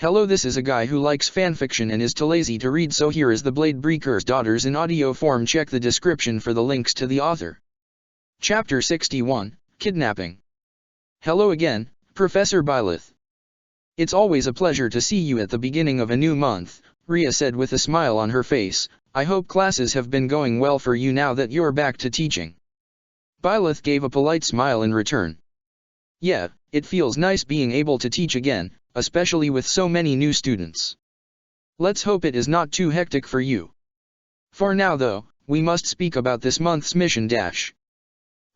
Hello, this is a guy who likes fanfiction and is too lazy to read, so here is the Blade Breaker's Daughters in audio form. Check the description for the links to the author. Chapter 61, Kidnapping. Hello again, Professor Byleth. It's always a pleasure to see you at the beginning of a new month, Ria said with a smile on her face. I hope classes have been going well for you now that you're back to teaching. Byleth gave a polite smile in return. Yeah, it feels nice being able to teach again, especially with so many new students. Let's hope it is not too hectic for you. For now though, we must speak about this month's mission dash.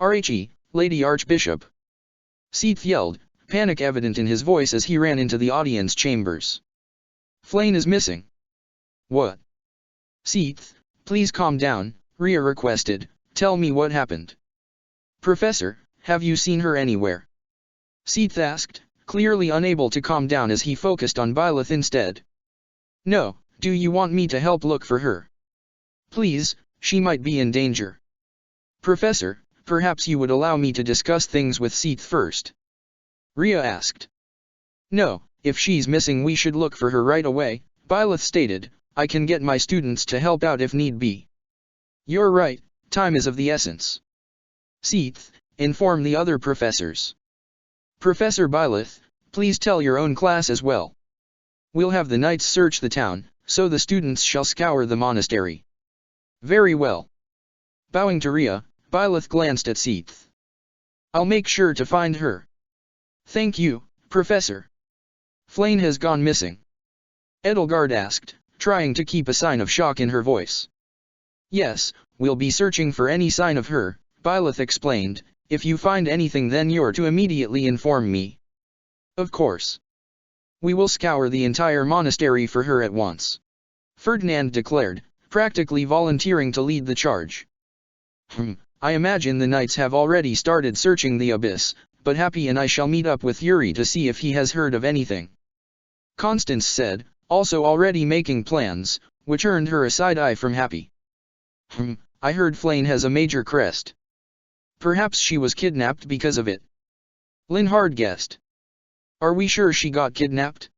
RHE, Lady Archbishop. Seath yelled, panic evident in his voice as he ran into the audience chambers. Flayn is missing. What? Seath, please calm down, Ria requested, tell me what happened. Professor, have you seen her anywhere? Seath asked, clearly unable to calm down as he focused on Byleth instead. No, do you want me to help look for her? Please, she might be in danger. Professor, perhaps you would allow me to discuss things with Seath first. Ria asked. No, if she's missing we should look for her right away, Byleth stated. I can get my students to help out if need be. You're right, time is of the essence. Seath, inform the other professors. Professor Byleth, please tell your own class as well. We'll have the knights search the town, so the students shall scour the monastery. Very well. Bowing to Ria, Byleth glanced at Seath. I'll make sure to find her. Thank you, Professor. Flayn has gone missing. Edelgard asked, trying to keep a sign of shock in her voice. Yes, we'll be searching for any sign of her, Byleth explained. If you find anything then you're to immediately inform me. Of course. We will scour the entire monastery for her at once. Ferdinand declared, practically volunteering to lead the charge. I imagine the knights have already started searching the abyss, but Happy and I shall meet up with Yuri to see if he has heard of anything. Constance said, also already making plans, which earned her a side-eye from Happy. I heard Flayn has a major crest. Perhaps she was kidnapped because of it. Linhard guessed. Are we sure she got kidnapped?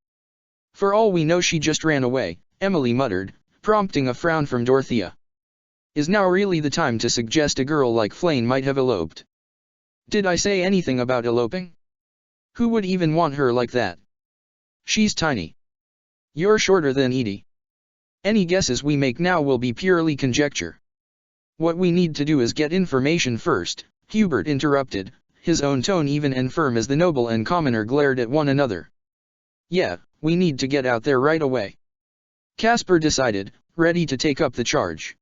For all we know she just ran away, Emily muttered, prompting a frown from Dorothea. Is now really the time to suggest a girl like Flayn might have eloped? Did I say anything about eloping? Who would even want her like that? She's tiny. You're shorter than Edie. Any guesses we make now will be purely conjecture. What we need to do is get information first, Hubert interrupted, his own tone even and firm as the noble and commoner glared at one another. Yeah, we need to get out there right away. Caspar decided, ready to take up the charge.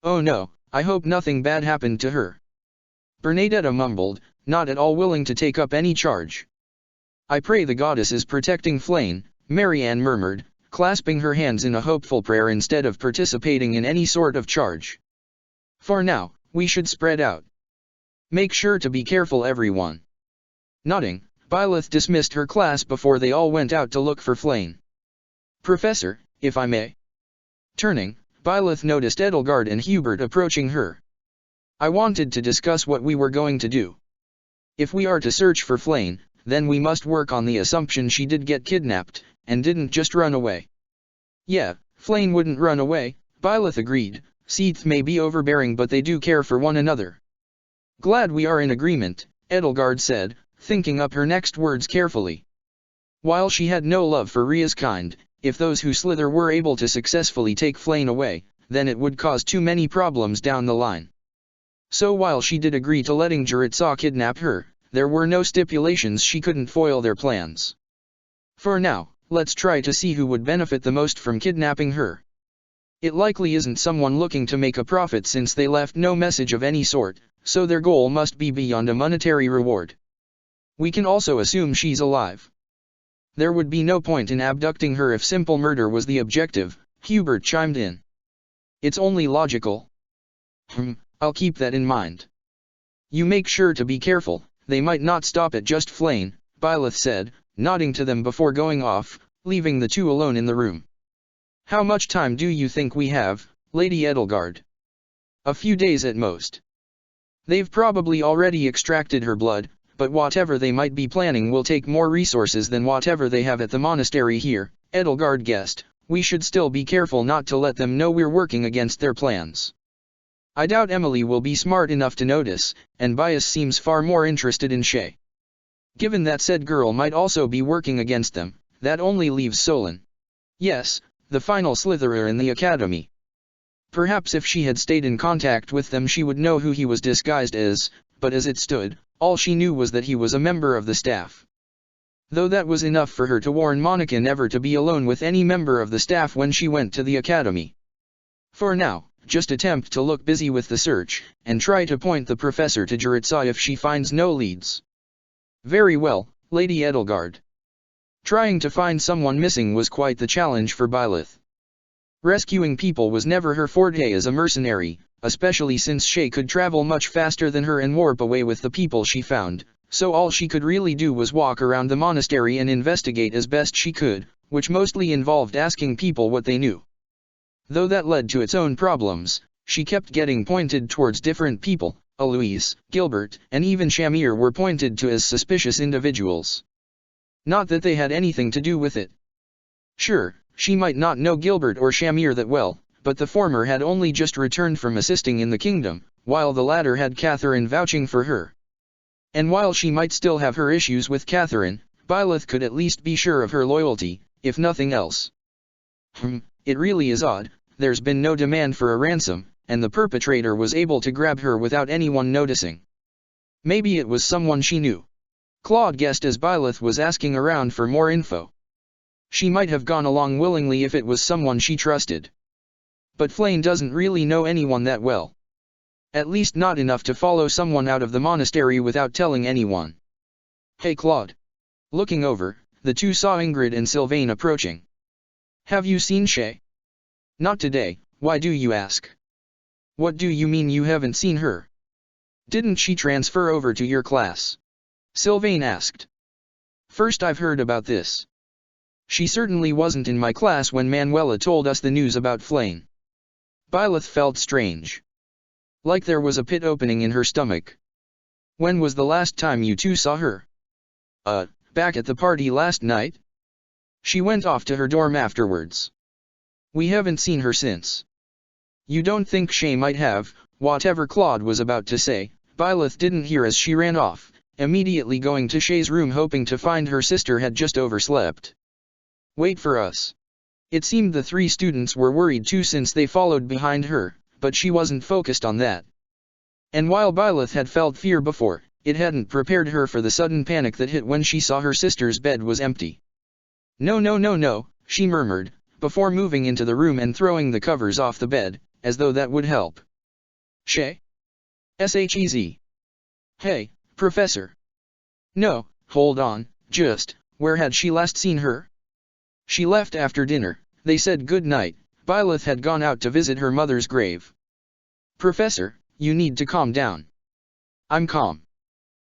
Oh no, I hope nothing bad happened to her. Bernadetta mumbled, not at all willing to take up any charge. I pray the goddess is protecting Flayn, Marianne murmured, clasping her hands in a hopeful prayer instead of participating in any sort of charge. For now, we should spread out. Make sure to be careful everyone. Nodding, Byleth dismissed her class before they all went out to look for Flayn. Professor, if I may. Turning, Byleth noticed Edelgard and Hubert approaching her. I wanted to discuss what we were going to do. If we are to search for Flayn, then we must work on the assumption she did get kidnapped, and didn't just run away. Yeah, Flayn wouldn't run away, Byleth agreed. Seath may be overbearing but they do care for one another. Glad we are in agreement, Edelgard said, thinking up her next words carefully. While she had no love for Ria's kind, if those who slither were able to successfully take Flayn away, then it would cause too many problems down the line. So while she did agree to letting Jaritsaw kidnap her, there were no stipulations she couldn't foil their plans. For now, let's try to see who would benefit the most from kidnapping her. It likely isn't someone looking to make a profit since they left no message of any sort, so their goal must be beyond a monetary reward. We can also assume she's alive. There would be no point in abducting her if simple murder was the objective, Hubert chimed in. It's only logical. I'll keep that in mind. You make sure to be careful, they might not stop at just Flayn, Byleth said, nodding to them before going off, leaving the two alone in the room. How much time do you think we have, Lady Edelgard? A few days at most. They've probably already extracted her blood, but whatever they might be planning will take more resources than whatever they have at the monastery here, Edelgard guessed. We should still be careful not to let them know we're working against their plans. I doubt Emily will be smart enough to notice, and Bias seems far more interested in Shay. Given that said girl might also be working against them, that only leaves Solon. Yes, the final Slytherer in the academy. Perhaps if she had stayed in contact with them she would know who he was disguised as, but as it stood, all she knew was that he was a member of the staff. Though that was enough for her to warn Monica never to be alone with any member of the staff when she went to the academy. For now, just attempt to look busy with the search, and try to point the professor to Jaritsa if she finds no leads. Very well, Lady Edelgard. Trying to find someone missing was quite the challenge for Byleth. Rescuing people was never her forte as a mercenary, especially since Shay could travel much faster than her and warp away with the people she found, so all she could really do was walk around the monastery and investigate as best she could, which mostly involved asking people what they knew. Though that led to its own problems, she kept getting pointed towards different people. Eloise, Gilbert, and even Shamir were pointed to as suspicious individuals. Not that they had anything to do with it. Sure, she might not know Gilbert or Shamir that well, but the former had only just returned from assisting in the kingdom, while the latter had Catherine vouching for her. And while she might still have her issues with Catherine, Byleth could at least be sure of her loyalty, if nothing else. It really is odd, there's been no demand for a ransom, and the perpetrator was able to grab her without anyone noticing. Maybe it was someone she knew. Claude guessed as Byleth was asking around for more info. She might have gone along willingly if it was someone she trusted. But Flane doesn't really know anyone that well. At least not enough to follow someone out of the monastery without telling anyone. Hey Claude. Looking over, the two saw Ingrid and Sylvain approaching. Have you seen Shay? Not today, why do you ask? What do you mean you haven't seen her? Didn't she transfer over to your class? Sylvain asked. First I've heard about this. She certainly wasn't in my class when Manuela told us the news about Flane. Byleth felt strange. Like there was a pit opening in her stomach. When was the last time you two saw her? Back at the party last night? She went off to her dorm afterwards. We haven't seen her since. You don't think Shay might have, whatever Claude was about to say, Byleth didn't hear as she ran off, immediately going to Shay's room hoping to find her sister had just overslept. Wait for us. It seemed the three students were worried too since they followed behind her, but she wasn't focused on that. And while Byleth had felt fear before, it hadn't prepared her for the sudden panic that hit when she saw her sister's bed was empty. No, she murmured, before moving into the room and throwing the covers off the bed, as though that would help. Shay? Shez. Hey, Professor. No, hold on, just, where had she last seen her? She left after dinner, they said good night. Byleth had gone out to visit her mother's grave. Professor, you need to calm down. I'm calm.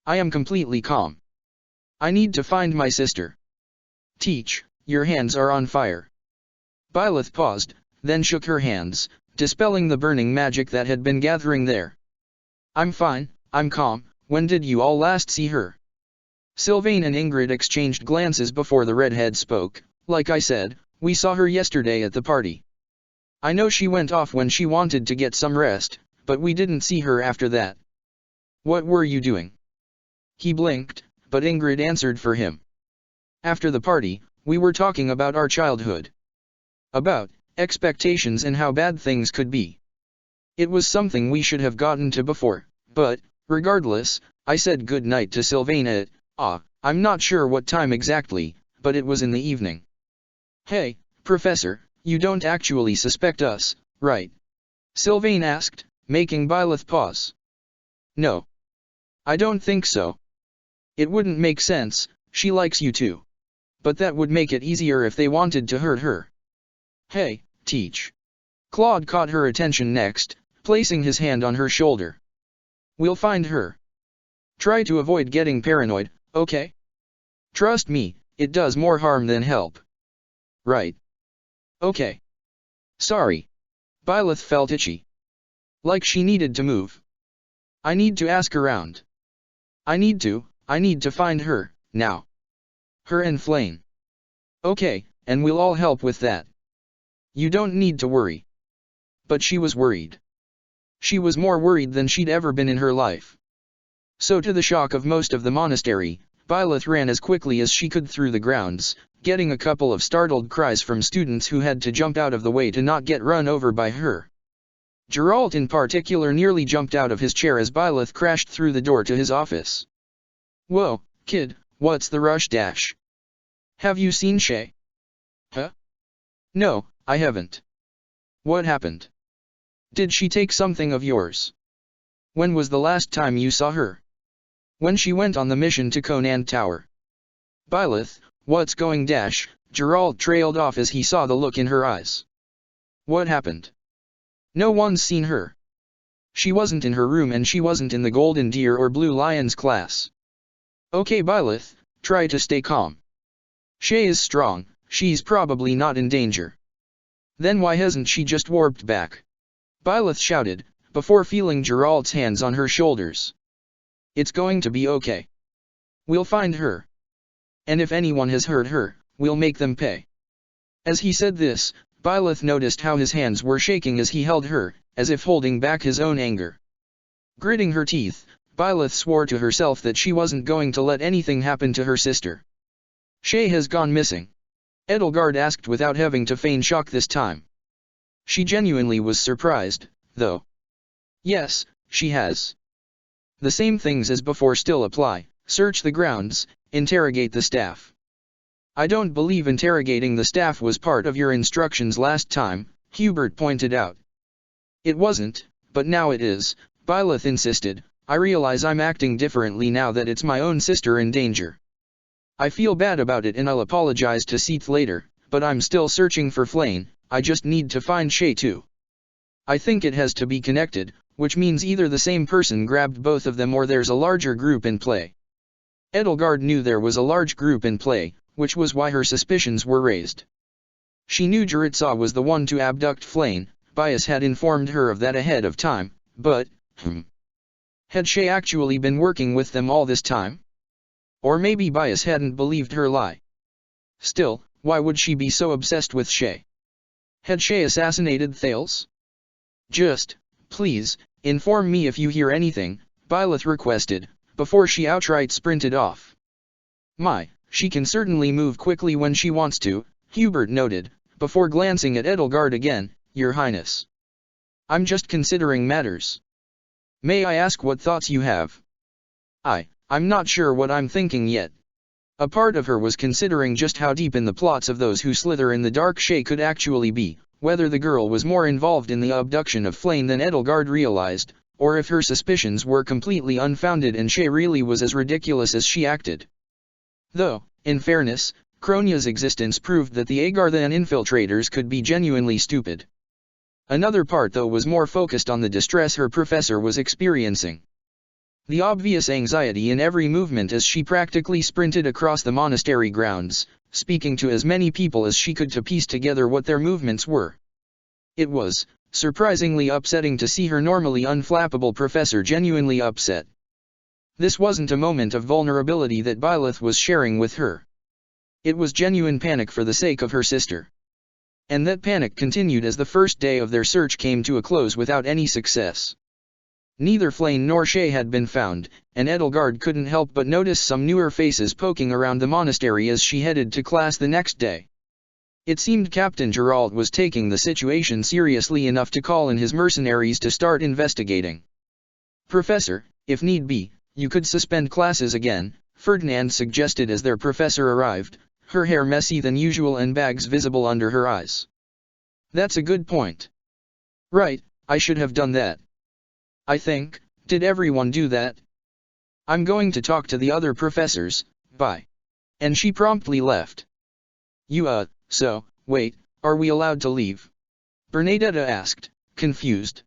I am completely calm. I need to find my sister. Teach, your hands are on fire. Byleth paused, then shook her hands, dispelling the burning magic that had been gathering there. I'm fine, I'm calm. When did you all last see her? Sylvain and Ingrid exchanged glances before the redhead spoke. Like I said, we saw her yesterday at the party. I know she went off when she wanted to get some rest, but we didn't see her after that. What were you doing? He blinked, but Ingrid answered for him. After the party, we were talking about our childhood. About expectations and how bad things could be. It was something we should have gotten to before, but, regardless, I said good night to Sylvain at, I'm not sure what time exactly, but it was in the evening. Hey, Professor, you don't actually suspect us, right? Sylvain asked, making Byleth pause. No. I don't think so. It wouldn't make sense, she likes you too. But that would make it easier if they wanted to hurt her. Hey, Teach. Claude caught her attention next, placing his hand on her shoulder. We'll find her. Try to avoid getting paranoid, okay? Trust me, it does more harm than help. Right. Okay. Sorry. Byleth felt itchy. Like she needed to move. I need to ask around. I I need to find her, now. Her and Flayn. Okay, and we'll all help with that. You don't need to worry. But she was worried. She was more worried than she'd ever been in her life. So to the shock of most of the monastery, Byleth ran as quickly as she could through the grounds, getting a couple of startled cries from students who had to jump out of the way to not get run over by her. Geralt in particular nearly jumped out of his chair as Byleth crashed through the door to his office. Whoa, kid, what's the rush dash? Have you seen Shay? Huh? No, I haven't. What happened? Did she take something of yours? When was the last time you saw her? When she went on the mission to Conan Tower. Byleth, what's going dash? Geralt trailed off as he saw the look in her eyes. What happened? No one's seen her. She wasn't in her room and she wasn't in the Golden Deer or Blue Lions class. Okay Byleth, try to stay calm. Shay is strong, she's probably not in danger. Then why hasn't she just warped back? Byleth shouted, before feeling Geralt's hands on her shoulders. It's going to be okay. We'll find her. And if anyone has hurt her, we'll make them pay. As he said this, Byleth noticed how his hands were shaking as he held her, as if holding back his own anger. Gritting her teeth, Byleth swore to herself that she wasn't going to let anything happen to her sister. Shay has gone missing. Edelgard asked without having to feign shock this time. She genuinely was surprised, though. Yes, she has. The same things as before still apply: search the grounds, interrogate the staff. I don't believe interrogating the staff was part of your instructions last time, Hubert pointed out. It wasn't, but now it is, Byleth insisted. I realize I'm acting differently now that it's my own sister in danger. I feel bad about it and I'll apologize to Seath later, but I'm still searching for Flayn. I just need to find Shay too. I think it has to be connected, which means either the same person grabbed both of them or there's a larger group in play. Edelgard knew there was a large group in play, which was why her suspicions were raised. She knew Jaritza was the one to abduct Flayn. Bias had informed her of that ahead of time, but, had Shay actually been working with them all this time? Or maybe Bias hadn't believed her lie. Still, why would she be so obsessed with Shay? Had Shay assassinated Thales? Just, please, inform me if you hear anything, Byleth requested, before she outright sprinted off. My, she can certainly move quickly when she wants to, Hubert noted, before glancing at Edelgard again. Your Highness. I'm just considering matters. May I ask what thoughts you have? I'm not sure what I'm thinking yet. A part of her was considering just how deep in the plots of those who slither in the dark Shay could actually be, whether the girl was more involved in the abduction of Flayn than Edelgard realized, or if her suspicions were completely unfounded and Shay really was as ridiculous as she acted. Though, in fairness, Kronya's existence proved that the Agarthan infiltrators could be genuinely stupid. Another part though was more focused on the distress her professor was experiencing. The obvious anxiety in every movement as she practically sprinted across the monastery grounds, speaking to as many people as she could to piece together what their movements were. It was surprisingly upsetting to see her normally unflappable professor genuinely upset. This wasn't a moment of vulnerability that Byleth was sharing with her. It was genuine panic for the sake of her sister. And that panic continued as the first day of their search came to a close without any success. Neither Flayn nor Shay had been found, and Edelgard couldn't help but notice some newer faces poking around the monastery as she headed to class the next day. It seemed Captain Geralt was taking the situation seriously enough to call in his mercenaries to start investigating. Professor, if need be, you could suspend classes again, Ferdinand suggested as their professor arrived, her hair messy than usual and bags visible under her eyes. That's a good point. Right, I should have done that. I think, did everyone do that? I'm going to talk to the other professors, bye. And she promptly left. So, wait, are we allowed to leave? Bernadetta asked, confused.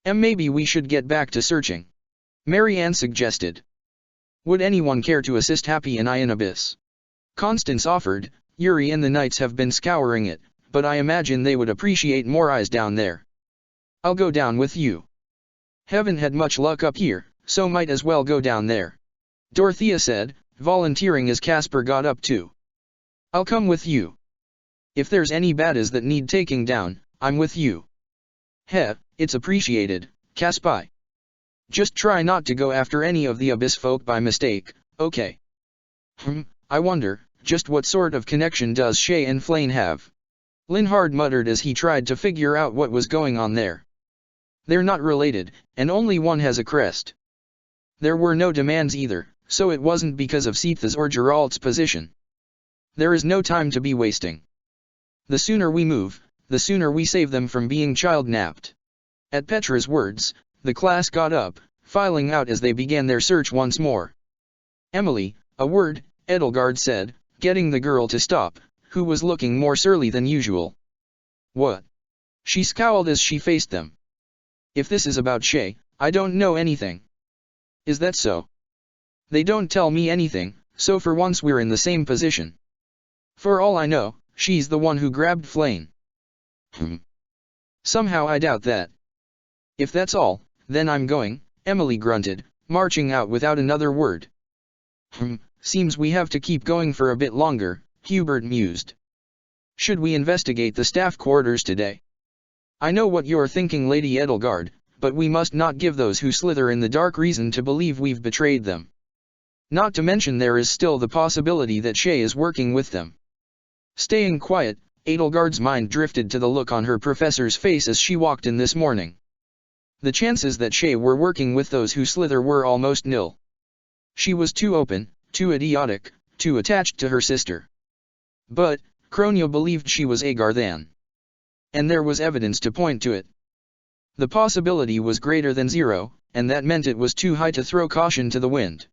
Maybe we should get back to searching. Marianne suggested. Would anyone care to assist Happy and Ian Abyss? Constance offered. Yuri and the Knights have been scouring it, but I imagine they would appreciate more eyes down there. I'll go down with you. Haven't had much luck up here, so might as well go down there. Dorothea said, volunteering as Casper got up too. I'll come with you. If there's any baddies that need taking down, I'm with you. Heh, it's appreciated, Caspi. Just try not to go after any of the Abyss folk by mistake, okay? I wonder, just what sort of connection does Shay and Flane have? Linhard muttered as he tried to figure out what was going on there. They're not related, and only one has a crest. There were no demands either, so it wasn't because of Seath's or Geralt's position. There is no time to be wasting. The sooner we move, the sooner we save them from being child-napped. At Petra's words, the class got up, filing out as they began their search once more. Emily, a word, Edelgard said, getting the girl to stop, who was looking more surly than usual. What? She scowled as she faced them. If this is about Shay, I don't know anything. Is that so? They don't tell me anything, so for once we're in the same position. For all I know, she's the one who grabbed Flane. Somehow I doubt that. If that's all, then I'm going, Emily grunted, marching out without another word. Seems we have to keep going for a bit longer, Hubert mused. Should we investigate the staff quarters today? I know what you're thinking, Lady Edelgard, but we must not give those who slither in the dark reason to believe we've betrayed them. Not to mention there is still the possibility that Shay is working with them. Staying quiet, Edelgard's mind drifted to the look on her professor's face as she walked in this morning. The chances that Shay were working with those who slither were almost nil. She was too open, too idiotic, too attached to her sister. But, Cronio believed she was Agar than. And there was evidence to point to it. The possibility was greater than zero, and that meant it was too high to throw caution to the wind.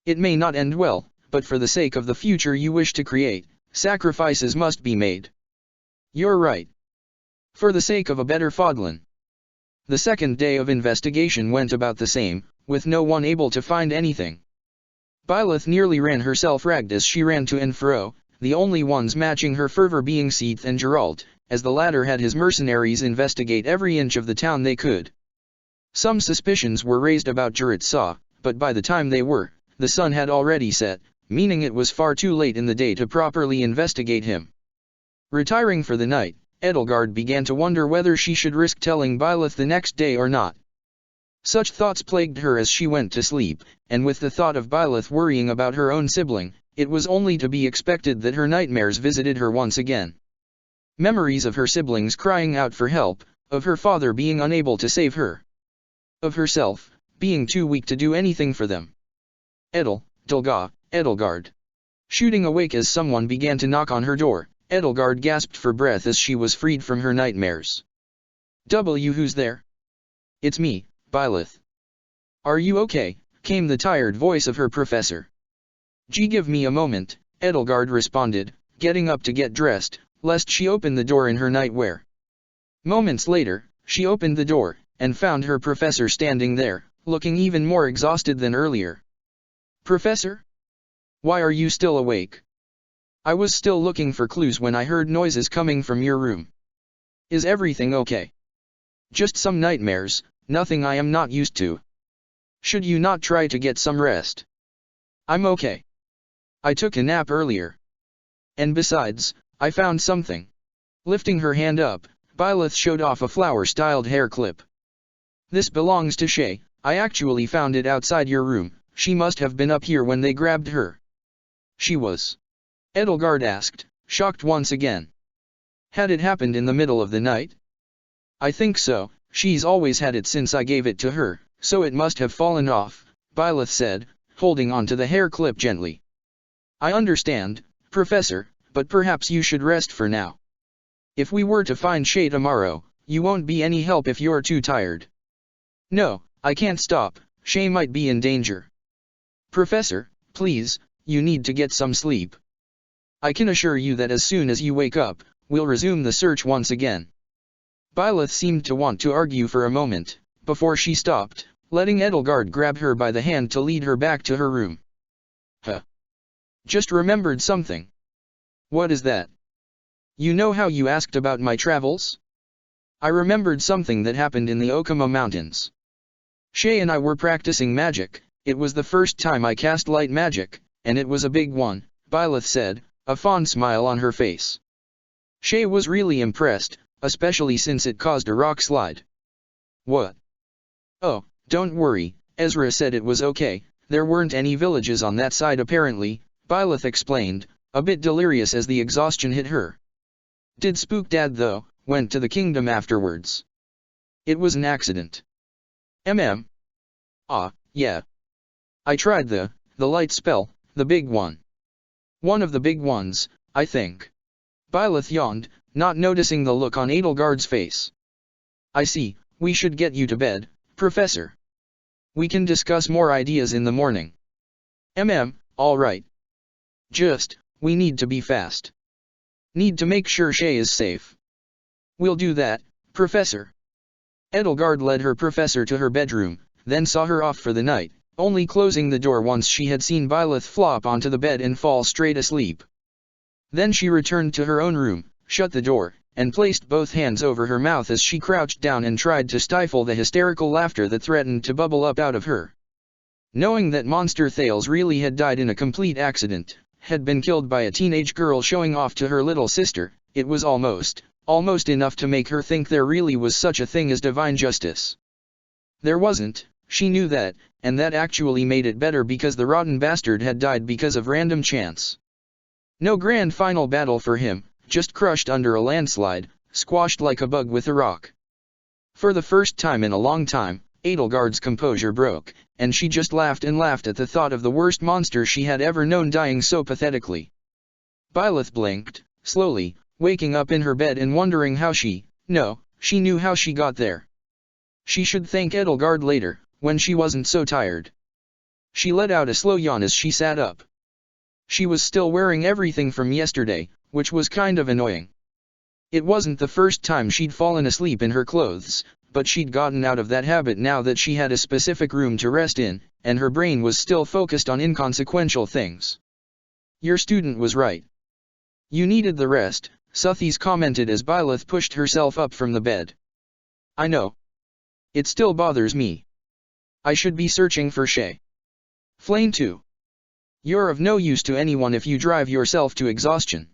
It may not end well, but for the sake of the future you wish to create, sacrifices must be made. You're right. For the sake of a better Fodlan. The second day of investigation went about the same, with no one able to find anything. Byleth nearly ran herself ragged as she ran to and fro, the only ones matching her fervor being Seath and Geralt, as the latter had his mercenaries investigate every inch of the town they could. Some suspicions were raised about Jurat Saw, but by the time they were, the sun had already set, meaning it was far too late in the day to properly investigate him. Retiring for the night, Edelgard began to wonder whether she should risk telling Byleth the next day or not. Such thoughts plagued her as she went to sleep, and with the thought of Byleth worrying about her own sibling, it was only to be expected that her nightmares visited her once again. Memories of her siblings crying out for help, of her father being unable to save her. Of herself, being too weak to do anything for them. Edelgard. Shooting awake as someone began to knock on her door, Edelgard gasped for breath as she was freed from her nightmares. Who's there? It's me, Byleth. Are you okay? Came the tired voice of her professor. Give me a moment, Edelgard responded, getting up to get dressed, lest she open the door in her nightwear. Moments later, she opened the door, and found her professor standing there, looking even more exhausted than earlier. Professor? Why are you still awake? I was still looking for clues when I heard noises coming from your room. Is everything okay? Just some nightmares, nothing I am not used to. Should you not try to get some rest? I'm okay. I took a nap earlier. And besides, I found something. Lifting her hand up, Byleth showed off a flower-styled hair clip. This belongs to Shay. I actually found it outside your room. She must have been up here when they grabbed her. She was? Edelgard asked, shocked once again. Had it happened in the middle of the night? I think so. She's always had it since I gave it to her, so it must have fallen off, Byleth said, holding on to the hair clip gently. I understand, Professor, but perhaps you should rest for now. If we were to find Shay tomorrow, you won't be any help if you're too tired. No, I can't stop. Shay might be in danger. Professor, please, you need to get some sleep. I can assure you that as soon as you wake up, we'll resume the search once again. Byleth seemed to want to argue for a moment, before she stopped, letting Edelgard grab her by the hand to lead her back to her room. Just remembered something. What is that? You know how you asked about my travels? I remembered something that happened in the Okama Mountains. Shay and I were practicing magic, It was the first time I cast light magic, and it was a big one, Byleth said, a fond smile on her face. Shay was really impressed, especially since it caused a rock slide. What? Oh, don't worry, Ezra said it was okay, there weren't any villages on that side apparently, Byleth explained, a bit delirious as the exhaustion hit her. Did Spook Dad though, went to the kingdom afterwards? It was an accident. Ah, yeah. I tried the light spell, the big one. One of the big ones, I think. Byleth yawned, not noticing the look on Edelgard's face. I see, we should get you to bed, Professor. We can discuss more ideas in the morning. All right. Just, we need to be fast. Need to make sure Shay is safe. We'll do that, Professor. Edelgard led her professor to her bedroom, then saw her off for the night, only closing the door once she had seen Byleth flop onto the bed and fall straight asleep. Then she returned to her own room, shut the door, and placed both hands over her mouth as she crouched down and tried to stifle the hysterical laughter that threatened to bubble up out of her. Knowing that Monster Thales really had died in a complete accident, had been killed by a teenage girl showing off to her little sister, it was almost enough to make her think there really was such a thing as divine justice. There wasn't, she knew that, and that actually made it better because the rotten bastard had died because of random chance. No grand final battle for him, just crushed under a landslide, squashed like a bug with a rock. For the first time in a long time, Edelgard's composure broke, and she just laughed and laughed at the thought of the worst monster she had ever known dying so pathetically. Byleth blinked, slowly, waking up in her bed and wondering how she knew how she got there. She should thank Edelgard later, when she wasn't so tired. She let out a slow yawn as she sat up. She was still wearing everything from yesterday, which was kind of annoying. It wasn't the first time she'd fallen asleep in her clothes, but she'd gotten out of that habit now that she had a specific room to rest in, and her brain was still focused on inconsequential things. Your student was right. You needed the rest, Suthies commented as Byleth pushed herself up from the bed. I know. It still bothers me. I should be searching for Shay. Flame too. You're of no use to anyone if you drive yourself to exhaustion.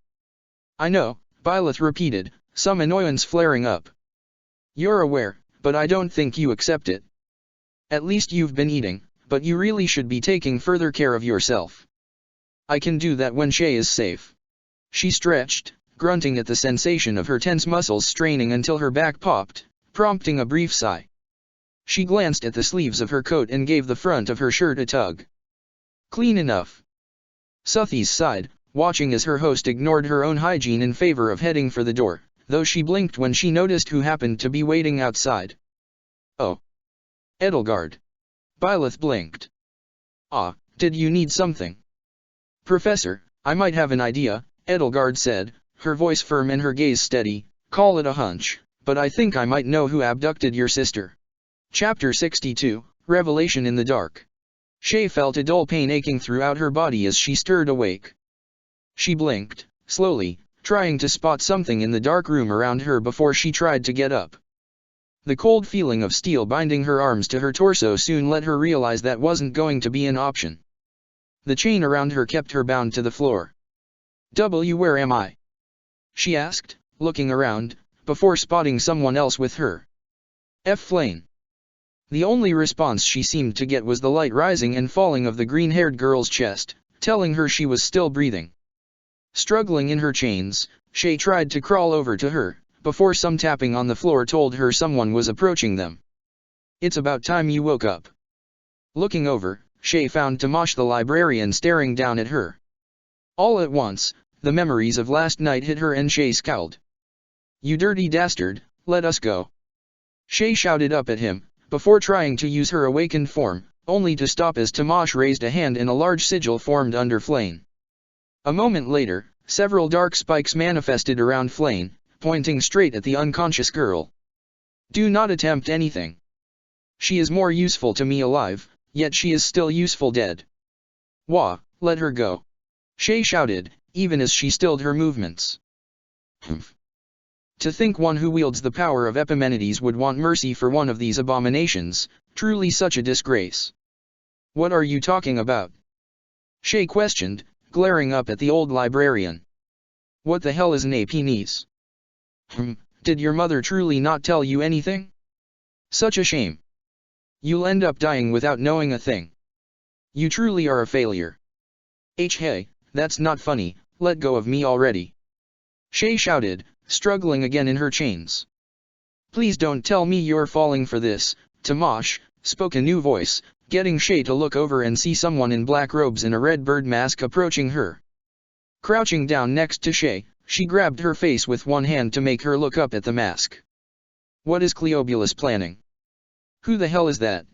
I know, Byleth repeated, some annoyance flaring up. You're aware, but I don't think you accept it. At least you've been eating, but you really should be taking further care of yourself. I can do that when Shay is safe. She stretched, grunting at the sensation of her tense muscles straining until her back popped, prompting a brief sigh. She glanced at the sleeves of her coat and gave the front of her shirt a tug. Clean enough. Suthies sighed, watching as her host ignored her own hygiene in favor of heading for the door, though she blinked when she noticed who happened to be waiting outside. Oh. Edelgard. Byleth blinked. Ah, did you need something? Professor, I might have an idea, Edelgard said, her voice firm and her gaze steady. Call it a hunch, but I think I might know who abducted your sister. Chapter 62, Revelation in the Dark. Shay felt a dull pain aching throughout her body as she stirred awake. She blinked, slowly, trying to spot something in the dark room around her before she tried to get up. The cold feeling of steel binding her arms to her torso soon let her realize that wasn't going to be an option. The chain around her kept her bound to the floor. Where am I? She asked, looking around, before spotting someone else with her. Flame. The only response she seemed to get was the light rising and falling of the green-haired girl's chest, telling her she was still breathing. Struggling in her chains, Shay tried to crawl over to her, before some tapping on the floor told her someone was approaching them. It's about time you woke up. Looking over, Shay found Tamash the librarian staring down at her. All at once, the memories of last night hit her and Shay scowled. You dirty dastard, let us go. Shay shouted up at him, before trying to use her awakened form, only to stop as Tamash raised a hand and a large sigil formed under Flame. A moment later, several dark spikes manifested around Flame, pointing straight at the unconscious girl. Do not attempt anything. She is more useful to me alive, yet she is still useful dead. Wah, let her go. Shay shouted, even as she stilled her movements. Humph. To think one who wields the power of Epimenides would want mercy for one of these abominations, truly such a disgrace. What are you talking about? Shay questioned, glaring up at the old librarian. What the hell is an penis? Did your mother truly not tell you anything? Such a shame. You'll end up dying without knowing a thing. You truly are a failure. Hey, that's not funny, let go of me already. Shay shouted, struggling again in her chains. Please don't tell me you're falling for this, Tamash, spoke a new voice, getting Shay to look over and see someone in black robes and a red bird mask approaching her. Crouching down next to Shay, she grabbed her face with one hand to make her look up at the mask. What is Cleobulus planning? Who the hell is that?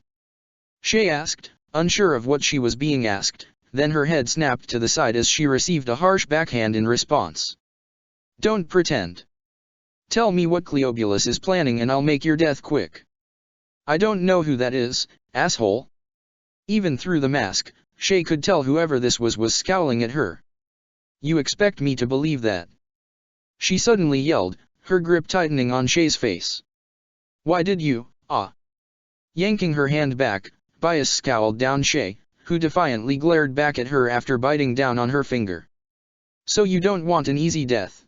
Shay asked, unsure of what she was being asked, then her head snapped to the side as she received a harsh backhand in response. Don't pretend. Tell me what Cleobulus is planning and I'll make your death quick. I don't know who that is, asshole. Even through the mask, Shay could tell whoever this was scowling at her. You expect me to believe that? She suddenly yelled, her grip tightening on Shay's face. Why did you, Yanking her hand back, Bias scowled down Shay, who defiantly glared back at her after biting down on her finger. So you don't want an easy death?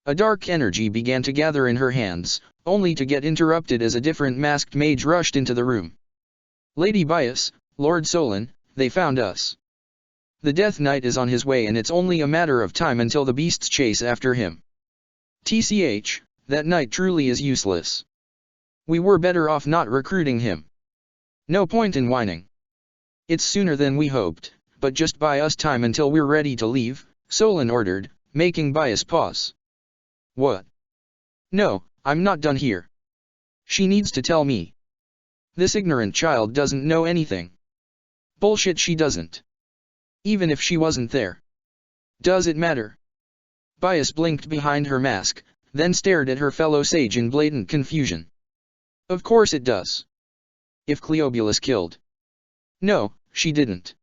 A dark energy began to gather in her hands, only to get interrupted as a different masked mage rushed into the room. Lady Bias, Lord Solon, they found us. The Death Knight is on his way and it's only a matter of time until the beasts chase after him. TCH, that knight truly is useless. We were better off not recruiting him. No point in whining. It's sooner than we hoped, but just buy us time until we're ready to leave, Solon ordered, making Bias pause. What? No, I'm not done here. She needs to tell me. This ignorant child doesn't know anything. Bullshit, she doesn't. Even if she wasn't there. Does it matter? Bias blinked behind her mask, then stared at her fellow sage in blatant confusion. Of course it does. If Cleobulus killed. No, she didn't.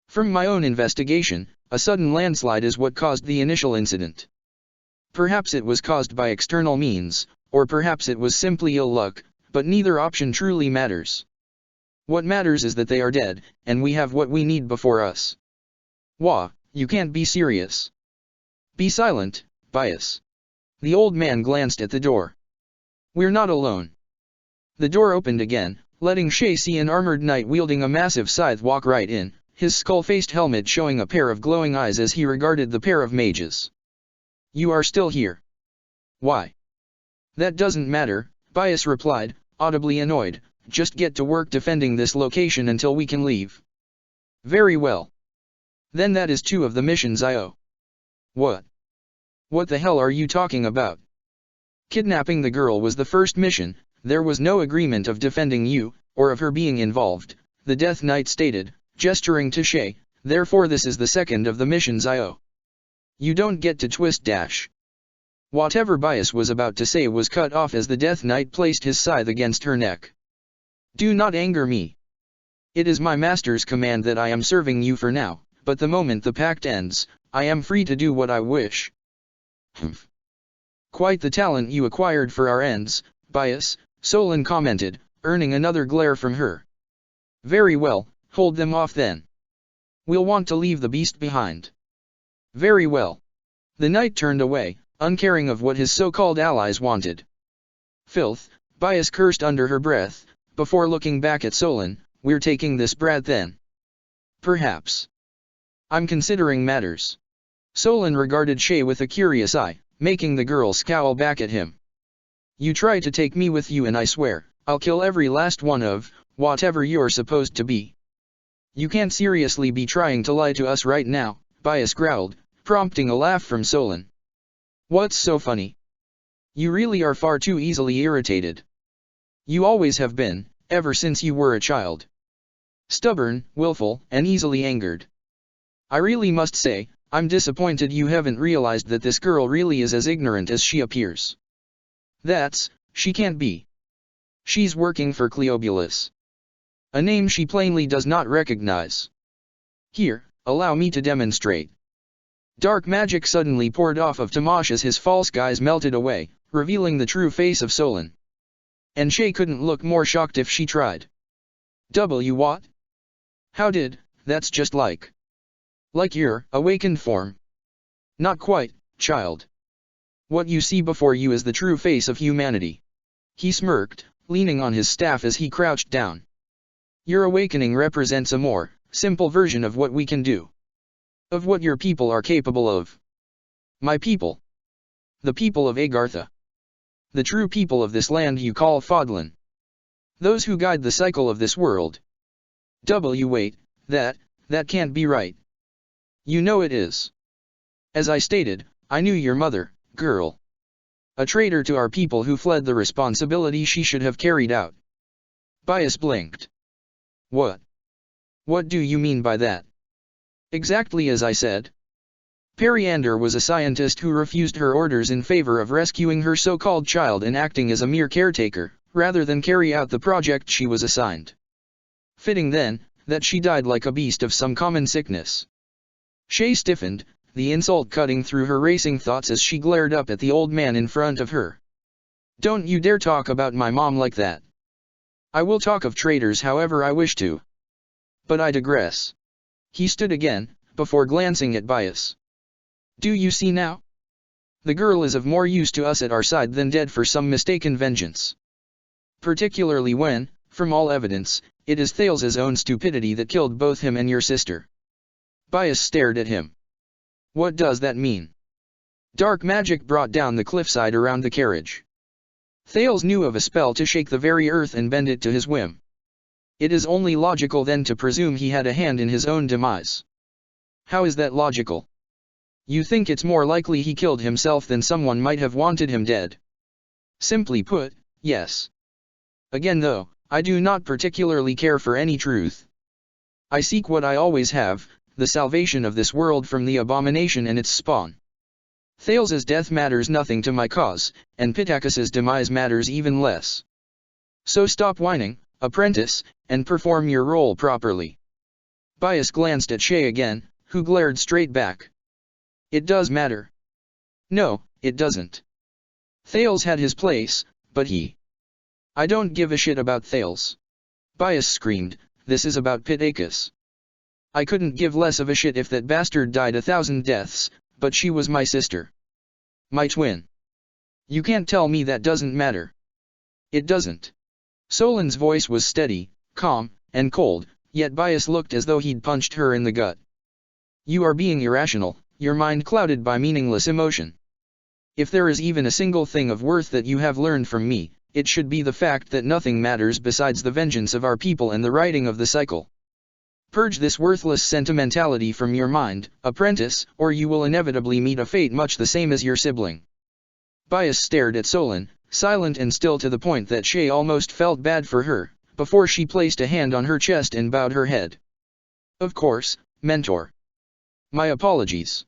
From my own investigation, a sudden landslide is what caused the initial incident. Perhaps it was caused by external means, or perhaps it was simply ill luck, but neither option truly matters. What matters is that they are dead, and we have what we need before us. Wah, you can't be serious. Be silent, Bias. The old man glanced at the door. We're not alone. The door opened again, letting Shay see an armored knight wielding a massive scythe walk right in, his skull-faced helmet showing a pair of glowing eyes as he regarded the pair of mages. You are still here. Why? That doesn't matter, Bias replied, audibly annoyed, just get to work defending this location until we can leave. Very well. Then that is 2 of the missions I owe. What? What the hell are you talking about? Kidnapping the girl was the first mission, there was no agreement of defending you, or of her being involved, the Death Knight stated, gesturing to Shay, therefore this is the second of the missions I owe. You don't get to twist dash. Whatever Bias was about to say was cut off as the Death Knight placed his scythe against her neck. Do not anger me. It is my master's command that I am serving you for now, but the moment the pact ends, I am free to do what I wish. Humph. Quite the talent you acquired for our ends, Bias, Solon commented, earning another glare from her. Very well, hold them off then. We'll want to leave the beast behind. Very well. The knight turned away, uncaring of what his so-called allies wanted. Filth, Bias cursed under her breath, before looking back at Solon, we're taking this brat then. Perhaps. I'm considering matters. Solon regarded Shay with a curious eye, making the girl scowl back at him. You try to take me with you and I swear, I'll kill every last one of, whatever you're supposed to be. You can't seriously be trying to lie to us right now, Bias growled, prompting a laugh from Solon. What's so funny? You really are far too easily irritated. You always have been, ever since you were a child. Stubborn, willful, and easily angered. I really must say, I'm disappointed you haven't realized that this girl really is as ignorant as she appears. She can't be. She's working for Cleobulus. A name she plainly does not recognize. Here, allow me to demonstrate. Dark magic suddenly poured off of Tamash as his false guise melted away, revealing the true face of Solon. And Shay couldn't look more shocked if she tried. What? How did, that's just like your awakened form. Not quite, child. What you see before you is the true face of humanity. He smirked, leaning on his staff as he crouched down. Your awakening represents a more simple version of what we can do. Of what your people are capable of. My people. The people of Agartha. The true people of this land you call Fodlan. Those who guide the cycle of this world. Wait, that can't be right. You know it is. As I stated, I knew your mother, girl. A traitor to our people who fled the responsibility she should have carried out. Bias blinked. What? What do you mean by that? Exactly as I said. Periander was a scientist who refused her orders in favor of rescuing her so-called child and acting as a mere caretaker, rather than carry out the project she was assigned. Fitting then, that she died like a beast of some common sickness. Shay stiffened, the insult cutting through her racing thoughts as she glared up at the old man in front of her. Don't you dare talk about my mom like that. I will talk of traitors however I wish to. But I digress. He stood again, before glancing at Bias. Do you see now? The girl is of more use to us at our side than dead for some mistaken vengeance. Particularly when, from all evidence, it is Thales' own stupidity that killed both him and your sister. Bias stared at him. What does that mean? Dark magic brought down the cliffside around the carriage. Thales knew of a spell to shake the very earth and bend it to his whim. It is only logical then to presume he had a hand in his own demise. How is that logical? You think it's more likely he killed himself than someone might have wanted him dead? Simply put, yes. Again though, I do not particularly care for any truth. I seek what I always have, the salvation of this world from the abomination and its spawn. Thales' death matters nothing to my cause, and Pittacus's demise matters even less. So stop whining, apprentice, and perform your role properly. Bias glanced at Shay again, who glared straight back. It does matter. No, it doesn't. Thales had his place, but I don't give a shit about Thales. Bias screamed, this is about Pittacus. I couldn't give less of a shit if that bastard died 1,000 deaths, but she was my sister. My twin. You can't tell me that doesn't matter. It doesn't. Solan's voice was steady, calm, and cold, yet Bias looked as though he'd punched her in the gut. You are being irrational, your mind clouded by meaningless emotion. If there is even a single thing of worth that you have learned from me, it should be the fact that nothing matters besides the vengeance of our people and the righting of the cycle. Purge this worthless sentimentality from your mind, apprentice, or you will inevitably meet a fate much the same as your sibling. Bias stared at Solan, silent and still to the point that Shay almost felt bad for her, before she placed a hand on her chest and bowed her head. Of course, mentor. My apologies.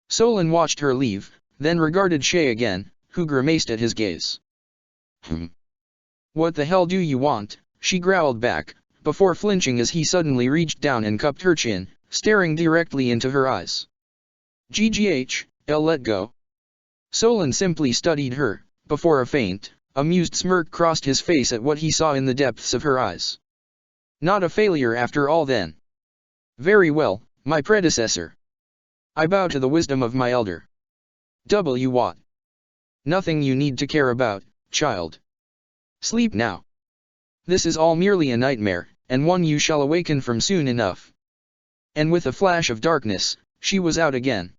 Solan watched her leave, then regarded Shay again, who grimaced at his gaze. What the hell do you want? She growled back, before flinching as he suddenly reached down and cupped her chin, staring directly into her eyes. GGH, let go. Solan simply studied her, before a faint, amused smirk crossed his face at what he saw in the depths of her eyes. Not a failure after all then. Very well, my predecessor. I bow to the wisdom of my elder. What? Nothing you need to care about, child. Sleep now. This is all merely a nightmare, and one you shall awaken from soon enough. And with a flash of darkness, she was out again.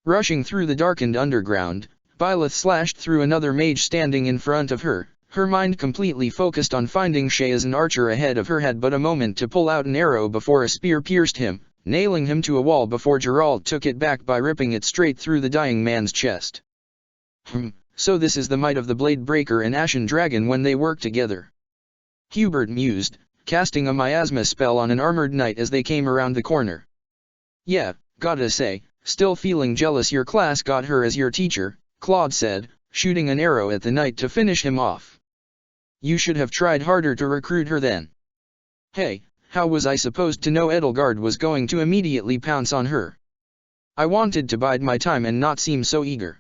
Rushing through the darkened underground, Byleth slashed through another mage standing in front of her, her mind completely focused on finding Shay as an archer ahead of her had but a moment to pull out an arrow before a spear pierced him, nailing him to a wall before Geralt took it back by ripping it straight through the dying man's chest. So this is the might of the Blade Breaker and Ashen Dragon when they work together. Hubert mused, casting a miasma spell on an armored knight as they came around the corner. Yeah, gotta say, still feeling jealous your class got her as your teacher, Claude said, shooting an arrow at the knight to finish him off. You should have tried harder to recruit her then. Hey, how was I supposed to know Edelgard was going to immediately pounce on her? I wanted to bide my time and not seem so eager.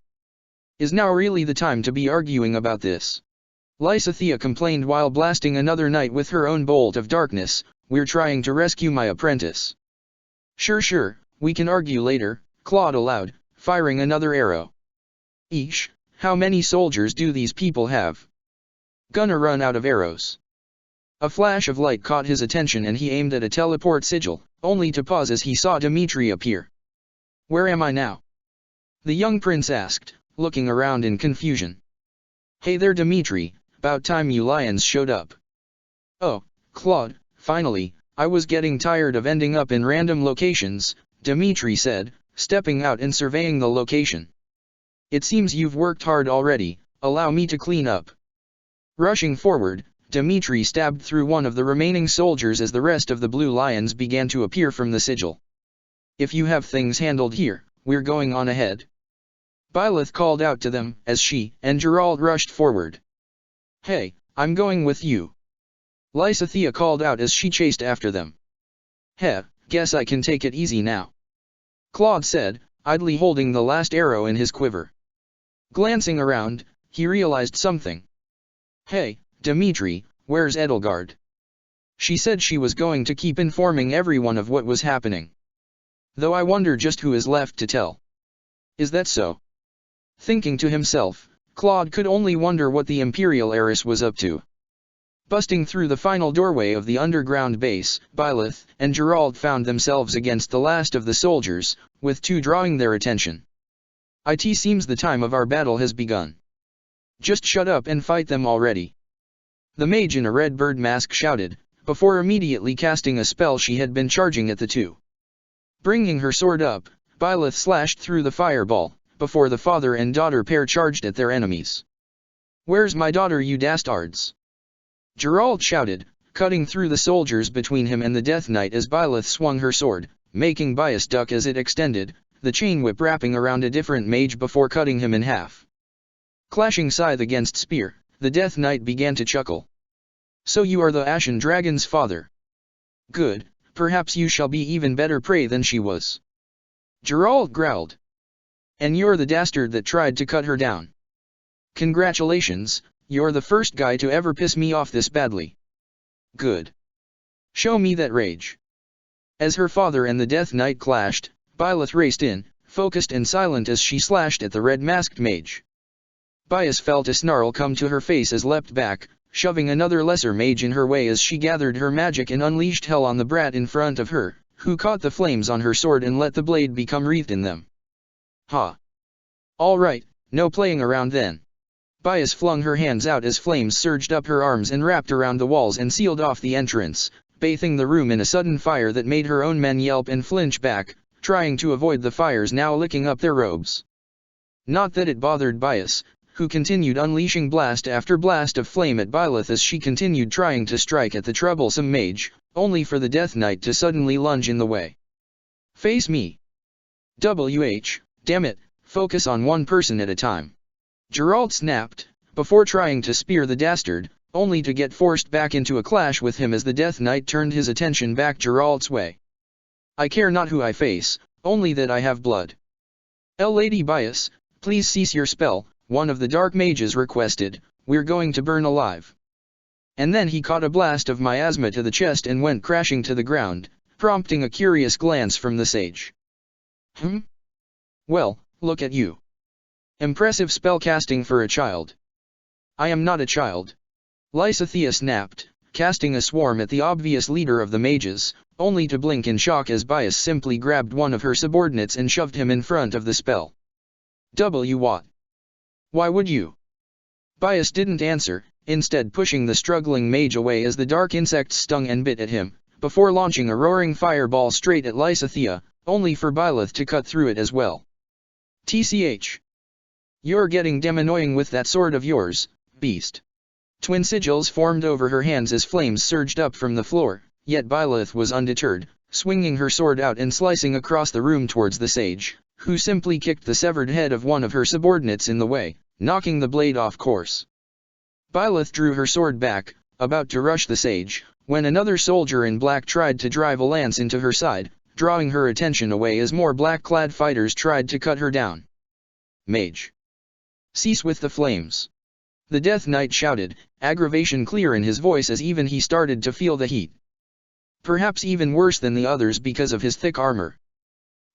Is now really the time to be arguing about this? Lysithea complained while blasting another knight with her own bolt of darkness, we're trying to rescue my apprentice. Sure, we can argue later, Claude allowed, firing another arrow. Eesh, how many soldiers do these people have? Gonna run out of arrows. A flash of light caught his attention and he aimed at a teleport sigil, only to pause as he saw Dimitri appear. Where am I now? The young prince asked, looking around in confusion. Hey there Dimitri, about time you lions showed up. Oh, Claude, finally, I was getting tired of ending up in random locations, Dimitri said, stepping out and surveying the location. It seems you've worked hard already, allow me to clean up. Rushing forward, Dimitri stabbed through one of the remaining soldiers as the rest of the blue lions began to appear from the sigil. If you have things handled here, we're going on ahead. Byleth called out to them as she and Gerald rushed forward. Hey, I'm going with you. Lysithea called out as she chased after them. Heh, guess I can take it easy now. Claude said, idly holding the last arrow in his quiver. Glancing around, he realized something. Hey, Dimitri, where's Edelgard? She said she was going to keep informing everyone of what was happening. Though I wonder just who is left to tell. Is that so? Thinking to himself, Claude could only wonder what the Imperial heiress was up to. Busting through the final doorway of the underground base, Byleth and Gerald found themselves against the last of the soldiers, with two drawing their attention. It seems the time of our battle has begun. Just shut up and fight them already. The mage in a red bird mask shouted, before immediately casting a spell she had been charging at the two. Bringing her sword up, Byleth slashed through the fireball, before the father and daughter pair charged at their enemies. Where's my daughter you dastards? Gerald shouted, cutting through the soldiers between him and the Death Knight as Byleth swung her sword, making Bias duck as it extended, the chain whip wrapping around a different mage before cutting him in half. Clashing scythe against spear, the Death Knight began to chuckle. So you are the Ashen Dragon's father. Good, perhaps you shall be even better prey than she was. Gerald growled. And you're the dastard that tried to cut her down. Congratulations, you're the first guy to ever piss me off this badly. Good. Show me that rage. As her father and the Death Knight clashed, Byleth raced in, focused and silent as she slashed at the red-masked mage. Bias felt a snarl come to her face as leapt back, shoving another lesser mage in her way as she gathered her magic and unleashed hell on the brat in front of her, who caught the flames on her sword and let the blade become wreathed in them. Ha! Alright, no playing around then. Bias flung her hands out as flames surged up her arms and wrapped around the walls and sealed off the entrance, bathing the room in a sudden fire that made her own men yelp and flinch back, trying to avoid the fires now licking up their robes. Not that it bothered Bias, who continued unleashing blast after blast of flame at Byleth as she continued trying to strike at the troublesome mage, only for the Death Knight to suddenly lunge in the way. Face me. Damn it, focus on one person at a time. Gerald snapped, before trying to spear the dastard, only to get forced back into a clash with him as the Death Knight turned his attention back Gerald's way. I care not who I face, only that I have blood. Lady Bias, please cease your spell, one of the dark mages requested, we're going to burn alive. And then he caught a blast of miasma to the chest and went crashing to the ground, prompting a curious glance from the sage. Well, look at you. Impressive spellcasting for a child. I am not a child. Lysithea snapped, casting a swarm at the obvious leader of the mages, only to blink in shock as Bias simply grabbed one of her subordinates and shoved him in front of the spell. What? Why would you? Bias didn't answer, instead pushing the struggling mage away as the dark insect stung and bit at him, before launching a roaring fireball straight at Lysithea, only for Byleth to cut through it as well. TCH. You're getting damn annoying with that sword of yours, beast. Twin sigils formed over her hands as flames surged up from the floor, yet Byleth was undeterred, swinging her sword out and slicing across the room towards the sage, who simply kicked the severed head of one of her subordinates in the way, knocking the blade off course. Byleth drew her sword back, about to rush the sage, when another soldier in black tried to drive a lance into her side, drawing her attention away as more black-clad fighters tried to cut her down. Mage. Cease with the flames. The Death Knight shouted, aggravation clear in his voice as even he started to feel the heat. Perhaps even worse than the others because of his thick armor.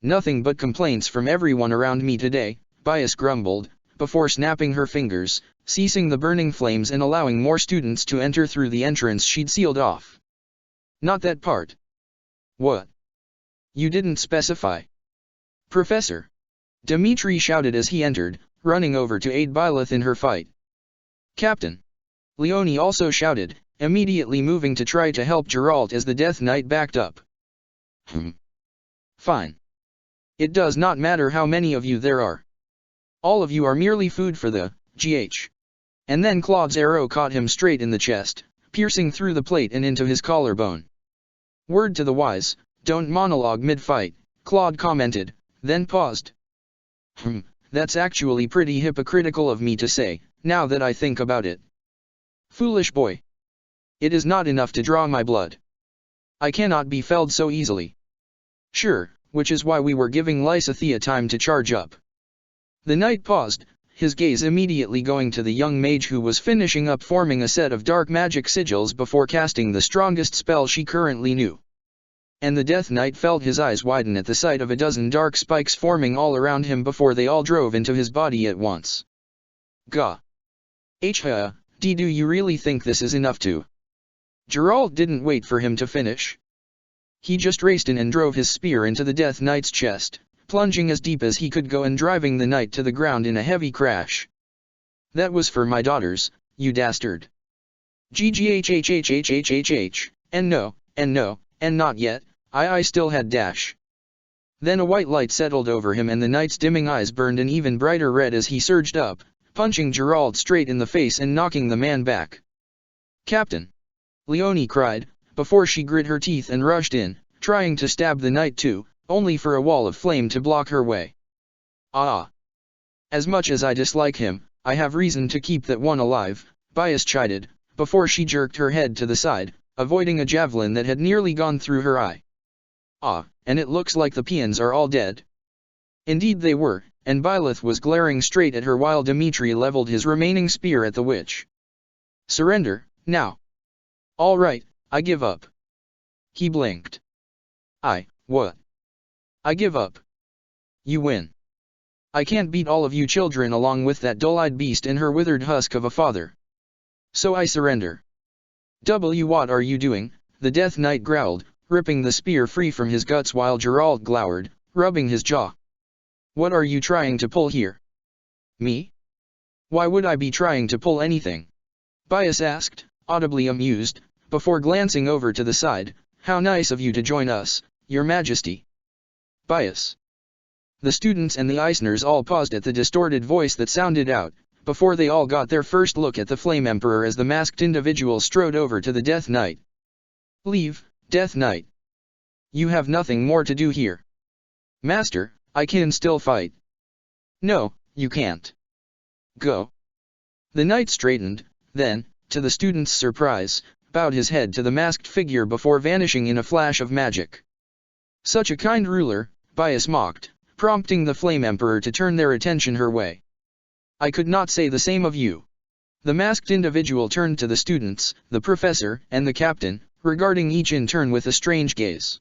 Nothing but complaints from everyone around me today, Bias grumbled, before snapping her fingers, ceasing the burning flames and allowing more students to enter through the entrance she'd sealed off. Not that part. What? You didn't specify. Professor. Dimitri shouted as he entered, running over to aid Byleth in her fight. Captain. Leone also shouted, immediately moving to try to help Geralt as the Death Knight backed up. Fine. It does not matter how many of you there are. All of you are merely food for the GH. And then Claude's arrow caught him straight in the chest, piercing through the plate and into his collarbone. Word to the wise, don't monologue mid-fight, Claude commented, then paused. That's actually pretty hypocritical of me to say, now that I think about it. Foolish boy. It is not enough to draw my blood. I cannot be felled so easily. Sure, which is why we were giving Lysithea time to charge up. The knight paused, his gaze immediately going to the young mage who was finishing up forming a set of dark magic sigils before casting the strongest spell she currently knew. And the Death Knight felt his eyes widen at the sight of a dozen dark spikes forming all around him before they all drove into his body at once. Gah. Do you really think this is enough to? Geralt didn't wait for him to finish. He just raced in and drove his spear into the Death Knight's chest, plunging as deep as he could go and driving the knight to the ground in a heavy crash. That was for my daughters, you dastard. GGHHHHHHH, and no, and not yet, I still had dash. Then a white light settled over him and the knight's dimming eyes burned an even brighter red as he surged up, punching Geralt straight in the face and knocking the man back. Captain! Leone cried, before she grit her teeth and rushed in, trying to stab the knight too, only for a wall of flame to block her way. Ah! As much as I dislike him, I have reason to keep that one alive, Bias chided, before she jerked her head to the side, avoiding a javelin that had nearly gone through her eye. Ah, and it looks like the peons are all dead. Indeed they were, and Byleth was glaring straight at her while Dimitri leveled his remaining spear at the witch. Surrender, now. All right, I give up. He blinked. What? I give up. You win. I can't beat all of you children along with that dull-eyed beast and her withered husk of a father. So I surrender. What are you doing? The Death Knight growled, ripping the spear free from his guts while Geralt glowered, rubbing his jaw. What are you trying to pull here? Me? Why would I be trying to pull anything? Bias asked, audibly amused, before glancing over to the side. How nice of you to join us, Your Majesty. Bias. The students and the Eisners all paused at the distorted voice that sounded out, before they all got their first look at the Flame Emperor as the masked individual strode over to the Death Knight. Leave, Death Knight. You have nothing more to do here. Master, I can still fight. No, you can't. Go. The knight straightened, then, to the student's surprise, bowed his head to the masked figure before vanishing in a flash of magic. Such a kind ruler, Bias mocked, prompting the Flame Emperor to turn their attention her way. I could not say the same of you. The masked individual turned to the students, the professor, and the captain, regarding each in turn with a strange gaze.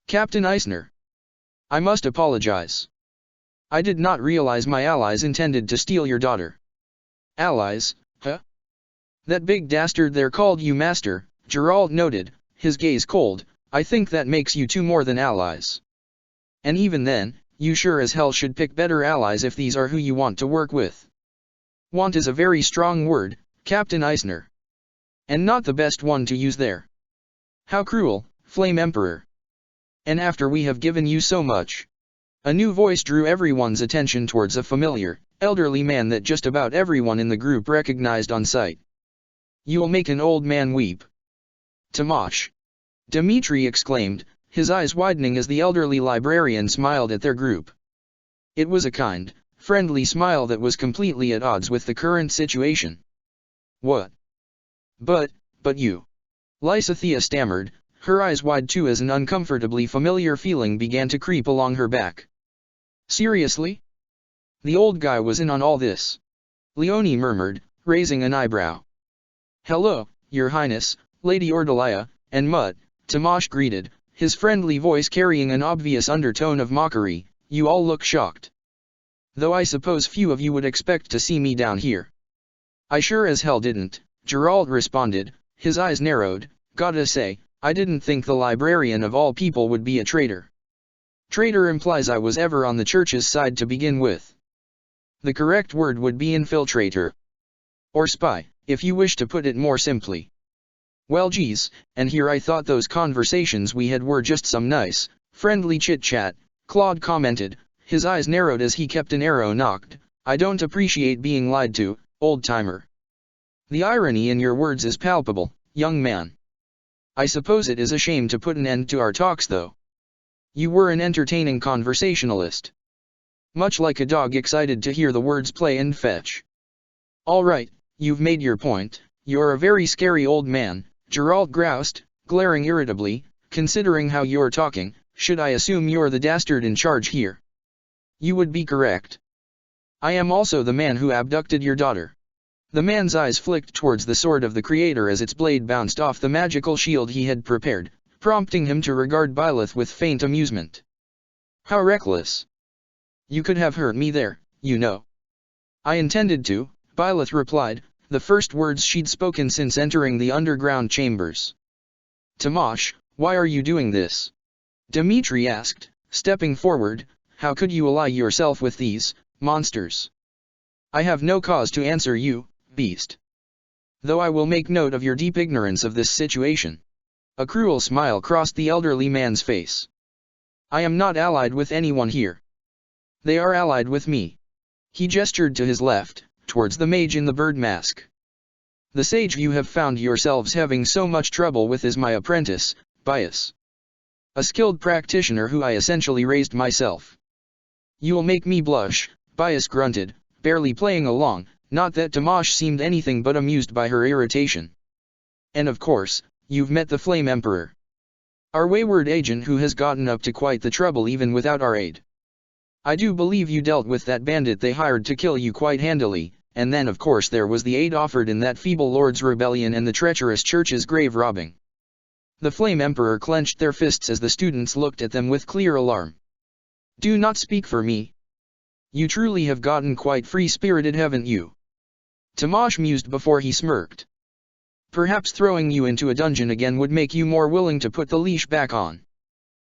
Captain Eisner. I must apologize. I did not realize my allies intended to steal your daughter. Allies, huh? That big dastard there called you master, Geralt noted, his gaze cold. I think that makes you two more than allies. And even then, you sure as hell should pick better allies if these are who you want to work with. Want is a very strong word, Captain Eisner. And not the best one to use there. How cruel, Flame Emperor. And after we have given you so much. A new voice drew everyone's attention towards a familiar, elderly man that just about everyone in the group recognized on sight. You'll make an old man weep. Tamash. Dimitri exclaimed, his eyes widening as the elderly librarian smiled at their group. It was a kind, friendly smile that was completely at odds with the current situation. What? But you. Lysithea stammered, her eyes wide too as an uncomfortably familiar feeling began to creep along her back. Seriously? The old guy was in on all this. Leone murmured, raising an eyebrow. Hello, Your Highness, Lady Ordelia, and Mutt, Tamash greeted, his friendly voice carrying an obvious undertone of mockery. You all look shocked. Though I suppose few of you would expect to see me down here. I sure as hell didn't, Geralt responded, his eyes narrowed. Gotta say, I didn't think the librarian of all people would be a traitor. Traitor implies I was ever on the church's side to begin with. The correct word would be infiltrator. Or spy, if you wish to put it more simply. Well geez, and here I thought those conversations we had were just some nice, friendly chit-chat, Claude commented, his eyes narrowed as he kept an arrow nocked. I don't appreciate being lied to, old-timer. The irony in your words is palpable, young man. I suppose it is a shame to put an end to our talks though. You were an entertaining conversationalist. Much like a dog excited to hear the words play and fetch. All right, you've made your point. You're a very scary old man, Geralt groused, glaring irritably. Considering how you're talking, should I assume you're the dastard in charge here? You would be correct. I am also the man who abducted your daughter. The man's eyes flicked towards the sword of the creator as its blade bounced off the magical shield he had prepared, prompting him to regard Byleth with faint amusement. How reckless. You could have hurt me there, you know. I intended to, Byleth replied, the first words she'd spoken since entering the underground chambers. Tamash, why are you doing this? Dimitri asked, stepping forward. How could you ally yourself with these monsters? I have no cause to answer you, beast. Though I will make note of your deep ignorance of this situation. A cruel smile crossed the elderly man's face. I am not allied with anyone here. They are allied with me. He gestured to his left, towards the mage in the bird mask. The sage you have found yourselves having so much trouble with is my apprentice, Bias. A skilled practitioner who I essentially raised myself. You'll make me blush, Bias grunted, barely playing along, not that Tamash seemed anything but amused by her irritation. And of course, you've met the Flame Emperor. Our wayward agent who has gotten up to quite the trouble even without our aid. I do believe you dealt with that bandit they hired to kill you quite handily, and then of course there was the aid offered in that feeble lord's rebellion and the treacherous church's grave robbing. The Flame Emperor clenched their fists as the students looked at them with clear alarm. Do not speak for me. You truly have gotten quite free-spirited, haven't you? Tamash mused before he smirked. Perhaps throwing you into a dungeon again would make you more willing to put the leash back on.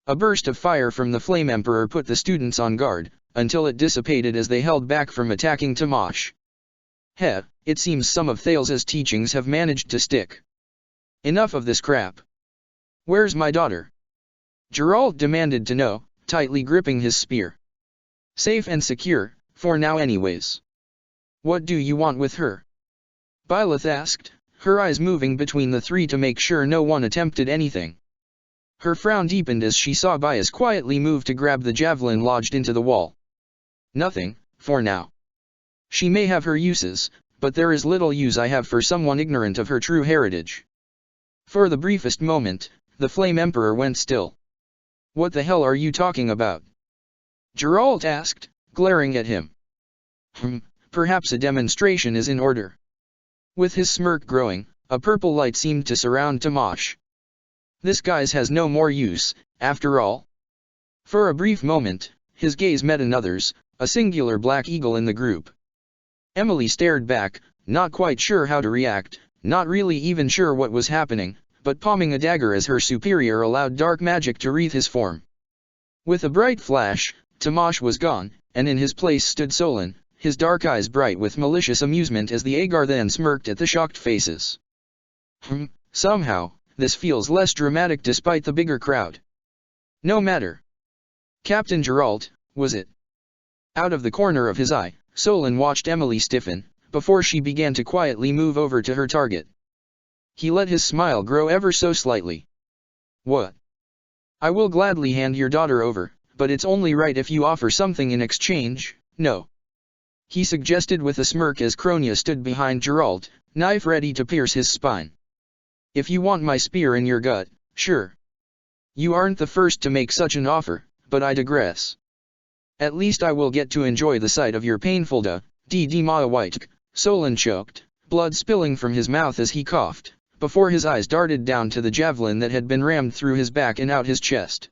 A burst of fire from the Flame Emperor put the students on guard, until it dissipated as they held back from attacking Tamash. Heh, it seems some of Thales's teachings have managed to stick. Enough of this crap. Where's my daughter? Geralt demanded to know, tightly gripping his spear. Safe and secure, for now anyways. What do you want with her? Byleth asked, her eyes moving between the three to make sure no one attempted anything. Her frown deepened as she saw Bias quietly move to grab the javelin lodged into the wall. Nothing, for now. She may have her uses, but there is little use I have for someone ignorant of her true heritage. For the briefest moment, the Flame Emperor went still. What the hell are you talking about? Geralt asked, glaring at him. Perhaps a demonstration is in order. With his smirk growing, a purple light seemed to surround Tamash. This guy's has no more use, after all. For a brief moment, his gaze met another's, a singular black eagle in the group. Emily stared back, not quite sure how to react, not really even sure what was happening, but palming a dagger as her superior allowed dark magic to wreathe his form. With a bright flash, Tamash was gone, and in his place stood Solon, his dark eyes bright with malicious amusement as the Agar then smirked at the shocked faces. Somehow, this feels less dramatic despite the bigger crowd. No matter. Captain Geralt, was it? Out of the corner of his eye, Solon watched Emily stiffen, before she began to quietly move over to her target. He let his smile grow ever so slightly. What? I will gladly hand your daughter over, but it's only right if you offer something in exchange, no? He suggested with a smirk as Kronia stood behind Geralt, knife ready to pierce his spine. If you want my spear in your gut, sure. You aren't the first to make such an offer, but I digress. At least I will get to enjoy the sight of your painful Solon choked, blood spilling from his mouth as he coughed, before his eyes darted down to the javelin that had been rammed through his back and out his chest.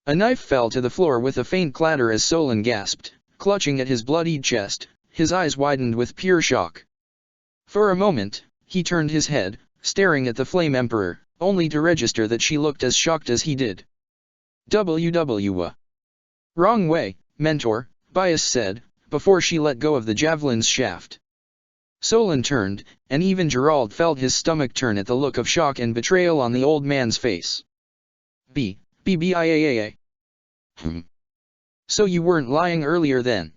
A knife fell to the floor with a faint clatter as Solon gasped, clutching at his bloodied chest, his eyes widened with pure shock. For a moment, he turned his head, staring at the Flame Emperor, only to register that she looked as shocked as he did. Wrong way, Mentor, Bias said, before she let go of the javelin's shaft. Solon turned, and even Gerald felt his stomach turn at the look of shock and betrayal on the old man's face. BBIAAA. So you weren't lying earlier then?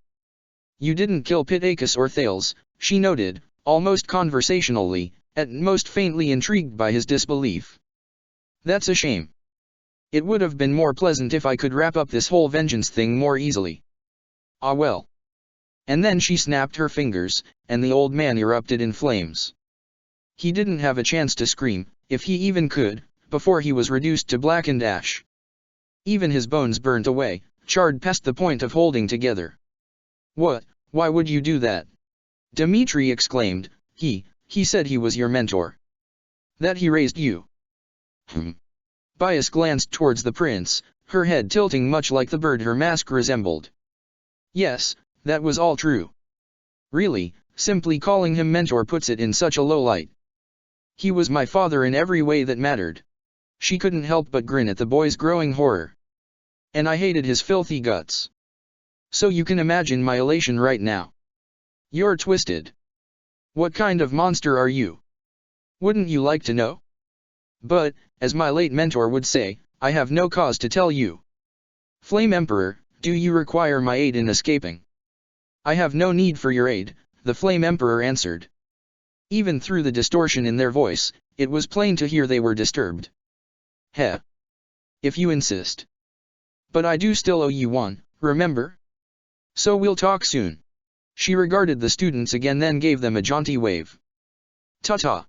You didn't kill Pitacus or Thales, she noted, almost conversationally, at most faintly intrigued by his disbelief. That's a shame. It would have been more pleasant if I could wrap up this whole vengeance thing more easily. Ah well. And then she snapped her fingers, and the old man erupted in flames. He didn't have a chance to scream, if he even could, before he was reduced to blackened ash. Even his bones burnt away, charred past the point of holding together. What? Why would you do that? Dimitri exclaimed. He said he was your mentor. That he raised you. Bias glanced towards the prince, her head tilting much like the bird her mask resembled. Yes, that was all true. Really, simply calling him mentor puts it in such a low light. He was my father in every way that mattered. She couldn't help but grin at the boy's growing horror. And I hated his filthy guts. So you can imagine my elation right now. You're twisted. What kind of monster are you? Wouldn't you like to know? But, as my late mentor would say, I have no cause to tell you. Flame Emperor, do you require my aid in escaping? I have no need for your aid, the Flame Emperor answered. Even through the distortion in their voice, it was plain to hear they were disturbed. Heh. If you insist. But I do still owe you one, remember? So we'll talk soon. She regarded the students again, then gave them a jaunty wave. Ta-ta.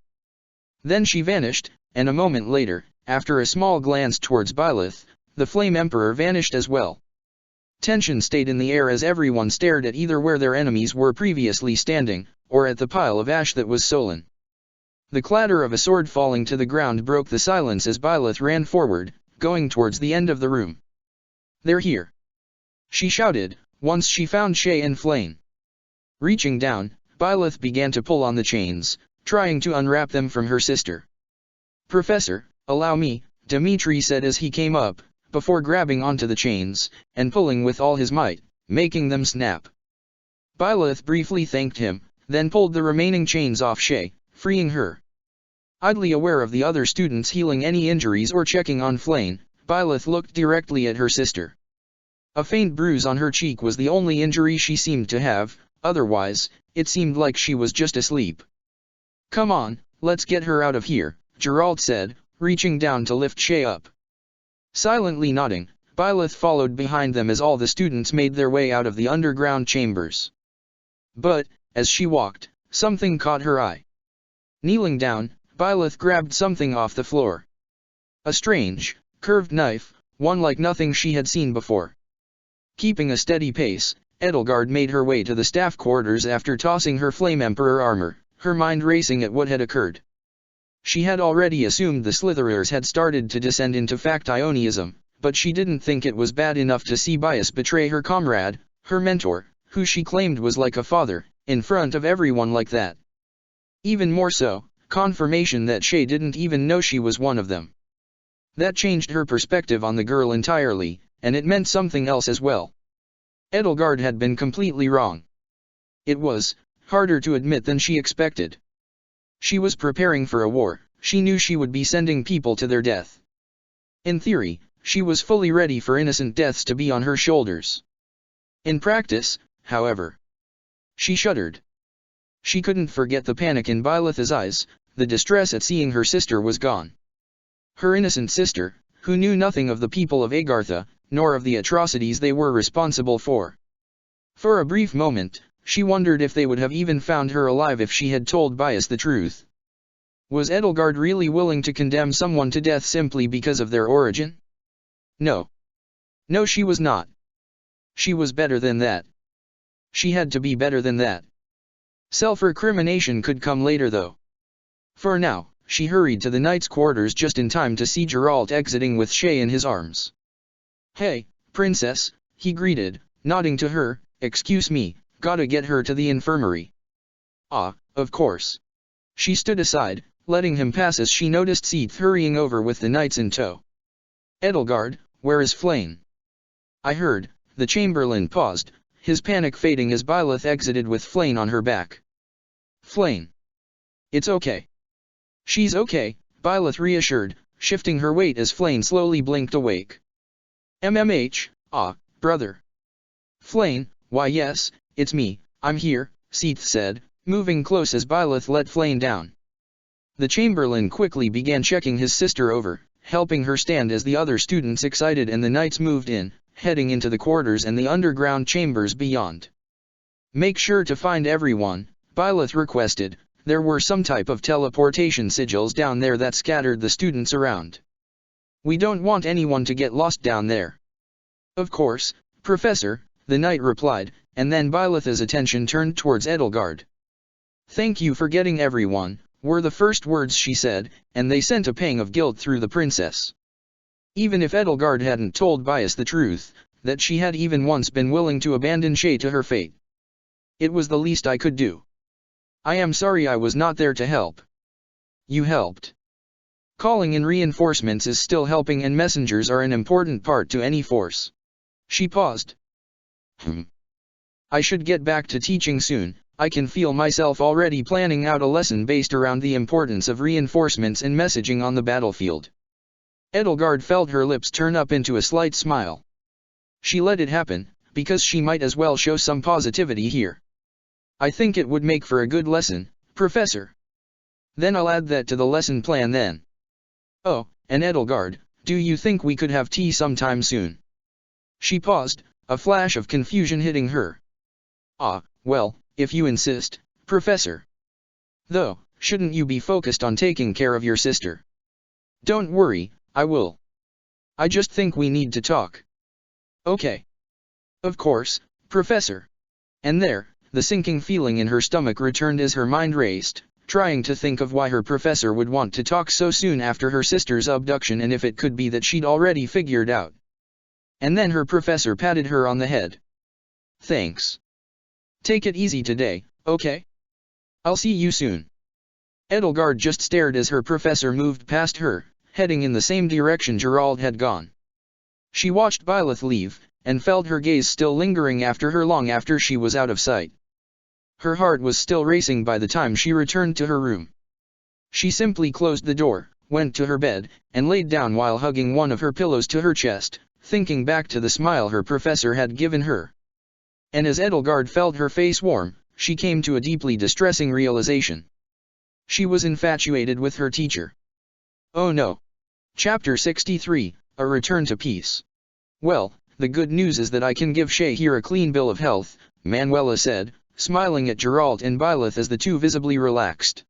Then she vanished, and a moment later, after a small glance towards Byleth, the Flame Emperor vanished as well. Tension stayed in the air as everyone stared at either where their enemies were previously standing, or at the pile of ash that was Solon. The clatter of a sword falling to the ground broke the silence as Byleth ran forward, going towards the end of the room. They're here! She shouted, once she found Shay and Flame. Reaching down, Byleth began to pull on the chains, trying to unwrap them from her sister. Professor, allow me, Dimitri said as he came up, before grabbing onto the chains, and pulling with all his might, making them snap. Byleth briefly thanked him, then pulled the remaining chains off Shay, freeing her. Idly aware of the other students healing any injuries or checking on Flame, Byleth looked directly at her sister. A faint bruise on her cheek was the only injury she seemed to have, otherwise, it seemed like she was just asleep. Come on, let's get her out of here, Gerald said, reaching down to lift Shay up. Silently nodding, Byleth followed behind them as all the students made their way out of the underground chambers. But, as she walked, something caught her eye. Kneeling down, Byleth grabbed something off the floor. A strange, curved knife, one like nothing she had seen before. Keeping a steady pace, Edelgard made her way to the staff quarters after tossing her Flame Emperor armor, her mind racing at what had occurred. She had already assumed the Slitherers had started to descend into factionism, but she didn't think it was bad enough to see Bias betray her comrade, her mentor, who she claimed was like a father, in front of everyone like that. Even more so, confirmation that Shay didn't even know she was one of them. That changed her perspective on the girl entirely, and it meant something else as well. Edelgard had been completely wrong. It was harder to admit than she expected. She was preparing for a war, she knew she would be sending people to their death. In theory, she was fully ready for innocent deaths to be on her shoulders. In practice, however, she shuddered. She couldn't forget the panic in Byleth's eyes, the distress at seeing her sister was gone. Her innocent sister, who knew nothing of the people of Agartha, nor of the atrocities they were responsible for. For a brief moment, she wondered if they would have even found her alive if she had told Bias the truth. Was Edelgard really willing to condemn someone to death simply because of their origin? No. No, she was not. She was better than that. She had to be better than that. Self-recrimination could come later though. For now, she hurried to the knight's quarters just in time to see Geralt exiting with Shay in his arms. "Hey, princess," he greeted, nodding to her. "Excuse me, gotta get her to the infirmary." "Ah, of course." She stood aside, letting him pass as she noticed Seath hurrying over with the knights in tow. "Edelgard, where is Flayn?" "I heard." The Chamberlain paused, his panic fading as Byleth exited with Flayn on her back. "Flayn. It's okay." "She's okay," Byleth reassured, shifting her weight as Flayn slowly blinked awake. Brother." "Flayn, why yes, it's me, I'm here," Seath said, moving close as Byleth let Flayn down. The Chamberlain quickly began checking his sister over, helping her stand as the other students excited and the knights moved in, heading into the quarters and the underground chambers beyond. "Make sure to find everyone," Byleth requested. There were some type of teleportation sigils down there that scattered the students around. "We don't want anyone to get lost down there." "Of course, Professor," the knight replied, and then Byleth's attention turned towards Edelgard. "Thank you for getting everyone," were the first words she said, and they sent a pang of guilt through the princess. Even if Edelgard hadn't told Bias the truth, that she had even once been willing to abandon Shay to her fate. "It was the least I could do. I am sorry I was not there to help." "You helped. Calling in reinforcements is still helping, and messengers are an important part to any force." She paused. "I should get back to teaching soon. I can feel myself already planning out a lesson based around the importance of reinforcements and messaging on the battlefield." Edelgard felt her lips turn up into a slight smile. She let it happen, because she might as well show some positivity here. "I think it would make for a good lesson, Professor. Then I'll add that to the lesson plan then." "Oh, and Edelgard, do you think we could have tea sometime soon?" She paused, a flash of confusion hitting her. Well, if you insist, Professor. Though, shouldn't you be focused on taking care of your sister?" "Don't worry, I will. I just think we need to talk." "Okay. Of course, Professor." And there, the sinking feeling in her stomach returned as her mind raced, trying to think of why her professor would want to talk so soon after her sister's abduction, and if it could be that she'd already figured out. And then her professor patted her on the head. "Thanks. Take it easy today, okay? I'll see you soon." Edelgard just stared as her professor moved past her, heading in the same direction Geralt had gone. She watched Byleth leave, and felt her gaze still lingering after her long after she was out of sight. Her heart was still racing by the time she returned to her room. She simply closed the door, went to her bed, and laid down while hugging one of her pillows to her chest, thinking back to the smile her professor had given her. And as Edelgard felt her face warm, she came to a deeply distressing realization. She was infatuated with her teacher. Oh no. Chapter 63, A Return to Peace. "Well, the good news is that I can give Shay here a clean bill of health," Manuela said, smiling at Geralt and Byleth as the two visibly relaxed.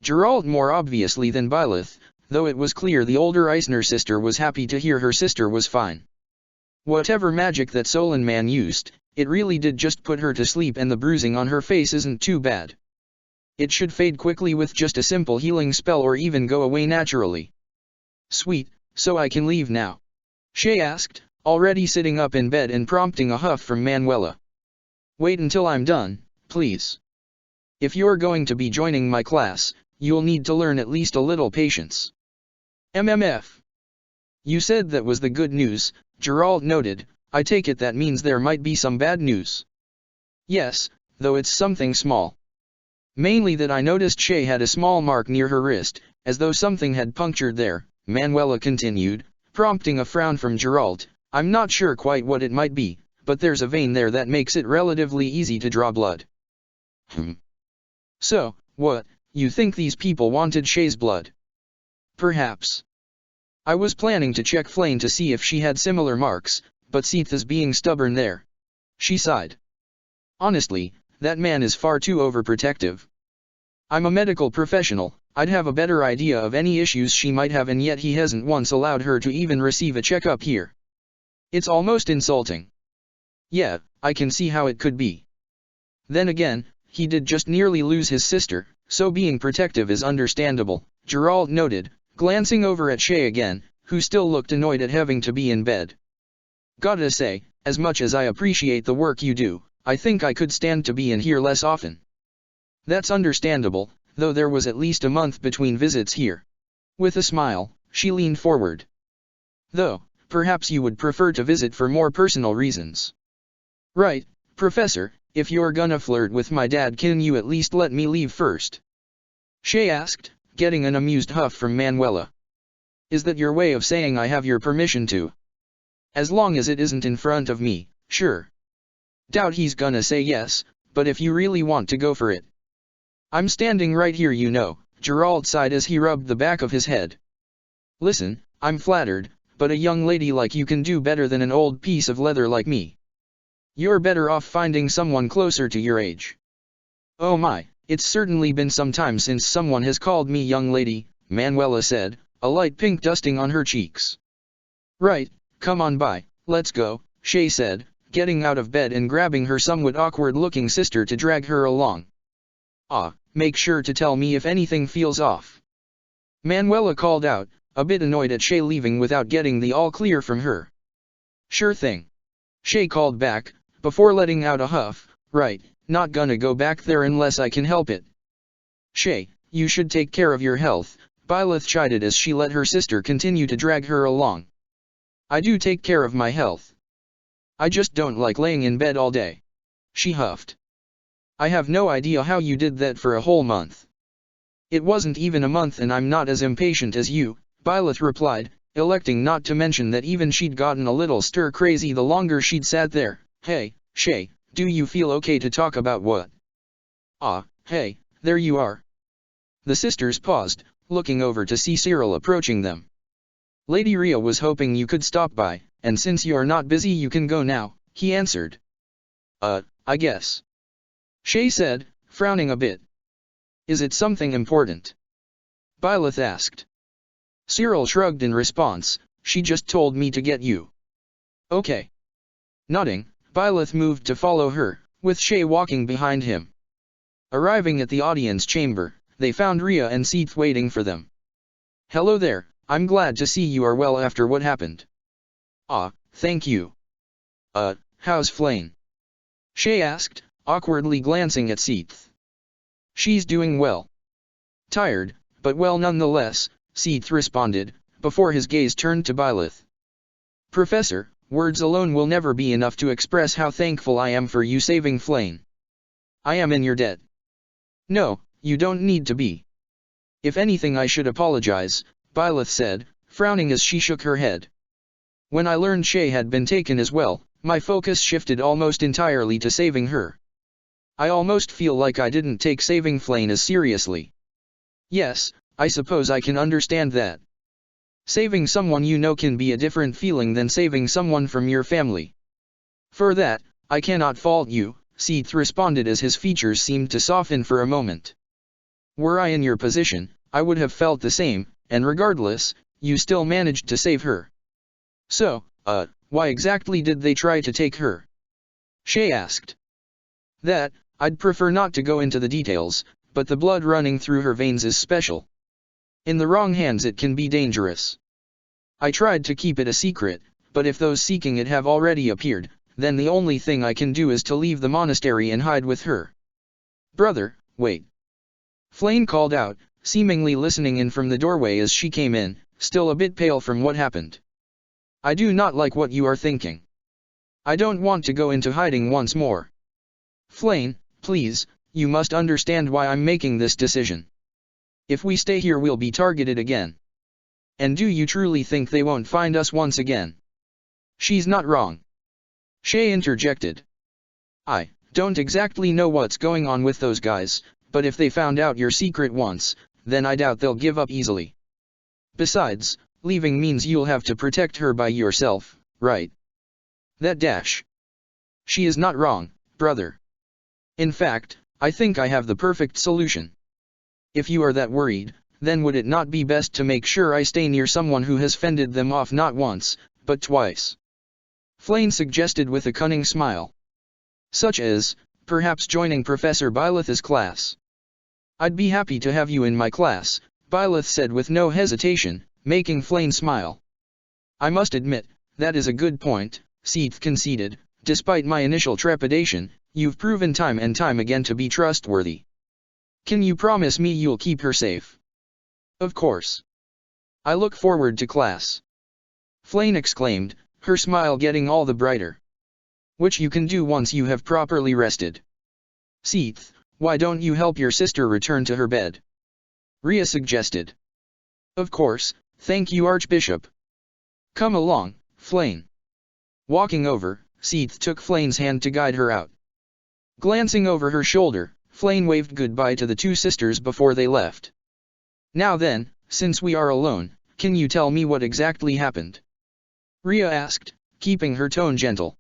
Geralt more obviously than Byleth, though it was clear the older Eisner sister was happy to hear her sister was fine. Whatever magic that Solon man used, it really did just put her to sleep, and the bruising on her face isn't too bad. It should fade quickly with just a simple healing spell or even go away naturally. "Sweet, so I can leave now?" Shay asked, already sitting up in bed and prompting a huff from Manuela. "Wait until I'm done, please. If you're going to be joining my class, you'll need to learn at least a little patience." "MMF. You said that was the good news," Geralt noted. "I take it that means there might be some bad news." "Yes, though it's something small. Mainly that I noticed Shay had a small mark near her wrist, as though something had punctured there," Manuela continued, prompting a frown from Geralt. "I'm not sure quite what it might be, but there's a vein there that makes it relatively easy to draw blood." "So, what, you think these people wanted Shay's blood?" "Perhaps. I was planning to check Flayn to see if she had similar marks, but Seath is being stubborn there." She sighed. "Honestly, that man is far too overprotective. I'm a medical professional, I'd have a better idea of any issues she might have, and yet he hasn't once allowed her to even receive a checkup here. It's almost insulting." "Yeah, I can see how it could be. Then again, he did just nearly lose his sister, so being protective is understandable, Geralt noted, glancing over at Shay again, who still looked annoyed at having to be in bed. Gotta say, as much as I appreciate the work you do, I think I could stand to be in here less often. That's understandable, though there was at least a month between visits here. With a smile, she leaned forward. Though, perhaps you would prefer to visit for more personal reasons. Right, Professor, if you're gonna flirt with my dad, can you at least let me leave first? Shay asked, getting an amused huff from Manuela. Is that your way of saying I have your permission to? As long as it isn't in front of me, sure. Doubt he's gonna say yes, but if you really want to go for it. I'm standing right here, you know, Geralt sighed as he rubbed the back of his head. Listen, I'm flattered, but a young lady like you can do better than an old piece of leather like me. You're better off finding someone closer to your age. Oh my, it's certainly been some time since someone has called me young lady, Manuela said, a light pink dusting on her cheeks. Right, come on by, let's go, Shay said, getting out of bed and grabbing her somewhat awkward-looking sister to drag her along. Make sure to tell me if anything feels off. Manuela called out, a bit annoyed at Shay leaving without getting the all-clear from her. Sure thing. Shay called back, before letting out a huff, right, not gonna go back there unless I can help it. Shay, you should take care of your health, Byleth chided as she let her sister continue to drag her along. I do take care of my health. I just don't like laying in bed all day. She huffed. I have no idea how you did that for a whole month. It wasn't even a month and I'm not as impatient as you, Byleth replied, electing not to mention that even she'd gotten a little stir-crazy the longer she'd sat there. Hey, Shay, do you feel okay to talk about what? Hey, there you are. The sisters paused, looking over to see Cyril approaching them. Lady Rhea was hoping you could stop by, and since you're not busy you can go now, he answered. I guess. Shay said, frowning a bit. Is it something important? Byleth asked. Cyril shrugged in response, she just told me to get you. Okay. Nodding, Byleth moved to follow her, with Shay walking behind him. Arriving at the audience chamber, they found Rhea and Seath waiting for them. Hello there, I'm glad to see you are well after what happened. Thank you. How's Flayn? Shay asked, awkwardly glancing at Seath. She's doing well. Tired, but well nonetheless, Seath responded, before his gaze turned to Byleth. Professor, words alone will never be enough to express how thankful I am for you saving Flayn. I am in your debt. No, you don't need to be. If anything I should apologize, Byleth said, frowning as she shook her head. When I learned Shay had been taken as well, my focus shifted almost entirely to saving her. I almost feel like I didn't take saving Flayn as seriously. Yes, I suppose I can understand that. Saving someone you know can be a different feeling than saving someone from your family. For that, I cannot fault you, Seath responded as his features seemed to soften for a moment. Were I in your position, I would have felt the same, and regardless, you still managed to save her. So, why exactly did they try to take her? Shay asked. That, I'd prefer not to go into the details, but the blood running through her veins is special. In the wrong hands it can be dangerous. I tried to keep it a secret, but if those seeking it have already appeared, then the only thing I can do is to leave the monastery and hide with her. Brother, wait. Flayn called out, seemingly listening in from the doorway as she came in, still a bit pale from what happened. I do not like what you are thinking. I don't want to go into hiding once more. Flayn, please, you must understand why I'm making this decision. If we stay here we'll be targeted again. And do you truly think they won't find us once again? She's not wrong. Shay interjected. I don't exactly know what's going on with those guys, but if they found out your secret once, then I doubt they'll give up easily. Besides, leaving means you'll have to protect her by yourself, right? That dash. She is not wrong, brother. In fact, I think I have the perfect solution. If you are that worried, then would it not be best to make sure I stay near someone who has fended them off not once, but twice? Flayn suggested with a cunning smile. Such as, perhaps joining Professor Byleth's class. I'd be happy to have you in my class, Byleth said with no hesitation, making Flame smile. I must admit, that is a good point, Seath conceded. Despite my initial trepidation, you've proven time and time again to be trustworthy. Can you promise me you'll keep her safe? Of course. I look forward to class. Flame exclaimed, her smile getting all the brighter. Which you can do once you have properly rested. Seath, why don't you help your sister return to her bed? Rhea suggested. Of course, thank you Archbishop. Come along, Flame. Walking over, Seath took Flame's hand to guide her out. Glancing over her shoulder, Flame waved goodbye to the two sisters before they left. Now then, since we are alone, can you tell me what exactly happened? Rhea asked, keeping her tone gentle.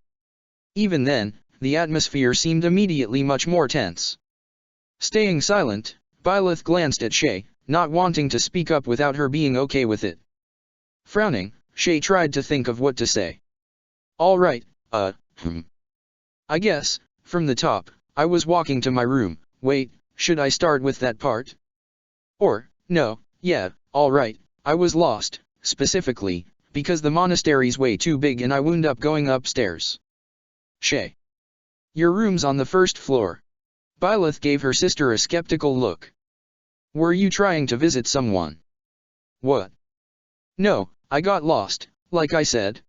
Even then, the atmosphere seemed immediately much more tense. Staying silent, Byleth glanced at Shay, not wanting to speak up without her being okay with it. Frowning, Shay tried to think of what to say. All right, I guess, from the top, I was walking to my room. Wait, should I start with that part? Or, no, yeah, all right, I was lost, specifically, because the monastery's way too big and I wound up going upstairs. Shay. Your room's on the first floor. Byleth gave her sister a skeptical look. Were you trying to visit someone? What? No, I got lost, like I said.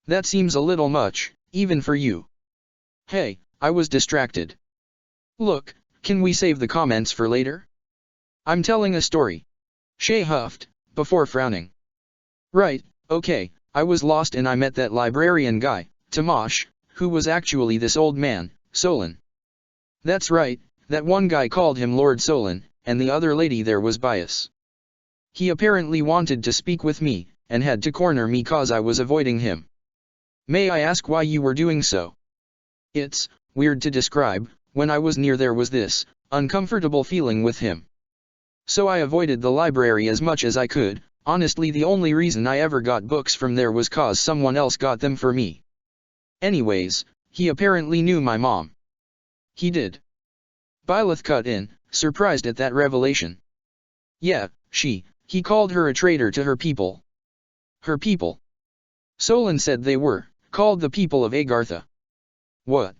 That seems a little much, even for you. Hey, I was distracted. Look, can we save the comments for later? I'm telling a story. Shay huffed, before frowning. Right, okay, I was lost and I met that librarian guy, Tamash, who was actually this old man, Solon. That's right, that one guy called him Lord Solon, and the other lady there was Bias. He apparently wanted to speak with me, and had to corner me cause I was avoiding him. May I ask why you were doing so? It's weird to describe. When I was near there was this uncomfortable feeling with him. So I avoided the library as much as I could. Honestly, the only reason I ever got books from there was cause someone else got them for me. Anyways, he apparently knew my mom. He did. Byleth cut in, surprised at that revelation. Yeah, he called her a traitor to her people. Her people? Solon said they were called the people of Agartha. What?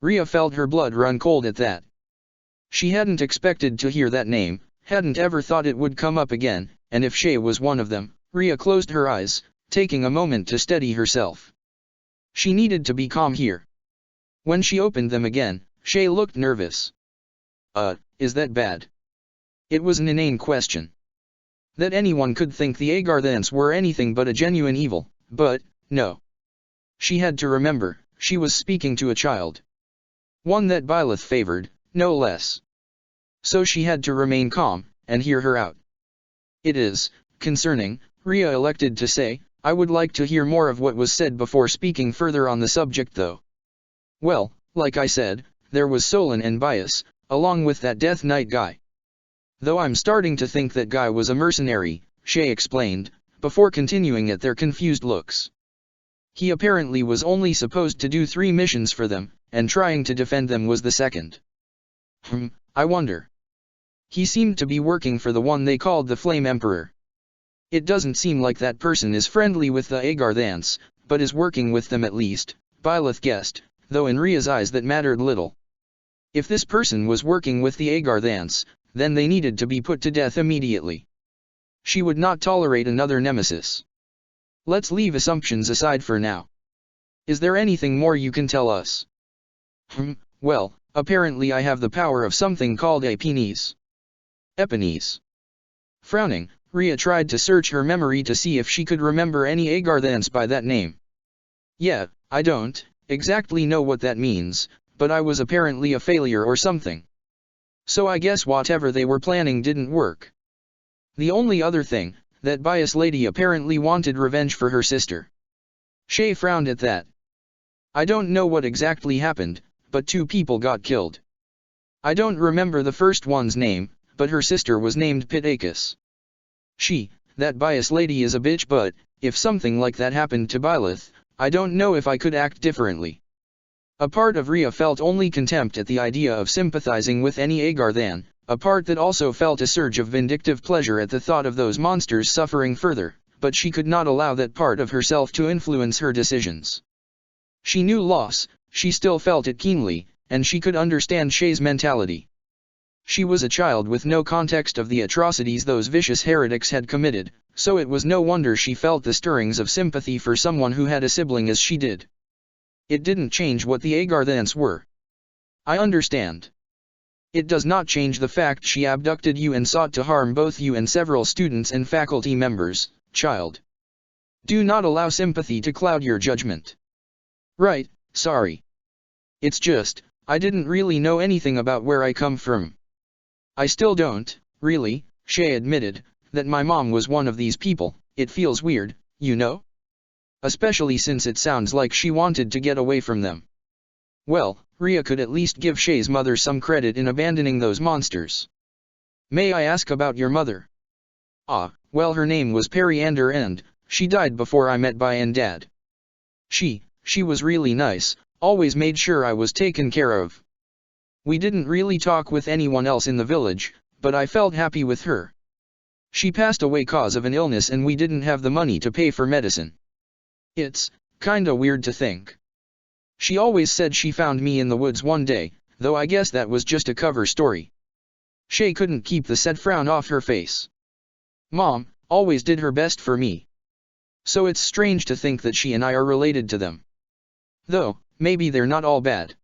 Rhea felt her blood run cold at that. She hadn't expected to hear that name, hadn't ever thought it would come up again, and if Shay was one of them. Rhea closed her eyes, taking a moment to steady herself. She needed to be calm here. When she opened them again, Shay looked nervous. Is that bad? It was an inane question. That anyone could think the Agarthans were anything but a genuine evil, but, no. She had to remember, she was speaking to a child. One that Byleth favored, no less. So she had to remain calm, and hear her out. It is concerning, Rhea elected to say. I would like to hear more of what was said before speaking further on the subject though. Well, like I said, there was Solon and Bias, along with that Death Knight guy. Though I'm starting to think that guy was a mercenary, Shay explained, before continuing at their confused looks. He apparently was only supposed to do 3 missions for them, and trying to defend them was the second. I wonder. He seemed to be working for the one they called the Flame Emperor. It doesn't seem like that person is friendly with the Agarthans, but is working with them at least, Byleth guessed, though in Rhea's eyes that mattered little. If this person was working with the Agarthans, then they needed to be put to death immediately. She would not tolerate another nemesis. Let's leave assumptions aside for now. Is there anything more you can tell us? Well, apparently I have the power of something called Epines. Epines. Frowning, Rhea tried to search her memory to see if she could remember any Agarthans by that name. Yeah, I don't exactly know what that means, but I was apparently a failure or something. So I guess whatever they were planning didn't work. The only other thing, that Bias lady apparently wanted revenge for her sister. Shay frowned at that. I don't know what exactly happened, but 2 people got killed. I don't remember the first one's name, but her sister was named Pitacus. That Bias lady is a bitch, but if something like that happened to Byleth, I don't know if I could act differently. A part of Rhea felt only contempt at the idea of sympathizing with any Agarthan, a part that also felt a surge of vindictive pleasure at the thought of those monsters suffering further, but she could not allow that part of herself to influence her decisions. She knew loss, she still felt it keenly, and she could understand Shay's mentality. She was a child with no context of the atrocities those vicious heretics had committed, so it was no wonder she felt the stirrings of sympathy for someone who had a sibling as she did. It didn't change what the Agarthans were. I understand. It does not change the fact she abducted you and sought to harm both you and several students and faculty members, child. Do not allow sympathy to cloud your judgment. Right, sorry. It's just, I didn't really know anything about where I come from. I still don't, really, Shay admitted, that my mom was one of these people. It feels weird, you know? Especially since it sounds like she wanted to get away from them. Well, Rhea could at least give Shay's mother some credit in abandoning those monsters. May I ask about your mother? Ah, well, her name was Periander and she died before I met Bai and Dad. She was really nice, always made sure I was taken care of. We didn't really talk with anyone else in the village, but I felt happy with her. She passed away cause of an illness and we didn't have the money to pay for medicine. It's kinda weird to think. She always said she found me in the woods one day, though I guess that was just a cover story. Shay couldn't keep the sad frown off her face. Mom always did her best for me. So it's strange to think that she and I are related to them. Though, maybe they're not all bad.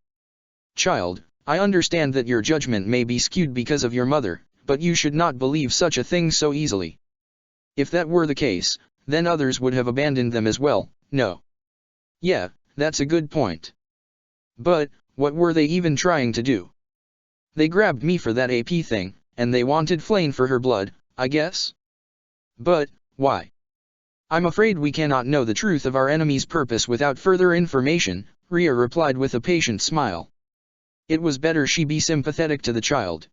Child, I understand that your judgment may be skewed because of your mother, but you should not believe such a thing so easily. If that were the case, then others would have abandoned them as well, no? Yeah, that's a good point. But, what were they even trying to do? They grabbed me for that AP thing, and they wanted Flayn for her blood, I guess? But, why? I'm afraid we cannot know the truth of our enemy's purpose without further information, Rhea replied with a patient smile. It was better she be sympathetic to the child.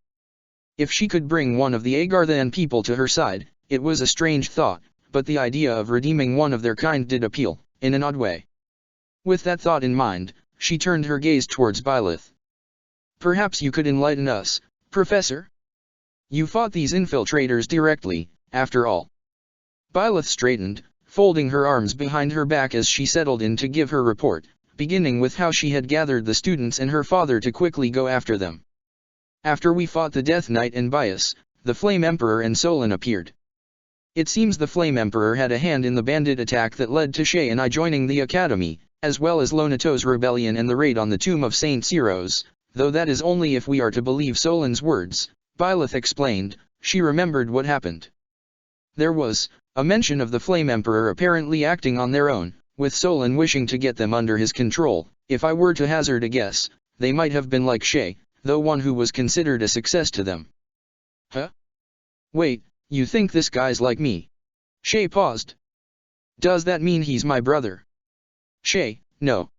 If she could bring one of the Agarthan people to her side, it was a strange thought, but the idea of redeeming one of their kind did appeal, in an odd way. With that thought in mind, she turned her gaze towards Byleth. Perhaps you could enlighten us, Professor? You fought these infiltrators directly, after all. Byleth straightened, folding her arms behind her back as she settled in to give her report, beginning with how she had gathered the students and her father to quickly go after them. After we fought the Death Knight and Bias, the Flame Emperor and Solon appeared. It seems the Flame Emperor had a hand in the bandit attack that led to Shay and I joining the Academy, as well as Lonato's rebellion and the raid on the tomb of Saint Siros, though that is only if we are to believe Solon's words, Byleth explained. She remembered what happened. There was a mention of the Flame Emperor apparently acting on their own, with Solon wishing to get them under his control. If I were to hazard a guess, they might have been like Shay, though one who was considered a success to them. Huh? Wait, you think this guy's like me? Shay paused. Does that mean he's my brother? Shay, no.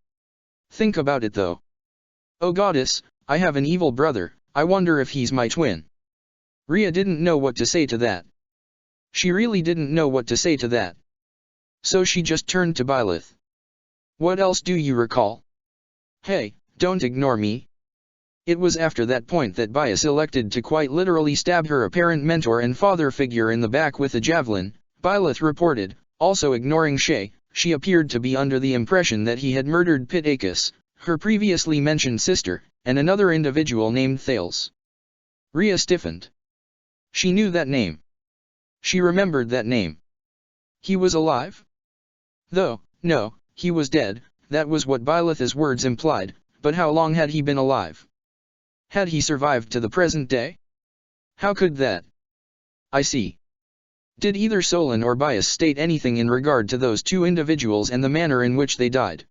Think about it though. Oh goddess, I have an evil brother, I wonder if he's my twin. Rhea didn't know what to say to that. She really didn't know what to say to that. So she just turned to Byleth. What else do you recall? Hey, don't ignore me. It was after that point that Bias elected to quite literally stab her apparent mentor and father figure in the back with a javelin, Byleth reported. Also ignoring Shay, she appeared to be under the impression that he had murdered Pitacus, her previously mentioned sister, and another individual named Thales. Rhea stiffened. She knew that name. She remembered that name. He was alive? Though, no, he was dead, that was what Byleth's words implied, but how long had he been alive? Had he survived to the present day? How could that? I see. Did either Solon or Bias state anything in regard to those two individuals and the manner in which they died?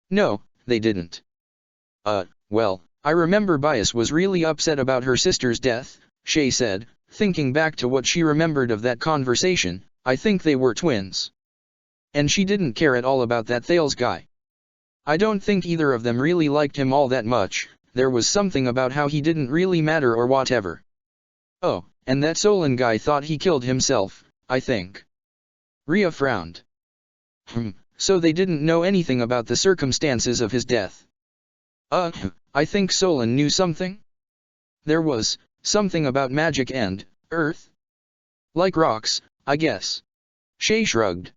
No, they didn't. Well, I remember Bias was really upset about her sister's death, Shay said, thinking back to what she remembered of that conversation. I think they were twins. And she didn't care at all about that Thales guy. I don't think either of them really liked him all that much. There was something about how he didn't really matter or whatever. Oh, and that Solon guy thought he killed himself, I think. Rhea frowned. So they didn't know anything about the circumstances of his death. I think Solon knew something? There was Something about magic and earth? Like rocks, I guess. Shay shrugged.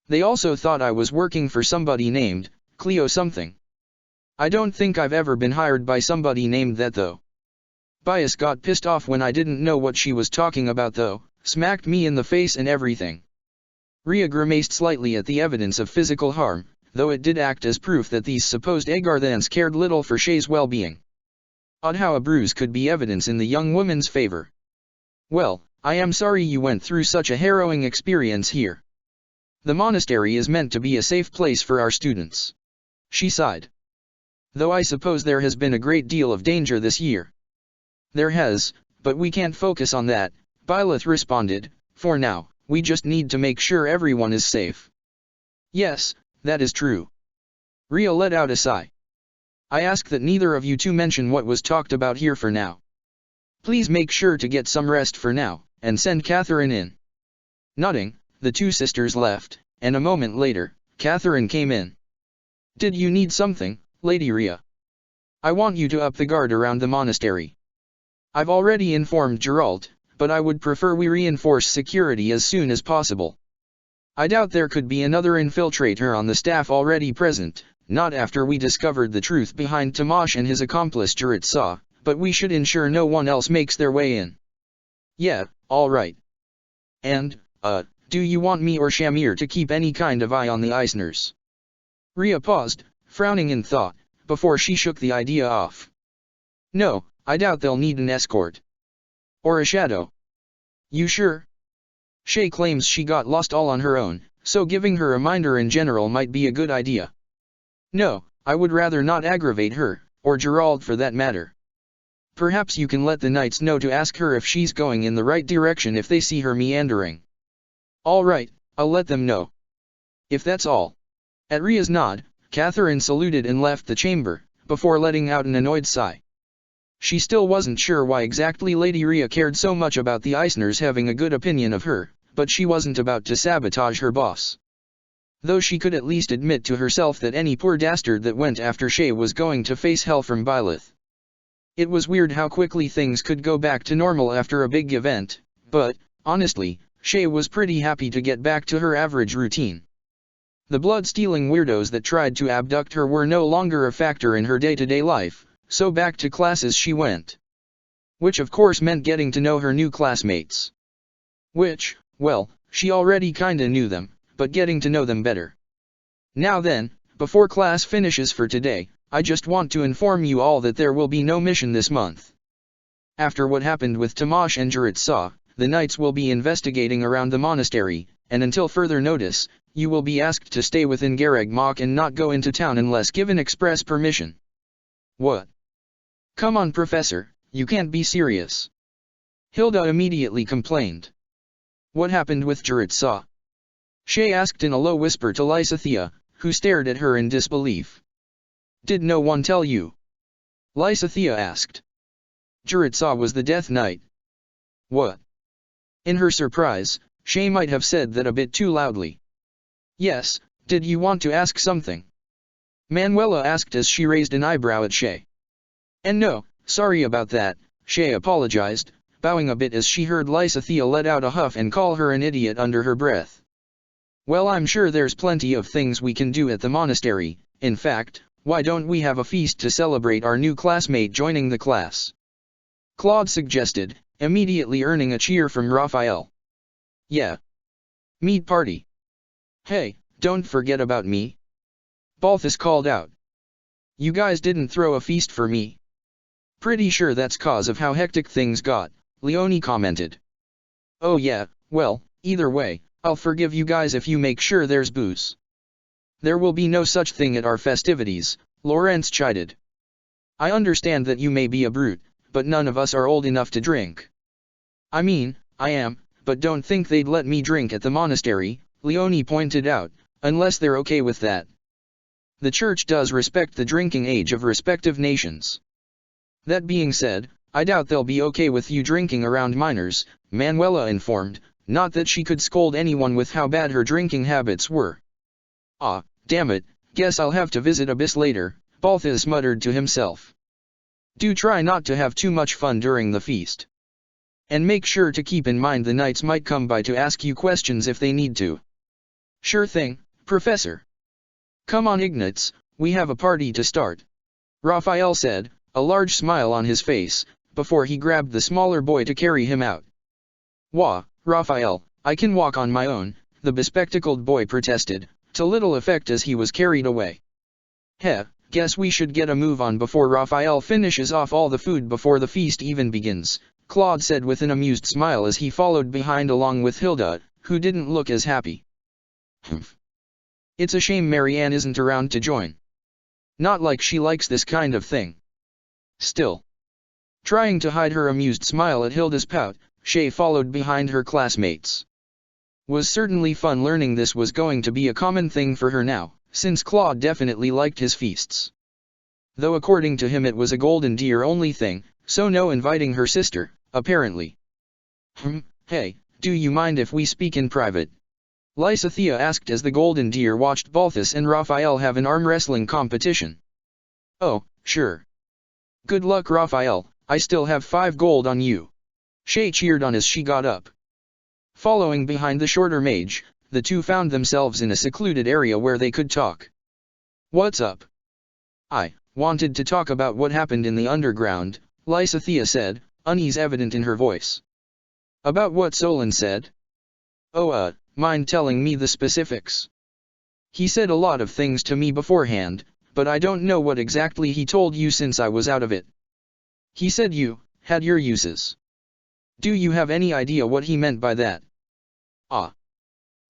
They also thought I was working for somebody named Cleo something. I don't think I've ever been hired by somebody named that though. Bias got pissed off when I didn't know what she was talking about though, smacked me in the face and everything. Rhea grimaced slightly at the evidence of physical harm, though it did act as proof that these supposed Agarthans cared little for Shay's well-being. Odd how a bruise could be evidence in the young woman's favor. Well, I am sorry you went through such a harrowing experience here. The monastery is meant to be a safe place for our students. She sighed. Though I suppose there has been a great deal of danger this year. There has, but we can't focus on that, Byleth responded. For now, we just need to make sure everyone is safe. Yes, that is true. Rhea let out a sigh. I ask that neither of you two mention what was talked about here for now. Please make sure to get some rest for now, and send Catherine in. Nodding, the two sisters left, and a moment later, Catherine came in. Did you need something, Lady Rhea? I want you to up the guard around the monastery. I've already informed Geralt, but I would prefer we reinforce security as soon as possible. I doubt there could be another infiltrator on the staff already present, not after we discovered the truth behind Tamash and his accomplice Jaritsa, but we should ensure no one else makes their way in. Yeah, all right. And, do you want me or Shamir to keep any kind of eye on the Eisners? Rhea paused, frowning in thought, before she shook the idea off. No, I doubt they'll need an escort. Or a shadow. You sure? Shay claims she got lost all on her own, so giving her a reminder in general might be a good idea. No, I would rather not aggravate her, or Gerald for that matter. Perhaps you can let the knights know to ask her if she's going in the right direction if they see her meandering. All right, I'll let them know. If that's all. At Rhea's nod, Catherine saluted and left the chamber, before letting out an annoyed sigh. She still wasn't sure why exactly Lady Rhea cared so much about the Eisners having a good opinion of her, but she wasn't about to sabotage her boss. Though she could at least admit to herself that any poor dastard that went after Shay was going to face hell from Byleth. It was weird how quickly things could go back to normal after a big event, but, honestly, Shay was pretty happy to get back to her average routine. The blood-stealing weirdos that tried to abduct her were no longer a factor in her day-to-day life, so back to classes she went. Which of course meant getting to know her new classmates. Which, well, she already kinda knew them, but getting to know them better. Now then, before class finishes for today, I just want to inform you all that there will be no mission this month. After what happened with Tamash and Jaritsa, the knights will be investigating around the monastery, and until further notice, you will be asked to stay within Garreg Mach and not go into town unless given express permission. What? Come on, Professor, you can't be serious. Hilda immediately complained. What happened with Jaritsa? Shay asked in a low whisper to Lysithea, who stared at her in disbelief. Did no one tell you? Lysithea asked. Jaritsa was the Death Knight. What? In her surprise, Shay might have said that a bit too loudly. Yes, did you want to ask something? Manuela asked as she raised an eyebrow at Shay. And no, sorry about that, Shay apologized, bowing a bit as she heard Lysithea let out a huff and call her an idiot under her breath. Well, I'm sure there's plenty of things we can do at the monastery. In fact, why don't we have a feast to celebrate our new classmate joining the class? Claude suggested, immediately earning a cheer from Raphael. Yeah. Meat party. Hey, don't forget about me. Balthus called out. You guys didn't throw a feast for me. Pretty sure that's cause of how hectic things got, Leonie commented. Oh yeah, well, either way, I'll forgive you guys if you make sure there's booze. There will be no such thing at our festivities, Lawrence chided. I understand that you may be a brute, but none of us are old enough to drink. I mean, I am, but don't think they'd let me drink at the monastery, Leonie pointed out, unless they're okay with that. The church does respect the drinking age of respective nations. That being said, I doubt they'll be okay with you drinking around minors, Manuela informed, not that she could scold anyone with how bad her drinking habits were. Ah, damn it, guess I'll have to visit Abyss later, Balthus muttered to himself. Do try not to have too much fun during the feast. And make sure to keep in mind the knights might come by to ask you questions if they need to. Sure thing, Professor. Come on Ignatz, we have a party to start. Raphael said, a large smile on his face, before he grabbed the smaller boy to carry him out. Wah, Raphael, I can walk on my own, the bespectacled boy protested, to little effect as he was carried away. Heh, guess we should get a move on before Raphael finishes off all the food before the feast even begins, Claude said with an amused smile as he followed behind along with Hilda, who didn't look as happy. Humph. It's a shame Marianne isn't around to join. Not like she likes this kind of thing. Still. Trying to hide her amused smile at Hilda's pout, Shay followed behind her classmates. Was certainly fun learning this was going to be a common thing for her now, since Claude definitely liked his feasts. Though according to him it was a golden deer only thing, so no inviting her sister, apparently. Hey, do you mind if we speak in private? Lysithea asked as the golden deer watched Balthus and Raphael have an arm wrestling competition. Oh, sure. Good luck Raphael, I still have 5 gold on you. Shay cheered on as she got up. Following behind the shorter mage, the two found themselves in a secluded area where they could talk. What's up? I wanted to talk about what happened in the underground, Lysithea said, unease evident in her voice. About what Solon said? Oh mind telling me the specifics? He said a lot of things to me beforehand, but I don't know what exactly he told you since I was out of it. He said you had your uses. Do you have any idea what he meant by that? Ah.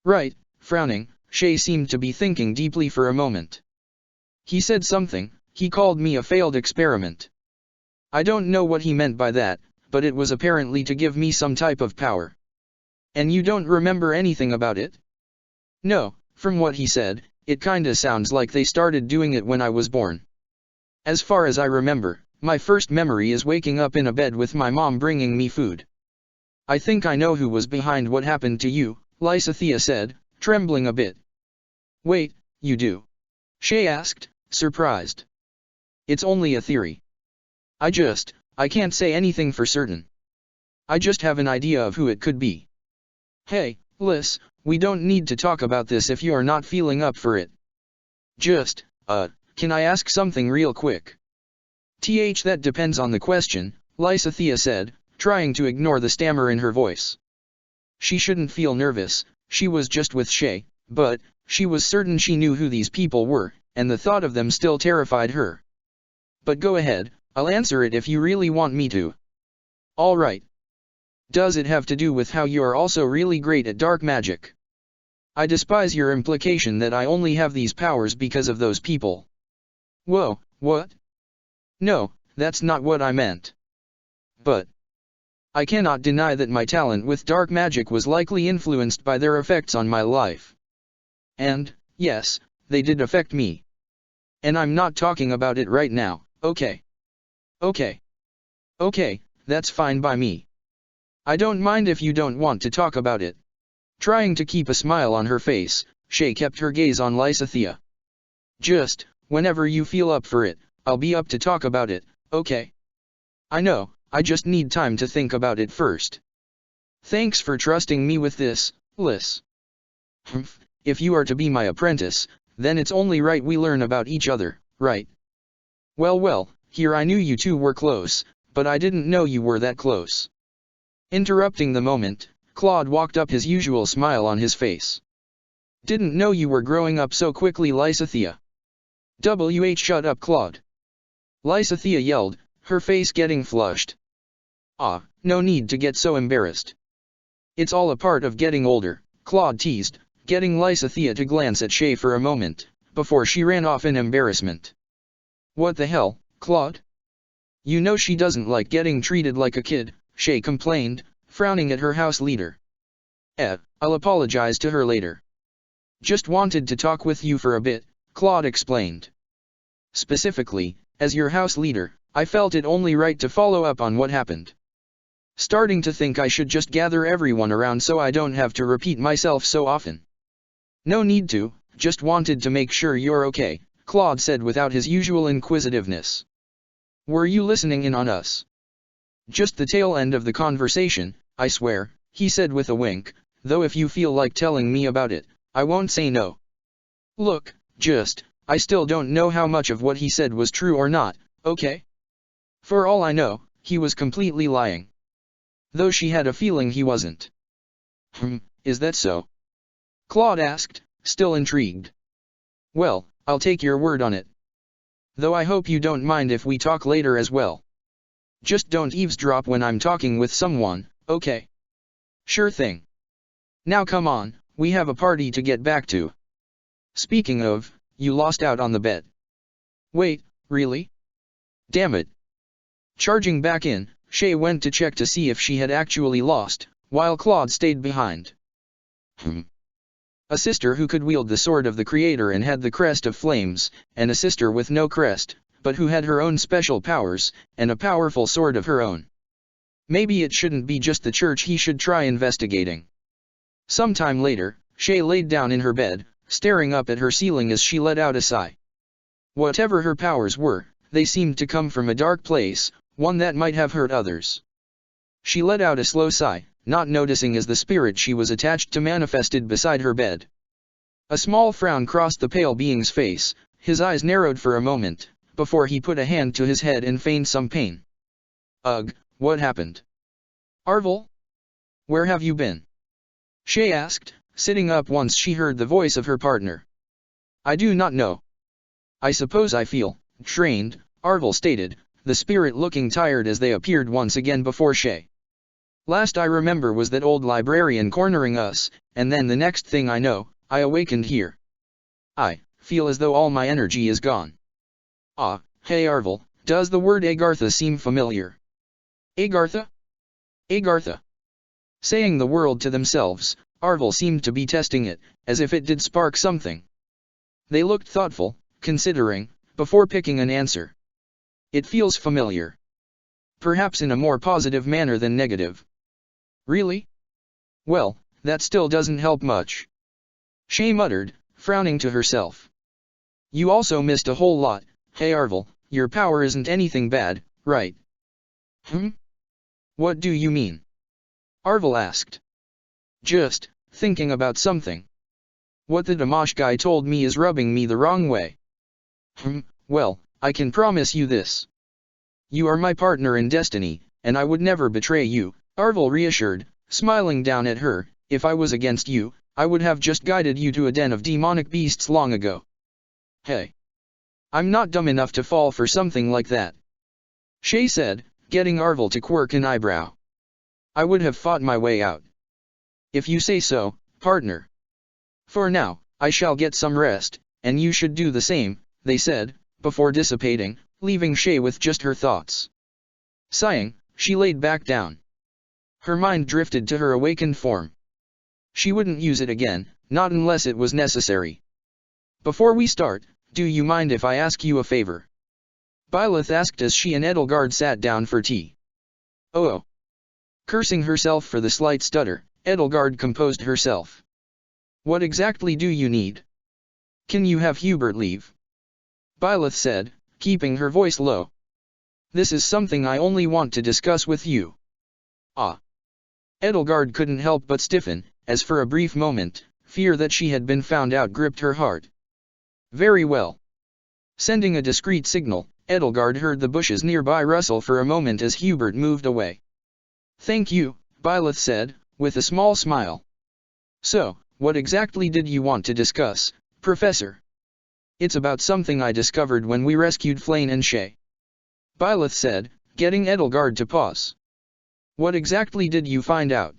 Right, frowning, Shay seemed to be thinking deeply for a moment. He said something, he called me a failed experiment. I don't know what he meant by that, but it was apparently to give me some type of power. And you don't remember anything about it? No, from what he said, it kinda sounds like they started doing it when I was born. As far as I remember, my first memory is waking up in a bed with my mom bringing me food. I think I know who was behind what happened to you, Lysithea said, trembling a bit. Wait, you do? Shay asked, surprised. It's only a theory. I can't say anything for certain. I just have an idea of who it could be. Hey, Lys, we don't need to talk about this if you're not feeling up for it. Can I ask something real quick? That depends on the question, Lysithea said, trying to ignore the stammer in her voice. She shouldn't feel nervous, she was just with Shay, but she was certain she knew who these people were, and the thought of them still terrified her. But go ahead, I'll answer it if you really want me to. All right. Does it have to do with how you are also really great at dark magic? I despise your implication that I only have these powers because of those people. Whoa, what? No, that's not what I meant. But I cannot deny that my talent with dark magic was likely influenced by their effects on my life. And, yes, they did affect me. And I'm not talking about it right now, okay? Okay. Okay, that's fine by me. I don't mind if you don't want to talk about it. Trying to keep a smile on her face, Shay kept her gaze on Lysithea. Just, whenever you feel up for it, I'll be up to talk about it, okay? I know, I just need time to think about it first. Thanks for trusting me with this, Lys. If you are to be my apprentice, then it's only right we learn about each other, right? Well, here I knew you two were close, but I didn't know you were that close. Interrupting the moment, Claude walked up, his usual smile on his face. Didn't know you were growing up so quickly, Lysithea. Shut up, Claude. Lysithea yelled, her face getting flushed. No need to get so embarrassed. It's all a part of getting older, Claude teased, getting Lysithea to glance at Shay for a moment, before she ran off in embarrassment. What the hell, Claude? You know she doesn't like getting treated like a kid, Shay complained, frowning at her house leader. I'll apologize to her later. Just wanted to talk with you for a bit, Claude explained. Specifically, as your house leader, I felt it only right to follow up on what happened. Starting to think I should just gather everyone around so I don't have to repeat myself so often. No need to, just wanted to make sure you're okay, Claude said without his usual inquisitiveness. Were you listening in on us? Just the tail end of the conversation, I swear, he said with a wink, though if you feel like telling me about it, I won't say no. Look, I still don't know how much of what he said was true or not, okay? For all I know, he was completely lying. Though she had a feeling he wasn't. Is that so? Claude asked, still intrigued. Well, I'll take your word on it. Though I hope you don't mind if we talk later as well. Just don't eavesdrop when I'm talking with someone, okay? Sure thing. Now come on, we have a party to get back to. Speaking of, you lost out on the bet. Wait, really? Damn it. Charging back in, Shay went to check to see if she had actually lost, while Claude stayed behind. A sister who could wield the sword of the Creator and had the crest of flames, and a sister with no crest, but who had her own special powers, and a powerful sword of her own. Maybe it shouldn't be just the church he should try investigating. Sometime later, Shay laid down in her bed, staring up at her ceiling as she let out a sigh. Whatever her powers were, they seemed to come from a dark place, one that might have hurt others. She let out a slow sigh, not noticing as the spirit she was attached to manifested beside her bed. A small frown crossed the pale being's face, his eyes narrowed for a moment, before he put a hand to his head and feigned some pain. Ugh, what happened? Arvel? Where have you been? Shay asked, sitting up once she heard the voice of her partner. I do not know. I suppose I feel drained, Arvel stated, the spirit looking tired as they appeared once again before Shay. Last I remember was that old librarian cornering us, and then the next thing I know, I awakened here. I feel as though all my energy is gone. Ah, hey Arvel, does the word Agartha seem familiar? Agartha? Agartha. Saying the word to themselves, Arvel seemed to be testing it, as if it did spark something. They looked thoughtful, considering, before picking an answer. It feels familiar. Perhaps in a more positive manner than negative. Really? Well, that still doesn't help much. Shay muttered, frowning to herself. You also missed a whole lot, hey Arvel, your power isn't anything bad, right? What do you mean? Arvel asked. Just thinking about something. What the Dimash guy told me is rubbing me the wrong way. Well, I can promise you this. You are my partner in destiny, and I would never betray you, Arvel reassured, smiling down at her. If I was against you, I would have just guided you to a den of demonic beasts long ago. Hey. I'm not dumb enough to fall for something like that. Shay said, getting Arvel to quirk an eyebrow. I would have fought my way out. If you say so, partner. For now, I shall get some rest, and you should do the same, they said, before dissipating, leaving Shay with just her thoughts. Sighing, she laid back down. Her mind drifted to her awakened form. She wouldn't use it again, not unless it was necessary. Before we start, do you mind if I ask you a favor? Byleth asked as she and Edelgard sat down for tea. Oh. Cursing herself for the slight stutter, Edelgard composed herself. What exactly do you need? Can you have Hubert leave? Byleth said, keeping her voice low. This is something I only want to discuss with you. Ah. Edelgard couldn't help but stiffen, as for a brief moment, fear that she had been found out gripped her heart. Very well. Sending a discreet signal, Edelgard heard the bushes nearby rustle for a moment as Hubert moved away. Thank you, Byleth said, with a small smile. So, what exactly did you want to discuss, Professor? It's about something I discovered when we rescued Flayn and Shay. Byleth said, getting Edelgard to pause. What exactly did you find out?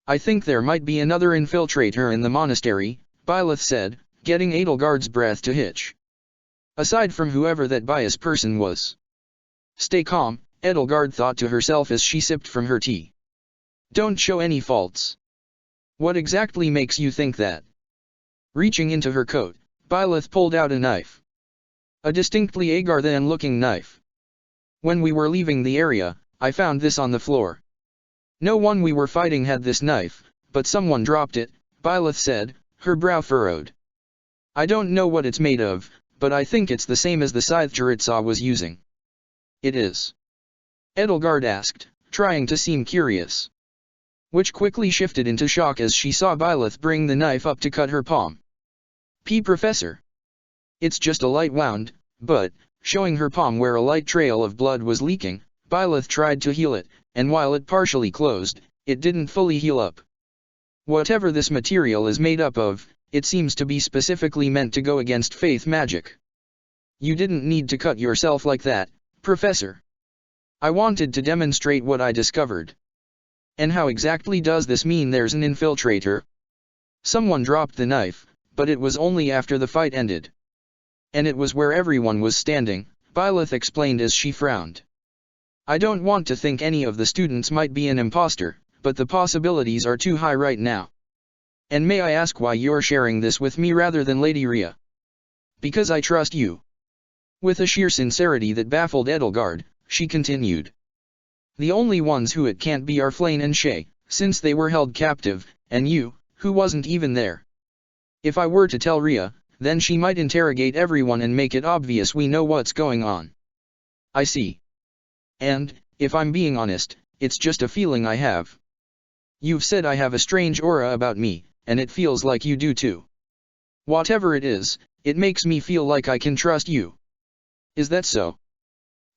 I think there might be another infiltrator in the monastery, Byleth said, getting Edelgard's breath to hitch. Aside from whoever that biased person was. Stay calm, Edelgard thought to herself as she sipped from her tea. Don't show any faults. What exactly makes you think that? Reaching into her coat, Byleth pulled out a knife. A distinctly Agarthan-looking knife. When we were leaving the area, I found this on the floor. No one we were fighting had this knife, but someone dropped it, Byleth said, her brow furrowed. I don't know what it's made of, but I think it's the same as the scythe Jaritza was using. It is? Edelgard asked, trying to seem curious. Which quickly shifted into shock as she saw Byleth bring the knife up to cut her palm. Professor. It's just a light wound, but, showing her palm where a light trail of blood was leaking, Byleth tried to heal it, and while it partially closed, it didn't fully heal up. Whatever this material is made up of, it seems to be specifically meant to go against faith magic. You didn't need to cut yourself like that, Professor. I wanted to demonstrate what I discovered. And how exactly does this mean there's an infiltrator? Someone dropped the knife, but it was only after the fight ended. And it was where everyone was standing, Byleth explained as she frowned. I don't want to think any of the students might be an imposter, but the possibilities are too high right now. And may I ask why you're sharing this with me rather than Lady Rhea? Because I trust you. With a sheer sincerity that baffled Edelgard, she continued. The only ones who it can't be are Flayn and Shay, since they were held captive, and you, who wasn't even there. If I were to tell Rhea, then she might interrogate everyone and make it obvious we know what's going on. I see. And, if I'm being honest, it's just a feeling I have. You've said I have a strange aura about me, and it feels like you do too. Whatever it is, it makes me feel like I can trust you. Is that so?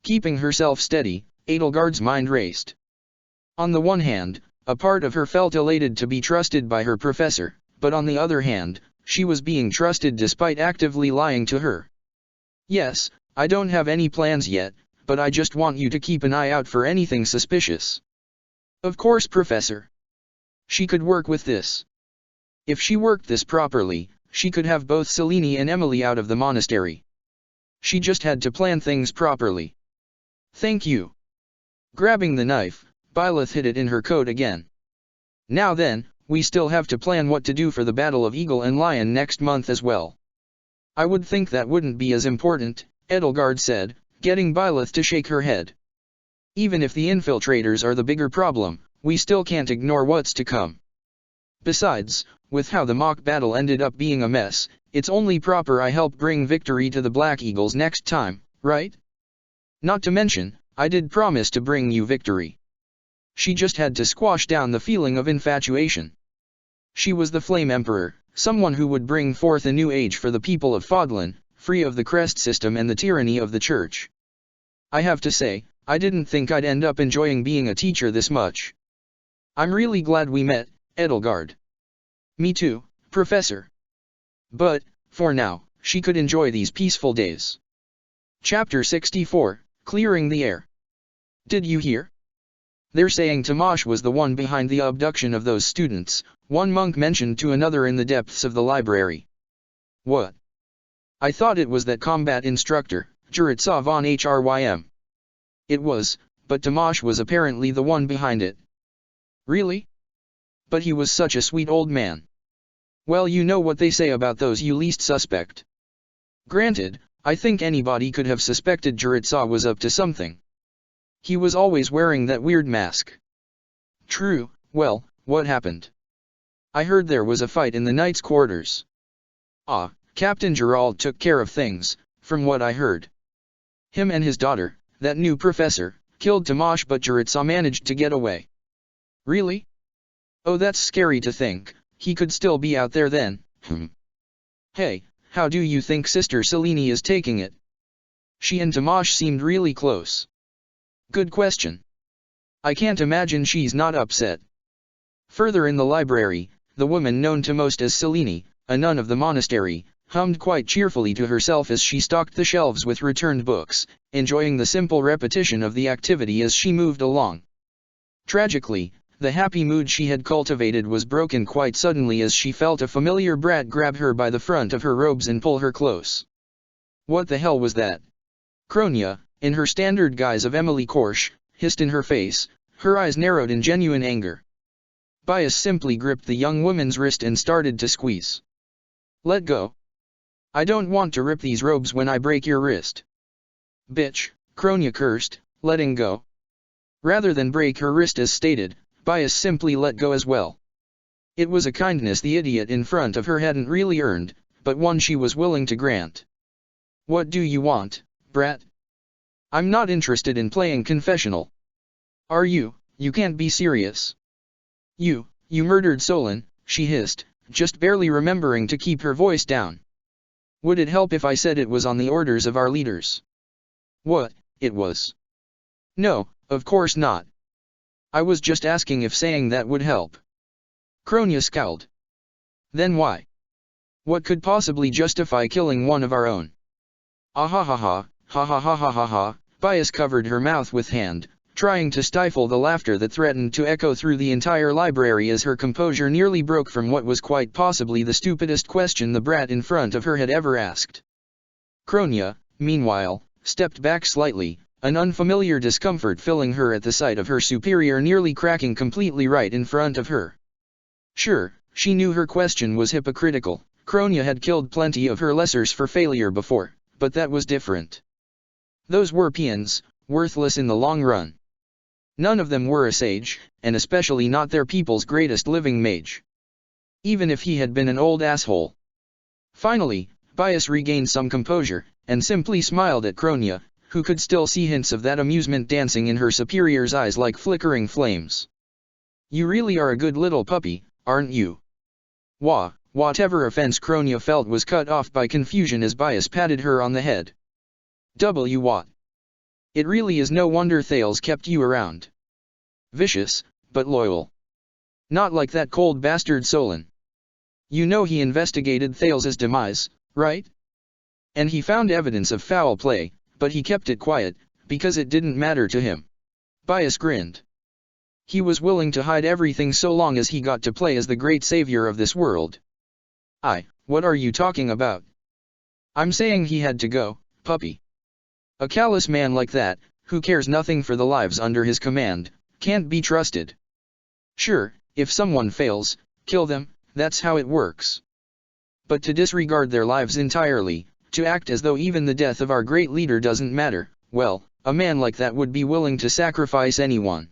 Keeping herself steady, Edelgard's mind raced. On the one hand, a part of her felt elated to be trusted by her professor, but on the other hand, she was being trusted despite actively lying to her. Yes, I don't have any plans yet, but I just want you to keep an eye out for anything suspicious. Of course, Professor. She could work with this. If she worked this properly, she could have both Selene and Emily out of the monastery. She just had to plan things properly. Thank you. Grabbing the knife, Byleth hid it in her coat again. Now then, we still have to plan what to do for the Battle of Eagle and Lion next month as well. I would think that wouldn't be as important, Edelgard said, getting Byleth to shake her head. Even if the infiltrators are the bigger problem, we still can't ignore what's to come. Besides, with how the mock battle ended up being a mess, it's only proper I help bring victory to the Black Eagles next time, right? Not to mention, I did promise to bring you victory. She just had to squash down the feeling of infatuation. She was the Flame Emperor, someone who would bring forth a new age for the people of Fodlan, free of the crest system and the tyranny of the church. I have to say, I didn't think I'd end up enjoying being a teacher this much. I'm really glad we met, Edelgard. Me too, Professor. But, for now, she could enjoy these peaceful days. Chapter 64, Clearing the Air. Did you hear? They're saying Tamash was the one behind the abduction of those students, one monk mentioned to another in the depths of the library. What? I thought it was that combat instructor, Juritsa von Hrym. It was, but Tamash was apparently the one behind it. Really? But he was such a sweet old man. Well, you know what they say about those you least suspect. Granted, I think anybody could have suspected Juritsa was up to something. He was always wearing that weird mask. True, well, what happened? I heard there was a fight in the knight's quarters. Ah, Captain Gerald took care of things, from what I heard. Him and his daughter, that new professor, killed Tamash, but Juritsa managed to get away. Really? Oh, that's scary to think, he could still be out there then. Hey, how do you think Sister Selene is taking it? She and Tamash seemed really close. Good question. I can't imagine she's not upset. Further in the library, the woman known to most as Selene, a nun of the monastery, hummed quite cheerfully to herself as she stocked the shelves with returned books, enjoying the simple repetition of the activity as she moved along. Tragically, the happy mood she had cultivated was broken quite suddenly as she felt a familiar brat grab her by the front of her robes and pull her close. What the hell was that? Kronia, in her standard guise of Emily Korsh, hissed in her face, her eyes narrowed in genuine anger. Bias simply gripped the young woman's wrist and started to squeeze. Let go. I don't want to rip these robes when I break your wrist. Bitch, Kronia cursed, letting go. Rather than break her wrist as stated, Bias simply let go as well. It was a kindness the idiot in front of her hadn't really earned, but one she was willing to grant. What do you want, brat? I'm not interested in playing confessional. Are you? You can't be serious. You murdered Solon, she hissed, just barely remembering to keep her voice down. Would it help if I said it was on the orders of our leaders? What, it was? No, of course not. I was just asking if saying that would help. Kronia scowled. Then why? What could possibly justify killing one of our own? Ah ha ha ha, ha ha ha ha ha ha, Bias covered her mouth with hand, trying to stifle the laughter that threatened to echo through the entire library as her composure nearly broke from what was quite possibly the stupidest question the brat in front of her had ever asked. Kronia, meanwhile, stepped back slightly, an unfamiliar discomfort filling her at the sight of her superior nearly cracking completely right in front of her. Sure, she knew her question was hypocritical. Kronia had killed plenty of her lessers for failure before, but that was different. Those were peons, worthless in the long run. None of them were a sage, and especially not their people's greatest living mage. Even if he had been an old asshole. Finally, Bias regained some composure, and simply smiled at Kronia, who could still see hints of that amusement dancing in her superior's eyes like flickering flames. You really are a good little puppy, aren't you? Whatever offense Kronia felt was cut off by confusion as Bias patted her on the head. What? It really is no wonder Thales kept you around. Vicious, but loyal. Not like that cold bastard Solon. You know he investigated Thales's demise, right? And he found evidence of foul play, but he kept it quiet, because it didn't matter to him. Bias grinned. He was willing to hide everything so long as he got to play as the great savior of this world. What are you talking about? I'm saying he had to go, puppy. A callous man like that, who cares nothing for the lives under his command, can't be trusted. Sure, if someone fails, kill them, that's how it works. But to disregard their lives entirely, to act as though even the death of our great leader doesn't matter, well, a man like that would be willing to sacrifice anyone.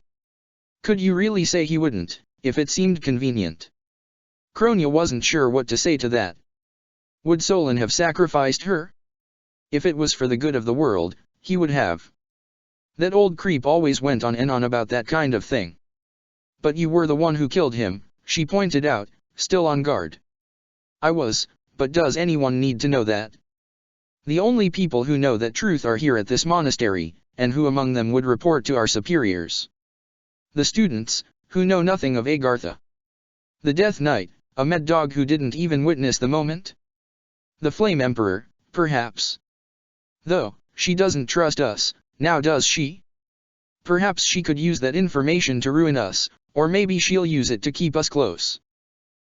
Could you really say he wouldn't, if it seemed convenient? Kronia wasn't sure what to say to that. Would Solon have sacrificed her? If it was for the good of the world, he would have. That old creep always went on and on about that kind of thing. But you were the one who killed him, she pointed out, still on guard. I was, but does anyone need to know that? The only people who know that truth are here at this monastery, and who among them would report to our superiors? The students, who know nothing of Agartha. The Death Knight, a mad dog who didn't even witness the moment? The Flame Emperor, perhaps. Though, she doesn't trust us, now does she? Perhaps she could use that information to ruin us, or maybe she'll use it to keep us close.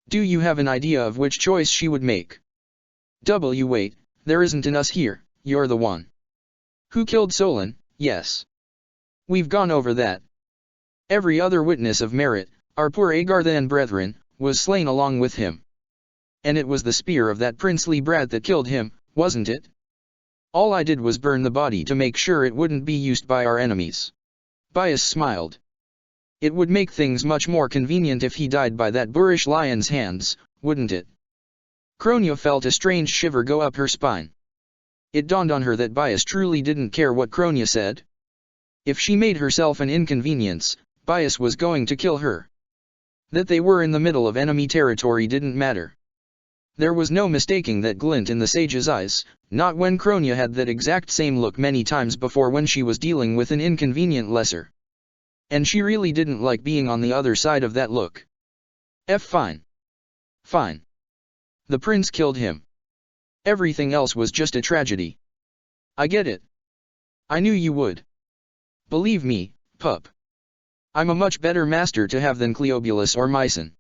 Do you have an idea of which choice she would make? Wait, there isn't an us here, you're the one. Who killed Solon? Yes. We've gone over that. Every other witness of merit, our poor Agartha and brethren, was slain along with him. And it was the spear of that princely brat that killed him, wasn't it? All I did was burn the body to make sure it wouldn't be used by our enemies. Bias smiled. It would make things much more convenient if he died by that boorish lion's hands, wouldn't it? Kronia felt a strange shiver go up her spine. It dawned on her that Bias truly didn't care what Kronia said. If she made herself an inconvenience, Bias was going to kill her. That they were in the middle of enemy territory didn't matter. There was no mistaking that glint in the sage's eyes, not when Kronia had that exact same look many times before when she was dealing with an inconvenient lesser. And she really didn't like being on the other side of that look. Fine. Fine. The prince killed him. Everything else was just a tragedy. I get it. I knew you would. Believe me, pup. I'm a much better master to have than Cleobulus or Mycen.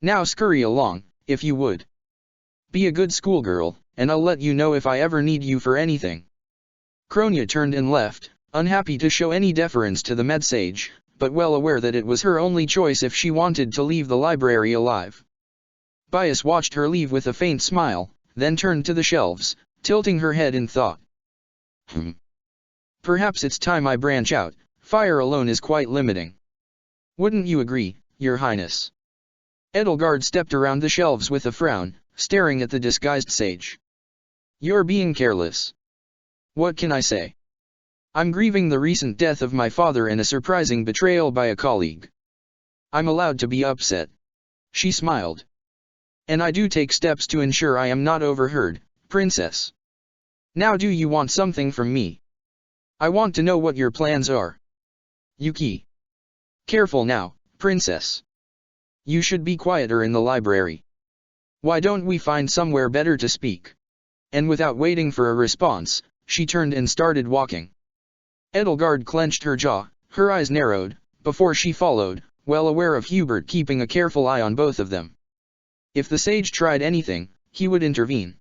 Now scurry along, if you would. Be a good schoolgirl, and I'll let you know if I ever need you for anything. Kronia turned and left, unhappy to show any deference to the med sage, but well aware that it was her only choice if she wanted to leave the library alive. Bias watched her leave with a faint smile, then turned to the shelves, tilting her head in thought. Perhaps it's time I branch out, fire alone is quite limiting. Wouldn't you agree, Your Highness? Edelgard stepped around the shelves with a frown, staring at the disguised sage. You're being careless. What can I say? I'm grieving the recent death of my father and a surprising betrayal by a colleague. I'm allowed to be upset. She smiled. And I do take steps to ensure I am not overheard, Princess. Now do you want something from me? I want to know what your plans are. Yuki. Careful now, Princess. You should be quieter in the library. Why don't we find somewhere better to speak? And without waiting for a response, she turned and started walking. Edelgard clenched her jaw, her eyes narrowed, before she followed, well aware of Hubert keeping a careful eye on both of them. If the sage tried anything, he would intervene.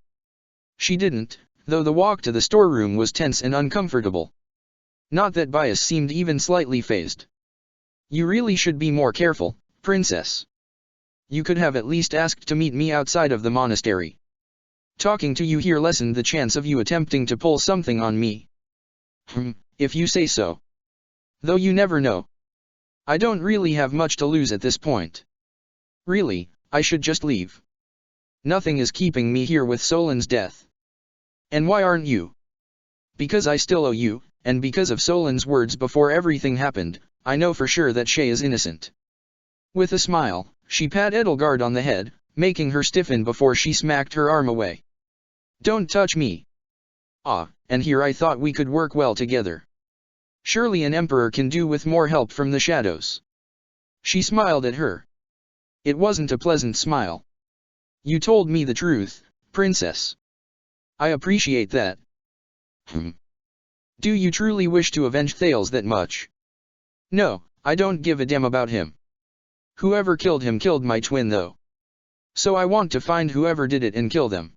She didn't, though the walk to the storeroom was tense and uncomfortable. Not that Bias seemed even slightly fazed. You really should be more careful, Princess. You could have at least asked to meet me outside of the monastery. Talking to you here lessened the chance of you attempting to pull something on me. If you say so. Though you never know. I don't really have much to lose at this point. Really, I should just leave. Nothing is keeping me here with Solan's death. And why aren't you? Because I still owe you, and because of Solan's words before everything happened, I know for sure that Shay is innocent. With a smile, she pat Edelgard on the head, making her stiffen before she smacked her arm away. Don't touch me. Ah, and here I thought we could work well together. Surely an emperor can do with more help from the shadows. She smiled at her. It wasn't a pleasant smile. You told me the truth, Princess. I appreciate that. Do you truly wish to avenge Thales that much? No, I don't give a damn about him. Whoever killed him killed my twin though. So I want to find whoever did it and kill them.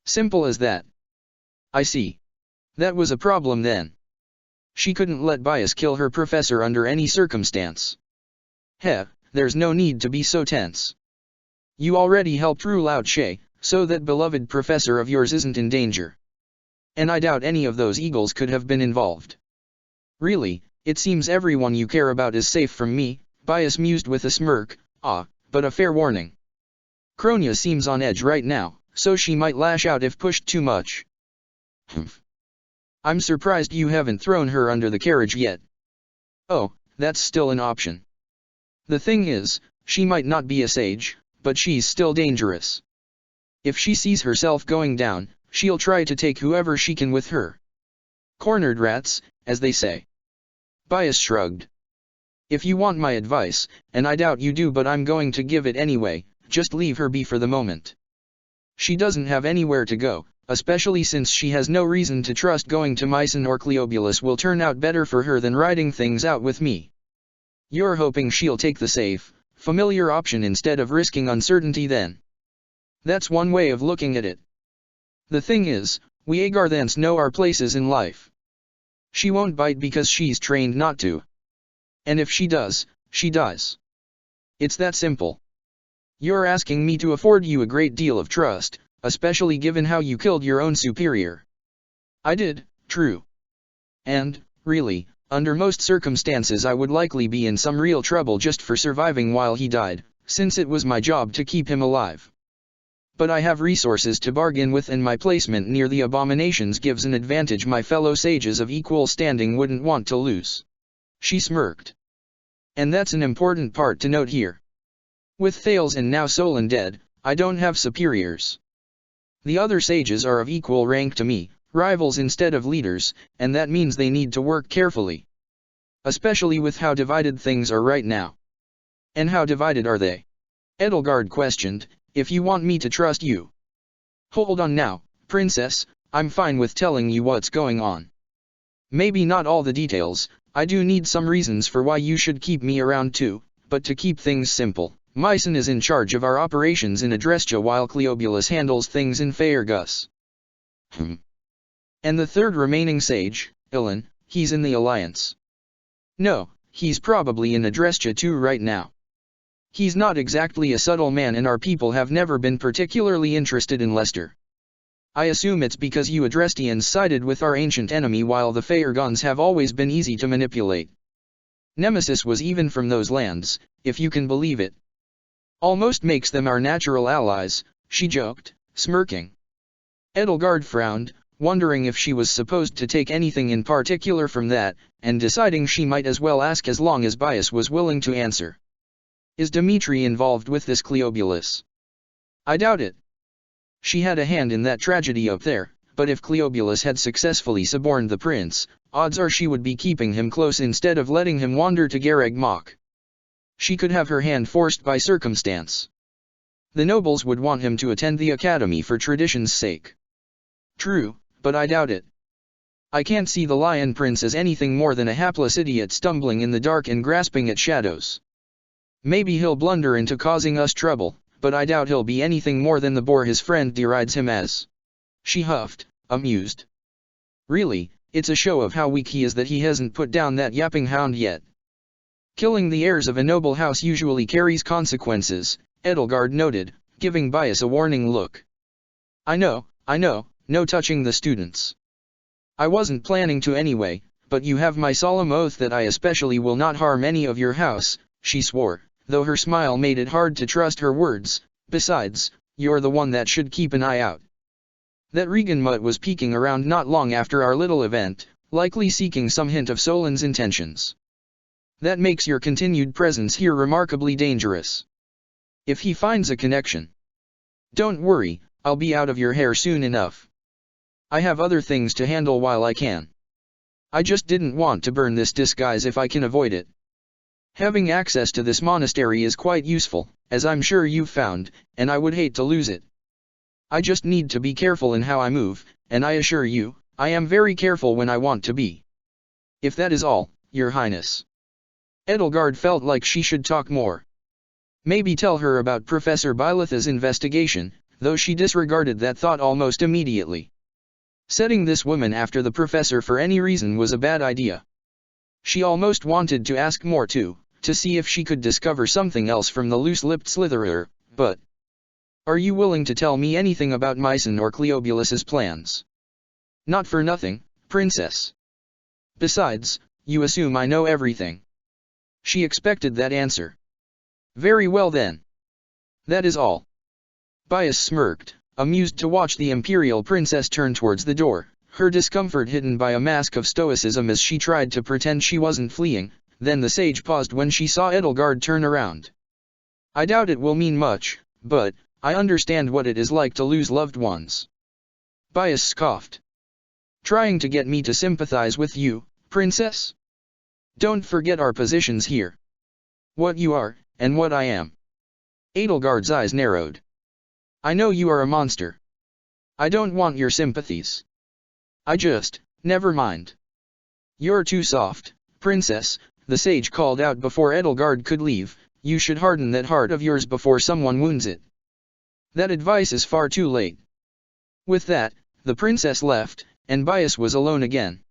Simple as that. I see. That was a problem then. She couldn't let Bias kill her professor under any circumstance. Heh, there's no need to be so tense. You already helped rule out Shay, so that beloved professor of yours isn't in danger. And I doubt any of those eagles could have been involved. Really, it seems everyone you care about is safe from me, Bias mused with a smirk. But a fair warning. Kronia seems on edge right now, so she might lash out if pushed too much. I'm surprised you haven't thrown her under the carriage yet. Oh, that's still an option. The thing is, she might not be a sage, but she's still dangerous. If she sees herself going down, she'll try to take whoever she can with her. Cornered rats, as they say. Bias shrugged. If you want my advice, and I doubt you do but I'm going to give it anyway, just leave her be for the moment. She doesn't have anywhere to go, especially since she has no reason to trust going to Mycen or Cleobulus will turn out better for her than riding things out with me. You're hoping she'll take the safe, familiar option instead of risking uncertainty then. That's one way of looking at it. The thing is, we Agarthans know our places in life. She won't bite because she's trained not to. And if she does, she dies. It's that simple. You're asking me to afford you a great deal of trust, especially given how you killed your own superior. I did, true. And, really, under most circumstances I would likely be in some real trouble just for surviving while he died, since it was my job to keep him alive. But I have resources to bargain with and my placement near the abominations gives an advantage my fellow sages of equal standing wouldn't want to lose. She smirked. And that's an important part to note here. With Thales and now Solan dead, I don't have superiors. The other sages are of equal rank to me, rivals instead of leaders, and that means they need to work carefully. Especially with how divided things are right now. And how divided are they? Edelgard questioned, if you want me to trust you. Hold on now, Princess, I'm fine with telling you what's going on. Maybe not all the details, I do need some reasons for why you should keep me around too, but to keep things simple, Mycen is in charge of our operations in Adrestia while Cleobulus handles things in Faerghus. And the third remaining sage, Ilan, he's in the Alliance. No, he's probably in Adrestia too right now. He's not exactly a subtle man and our people have never been particularly interested in Lester. I assume it's because you Adrestians sided with our ancient enemy while the Faerghans have always been easy to manipulate. Nemesis was even from those lands, if you can believe it. Almost makes them our natural allies, she joked, smirking. Edelgard frowned, wondering if she was supposed to take anything in particular from that, and deciding she might as well ask as long as Bias was willing to answer. Is Dimitri involved with this Cleobulus? I doubt it. She had a hand in that tragedy up there, but if Cleobulus had successfully suborned the prince, odds are she would be keeping him close instead of letting him wander to Gareg Mach. She could have her hand forced by circumstance. The nobles would want him to attend the academy for tradition's sake. True, but I doubt it. I can't see the Lion Prince as anything more than a hapless idiot stumbling in the dark and grasping at shadows. Maybe he'll blunder into causing us trouble, but I doubt he'll be anything more than the boor his friend derides him as. She huffed, amused. Really, it's a show of how weak he is that he hasn't put down that yapping hound yet. Killing the heirs of a noble house usually carries consequences, Edelgard noted, giving Bias a warning look. I know, no touching the students. I wasn't planning to anyway, but you have my solemn oath that I especially will not harm any of your house, she swore, though her smile made it hard to trust her words. Besides, you're the one that should keep an eye out. That Reganmut was peeking around not long after our little event, likely seeking some hint of Solin's intentions. That makes your continued presence here remarkably dangerous. If he finds a connection. Don't worry, I'll be out of your hair soon enough. I have other things to handle while I can. I just didn't want to burn this disguise if I can avoid it. Having access to this monastery is quite useful, as I'm sure you've found, and I would hate to lose it. I just need to be careful in how I move, and I assure you, I am very careful when I want to be. If that is all, Your Highness. Edelgard felt like she should talk more. Maybe tell her about Professor Bylitha's investigation, though she disregarded that thought almost immediately. Setting this woman after the professor for any reason was a bad idea. She almost wanted to ask more too, to see if she could discover something else from the loose-lipped Slitherer, but... Are you willing to tell me anything about Mycen or Cleobulus's plans? Not for nothing, Princess. Besides, you assume I know everything. She expected that answer. Very well then. That is all. Bias smirked, amused to watch the Imperial Princess turn towards the door, her discomfort hidden by a mask of stoicism as she tried to pretend she wasn't fleeing. Then the sage paused when she saw Edelgard turn around. I doubt it will mean much, but I understand what it is like to lose loved ones. Bias scoffed. Trying to get me to sympathize with you, Princess? Don't forget our positions here. What you are, and what I am. Edelgard's eyes narrowed. I know you are a monster. I don't want your sympathies. Never mind. You're too soft, Princess, the sage called out before Edelgard could leave. You should harden that heart of yours before someone wounds it. That advice is far too late. With that, the princess left, and Bias was alone again.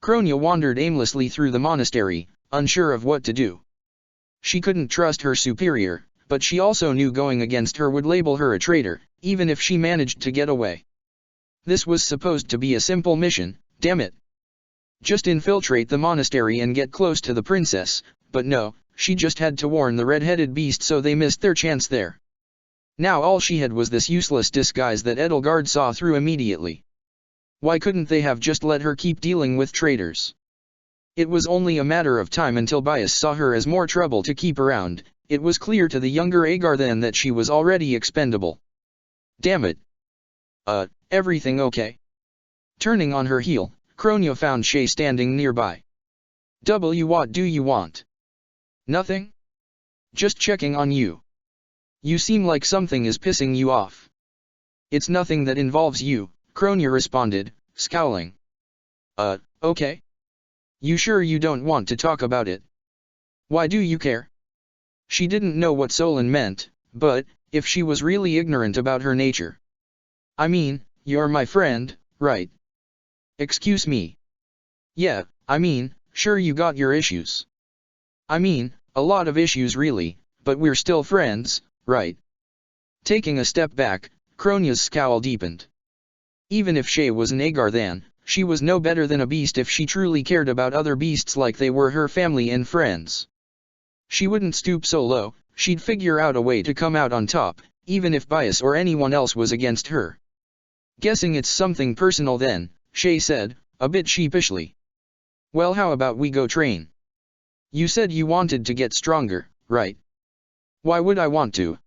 Kronia wandered aimlessly through the monastery, unsure of what to do. She couldn't trust her superior, but she also knew going against her would label her a traitor, even if she managed to get away. This was supposed to be a simple mission, damn it. Just infiltrate the monastery and get close to the princess, but no, she just had to warn the red-headed beast, so they missed their chance there. Now all she had was this useless disguise that Edelgard saw through immediately. Why couldn't they have just let her keep dealing with traitors? It was only a matter of time until Bias saw her as more trouble to keep around. It was clear to the younger Agar then that she was already expendable. Damn it. Everything okay? Turning on her heel, Kronia found Shay standing nearby. What do you want? Nothing? Just checking on you. You seem like something is pissing you off. It's nothing that involves you, Kronia responded, scowling. Okay? You sure you don't want to talk about it? Why do you care? She didn't know what Solon meant, but, if she was really ignorant about her nature. I mean, you're my friend, right? Excuse me. Yeah, sure you got your issues. A lot of issues really, but we're still friends, right? Taking a step back, Kronia's scowl deepened. Even if Shay was an Agar then, she was no better than a beast if she truly cared about other beasts like they were her family and friends. She wouldn't stoop so low, she'd figure out a way to come out on top, even if Bias or anyone else was against her. Guessing it's something personal then, Shay said, a bit sheepishly. Well, how about we go train? You said you wanted to get stronger, right? Why would I want to?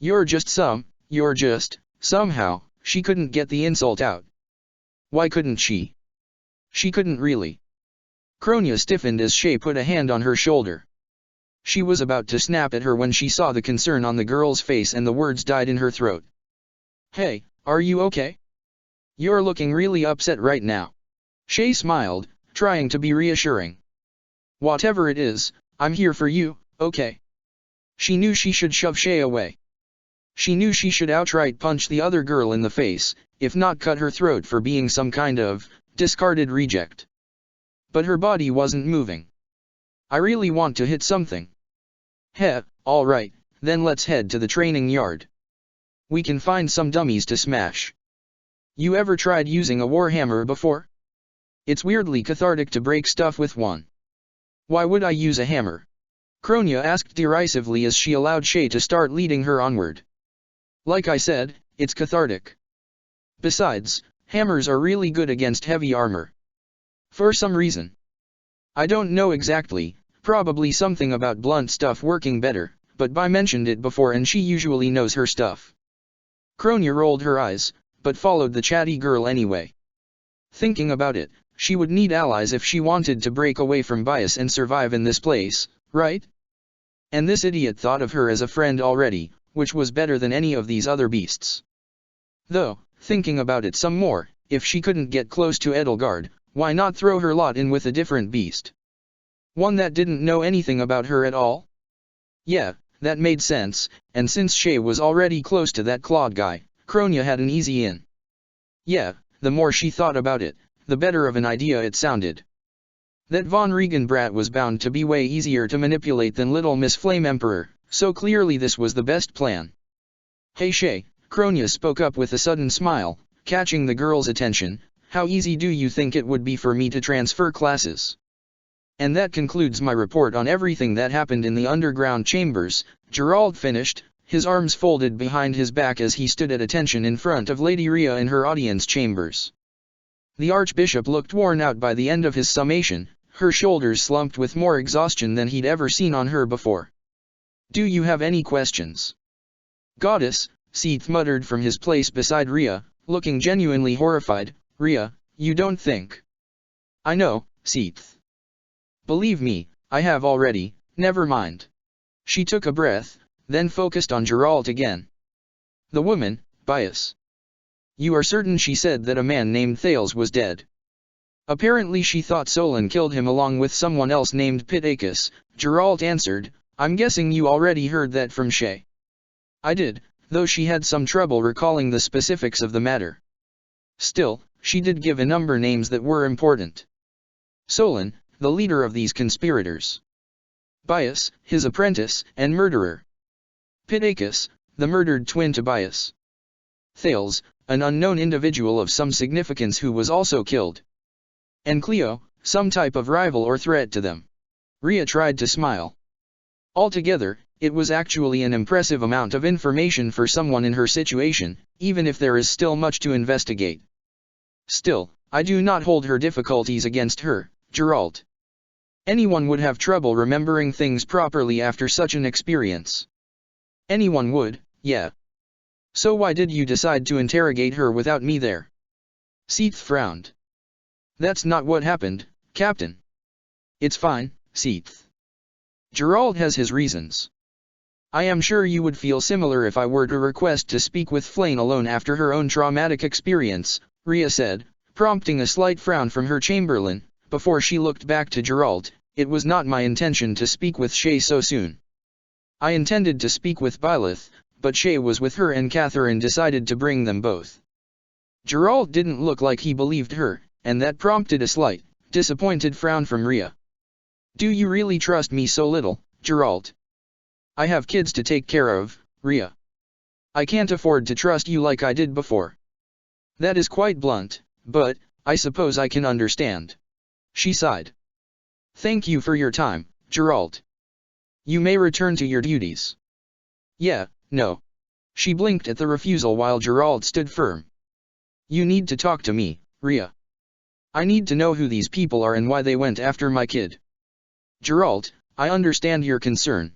You're just somehow, she couldn't get the insult out. Why couldn't she? She couldn't really. Kronya stiffened as Shay put a hand on her shoulder. She was about to snap at her when she saw the concern on the girl's face and the words died in her throat. Hey, are you okay? You're looking really upset right now. Shay smiled, trying to be reassuring. Whatever it is, I'm here for you, okay? She knew she should shove Shay away. She knew she should outright punch the other girl in the face, if not cut her throat for being some kind of discarded reject. But her body wasn't moving. I really want to hit something. Heh, alright, then let's head to the training yard. We can find some dummies to smash. You ever tried using a warhammer before? It's weirdly cathartic to break stuff with one. Why would I use a hammer? Kronya asked derisively as she allowed Shay to start leading her onward. Like I said, it's cathartic. Besides, hammers are really good against heavy armor. For some reason. I don't know exactly, probably something about blunt stuff working better, but Bai mentioned it before and she usually knows her stuff. Kronya rolled her eyes, but followed the chatty girl anyway. Thinking about it, she would need allies if she wanted to break away from bias and survive in this place, right? And this idiot thought of her as a friend already, which was better than any of these other beasts. Though, thinking about it some more, if she couldn't get close to Edelgard, why not throw her lot in with a different beast? One that didn't know anything about her at all? Yeah, that made sense, and since Shay was already close to that Claude guy, Kronya had an easy in. Yeah, the more she thought about it, the better of an idea it sounded. That Von Regan brat was bound to be way easier to manipulate than Little Miss Flame Emperor, so clearly this was the best plan. Hey Shay, Kronya spoke up with a sudden smile, catching the girl's attention, how easy do you think it would be for me to transfer classes? And that concludes my report on everything that happened in the underground chambers, Gerald finished, his arms folded behind his back as he stood at attention in front of Lady Rhea in her audience chambers. The Archbishop looked worn out by the end of his summation, her shoulders slumped with more exhaustion than he'd ever seen on her before. Do you have any questions? Goddess, Seath muttered from his place beside Rhea, looking genuinely horrified. Rhea, you don't think? I know, Seath. Believe me, I have already, never mind. She took a breath, then focused on Geralt again. The woman, Bias. You are certain she said that a man named Thales was dead? Apparently she thought Solon killed him along with someone else named Pitacus, Geralt answered. I'm guessing you already heard that from Shay. I did, though she had some trouble recalling the specifics of the matter. Still, she did give a number names that were important. Solon, the leader of these conspirators. Bias, his apprentice and murderer. Pitacus, the murdered twin to Bias. Thales, an unknown individual of some significance who was also killed. And Cleo, some type of rival or threat to them. Rhea tried to smile. Altogether, it was actually an impressive amount of information for someone in her situation, even if there is still much to investigate. Still, I do not hold her difficulties against her, Geralt. Anyone would have trouble remembering things properly after such an experience. Anyone would, yeah. So why did you decide to interrogate her without me there? Seath frowned. That's not what happened, Captain. It's fine, Seath. Gerald has his reasons. I am sure you would feel similar if I were to request to speak with Flane alone after her own traumatic experience, Rhea said, prompting a slight frown from her chamberlain. Before she looked back to Geralt, it was not my intention to speak with Shay so soon. I intended to speak with Byleth, but Shay was with her and Catherine decided to bring them both. Geralt didn't look like he believed her, and that prompted a slight, disappointed frown from Rhea. Do you really trust me so little, Geralt? I have kids to take care of, Rhea. I can't afford to trust you like I did before. That is quite blunt, but I suppose I can understand. She sighed. Thank you for your time, Geralt. You may return to your duties. Yeah, no. She blinked at the refusal while Geralt stood firm. You need to talk to me, Rhea. I need to know who these people are and why they went after my kid. Geralt, I understand your concern.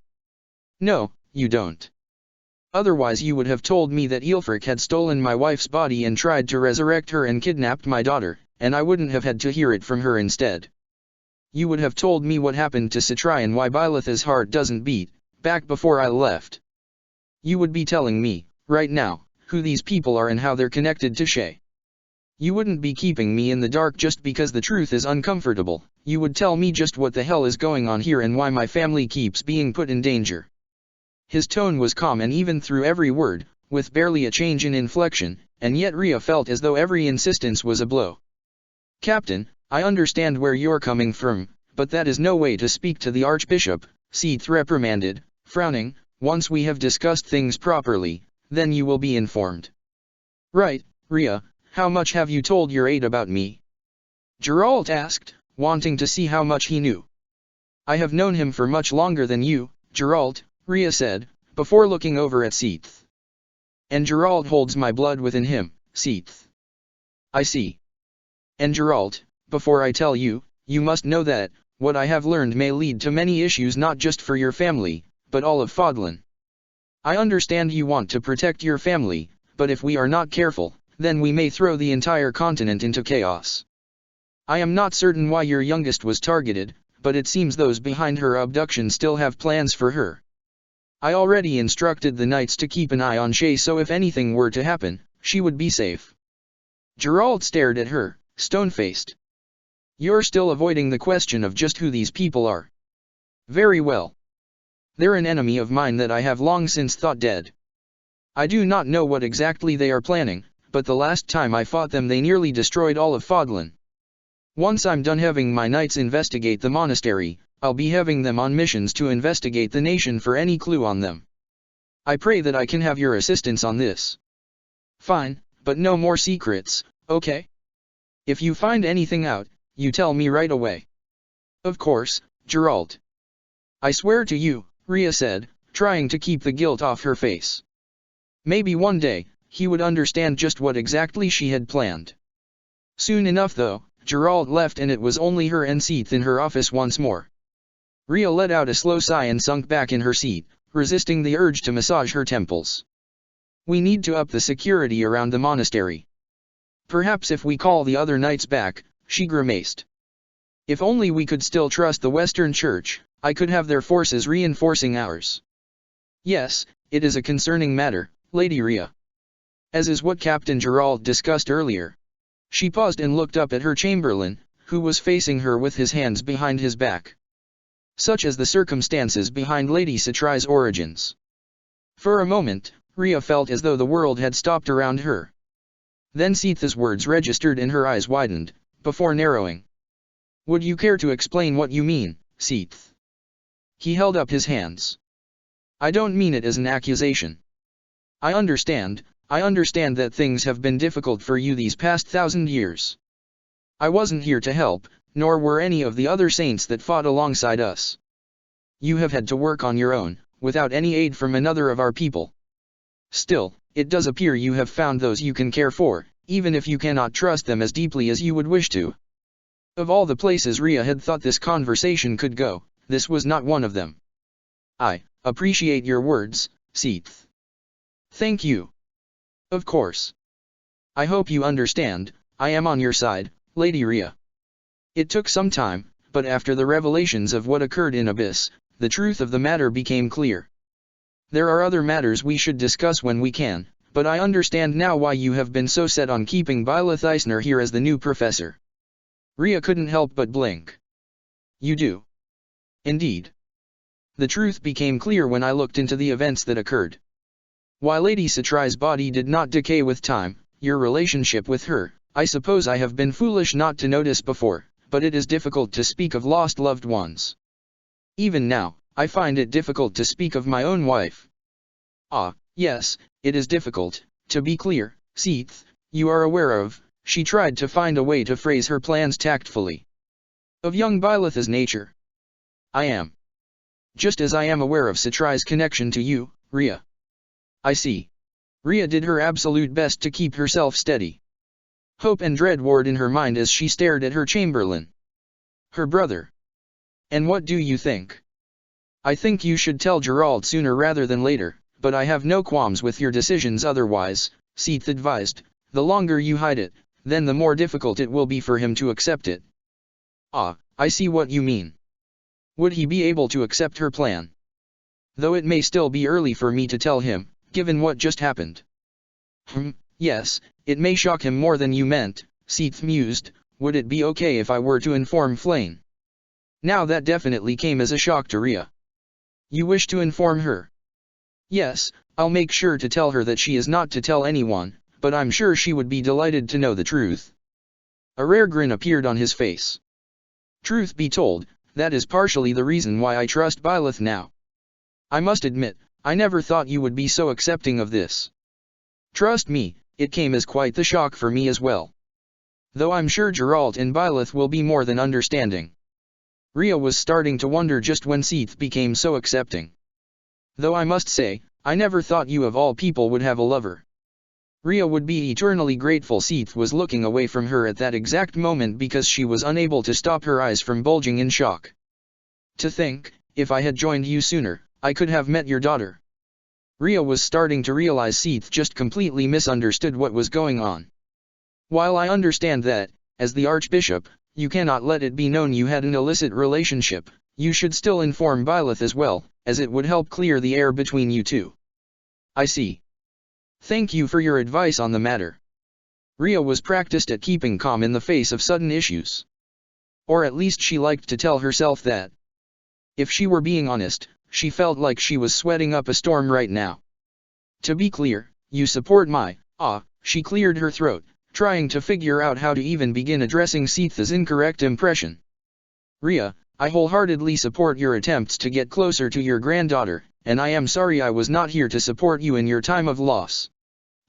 No, you don't. Otherwise you would have told me that Aelfric had stolen my wife's body and tried to resurrect her and kidnapped my daughter, and I wouldn't have had to hear it from her instead. You would have told me what happened to Citrai and why Byleth's heart doesn't beat, back before I left. You would be telling me, right now, who these people are and how they're connected to Shay. You wouldn't be keeping me in the dark just because the truth is uncomfortable, you would tell me just what the hell is going on here and why my family keeps being put in danger. His tone was calm and even through every word, with barely a change in inflection, and yet Rhea felt as though every insistence was a blow. Captain, I understand where you're coming from, but that is no way to speak to the Archbishop, Seath reprimanded, frowning. Once we have discussed things properly, then you will be informed. Right, Rhea, how much have you told your aide about me? Geralt asked, wanting to see how much he knew. I have known him for much longer than you, Geralt, Rhea said, before looking over at Seath. And Geralt holds my blood within him, Seath. I see. And Geralt, before I tell you, you must know that, what I have learned may lead to many issues not just for your family, but all of Fodlan. I understand you want to protect your family, but if we are not careful, then we may throw the entire continent into chaos. I am not certain why your youngest was targeted, but it seems those behind her abduction still have plans for her. I already instructed the knights to keep an eye on Shay so if anything were to happen, she would be safe. Geralt stared at her, stone-faced. You're still avoiding the question of just who these people are. Very well. They're an enemy of mine that I have long since thought dead. I do not know what exactly they are planning, but the last time I fought them they nearly destroyed all of Fodlan. Once I'm done having my knights investigate the monastery, I'll be having them on missions to investigate the nation for any clue on them. I pray that I can have your assistance on this. Fine, but no more secrets, okay? If you find anything out, you tell me right away. Of course, Geralt. I swear to you, Rhea said, trying to keep the guilt off her face. Maybe one day, he would understand just what exactly she had planned. Soon enough though, Geralt left and it was only her and Seath in her office once more. Rhea let out a slow sigh and sunk back in her seat, resisting the urge to massage her temples. We need to up the security around the monastery. Perhaps if we call the other knights back, she grimaced. If only we could still trust the Western Church, I could have their forces reinforcing ours. Yes, it is a concerning matter, Lady Rhea. As is what Captain Geralt discussed earlier. She paused and looked up at her chamberlain, who was facing her with his hands behind his back. Such as the circumstances behind Lady Citrai's origins. For a moment, Rhea felt as though the world had stopped around her. Then Seath's words registered and her eyes widened, before narrowing. Would you care to explain what you mean, Seath? He held up his hands. I don't mean it as an accusation. I understand that things have been difficult for you these past 1,000 years. I wasn't here to help, nor were any of the other saints that fought alongside us. You have had to work on your own, without any aid from another of our people. Still, it does appear you have found those you can care for, even if you cannot trust them as deeply as you would wish to. Of all the places Rhea had thought this conversation could go, this was not one of them. I appreciate your words, Seath. Thank you. Of course. I hope you understand, I am on your side, Lady Rhea. It took some time, but after the revelations of what occurred in Abyss, the truth of the matter became clear. There are other matters we should discuss when we can, but I understand now why you have been so set on keeping Byleth Eisner here as the new professor. Rhea couldn't help but blink. You do. Indeed. The truth became clear when I looked into the events that occurred. While Lady Citrai's body did not decay with time, your relationship with her, I suppose I have been foolish not to notice before, but it is difficult to speak of lost loved ones. Even now, I find it difficult to speak of my own wife. Ah, yes, it is difficult, to be clear, Seath, you are aware of, she tried to find a way to phrase her plans tactfully. Of young Byleth's nature. I am. Just as I am aware of Citrai's connection to you, Rhea. I see. Rhea did her absolute best to keep herself steady. Hope and dread warred in her mind as she stared at her chamberlain. Her brother. And what do you think? I think you should tell Gerald sooner rather than later, but I have no qualms with your decisions otherwise, Seath advised. The longer you hide it, then the more difficult it will be for him to accept it. Ah, I see what you mean. Would he be able to accept her plan? Though it may still be early for me to tell him, given what just happened. Yes, it may shock him more than you meant, Seath mused. Would it be okay if I were to inform Flayn? Now that definitely came as a shock to Rhea. You wish to inform her? Yes, I'll make sure to tell her that she is not to tell anyone, but I'm sure she would be delighted to know the truth. A rare grin appeared on his face. Truth be told, that is partially the reason why I trust Byleth now. I must admit, I never thought you would be so accepting of this. Trust me, it came as quite the shock for me as well. Though I'm sure Geralt and Byleth will be more than understanding. Rhea was starting to wonder just when Seath became so accepting. Though I must say, I never thought you of all people would have a lover. Rhea would be eternally grateful. Seath was looking away from her at that exact moment because she was unable to stop her eyes from bulging in shock. To think, if I had joined you sooner, I could have met your daughter. Rhea was starting to realize Seath just completely misunderstood what was going on. While I understand that, as the Archbishop, you cannot let it be known you had an illicit relationship, you should still inform Byleth as well, as it would help clear the air between you two. I see. Thank you for your advice on the matter. Rhea was practiced at keeping calm in the face of sudden issues. Or at least she liked to tell herself that. If she were being honest, she felt like she was sweating up a storm right now. To be clear, you support my, she cleared her throat, trying to figure out how to even begin addressing Seath's incorrect impression. Rhea, I wholeheartedly support your attempts to get closer to your granddaughter, and I am sorry I was not here to support you in your time of loss.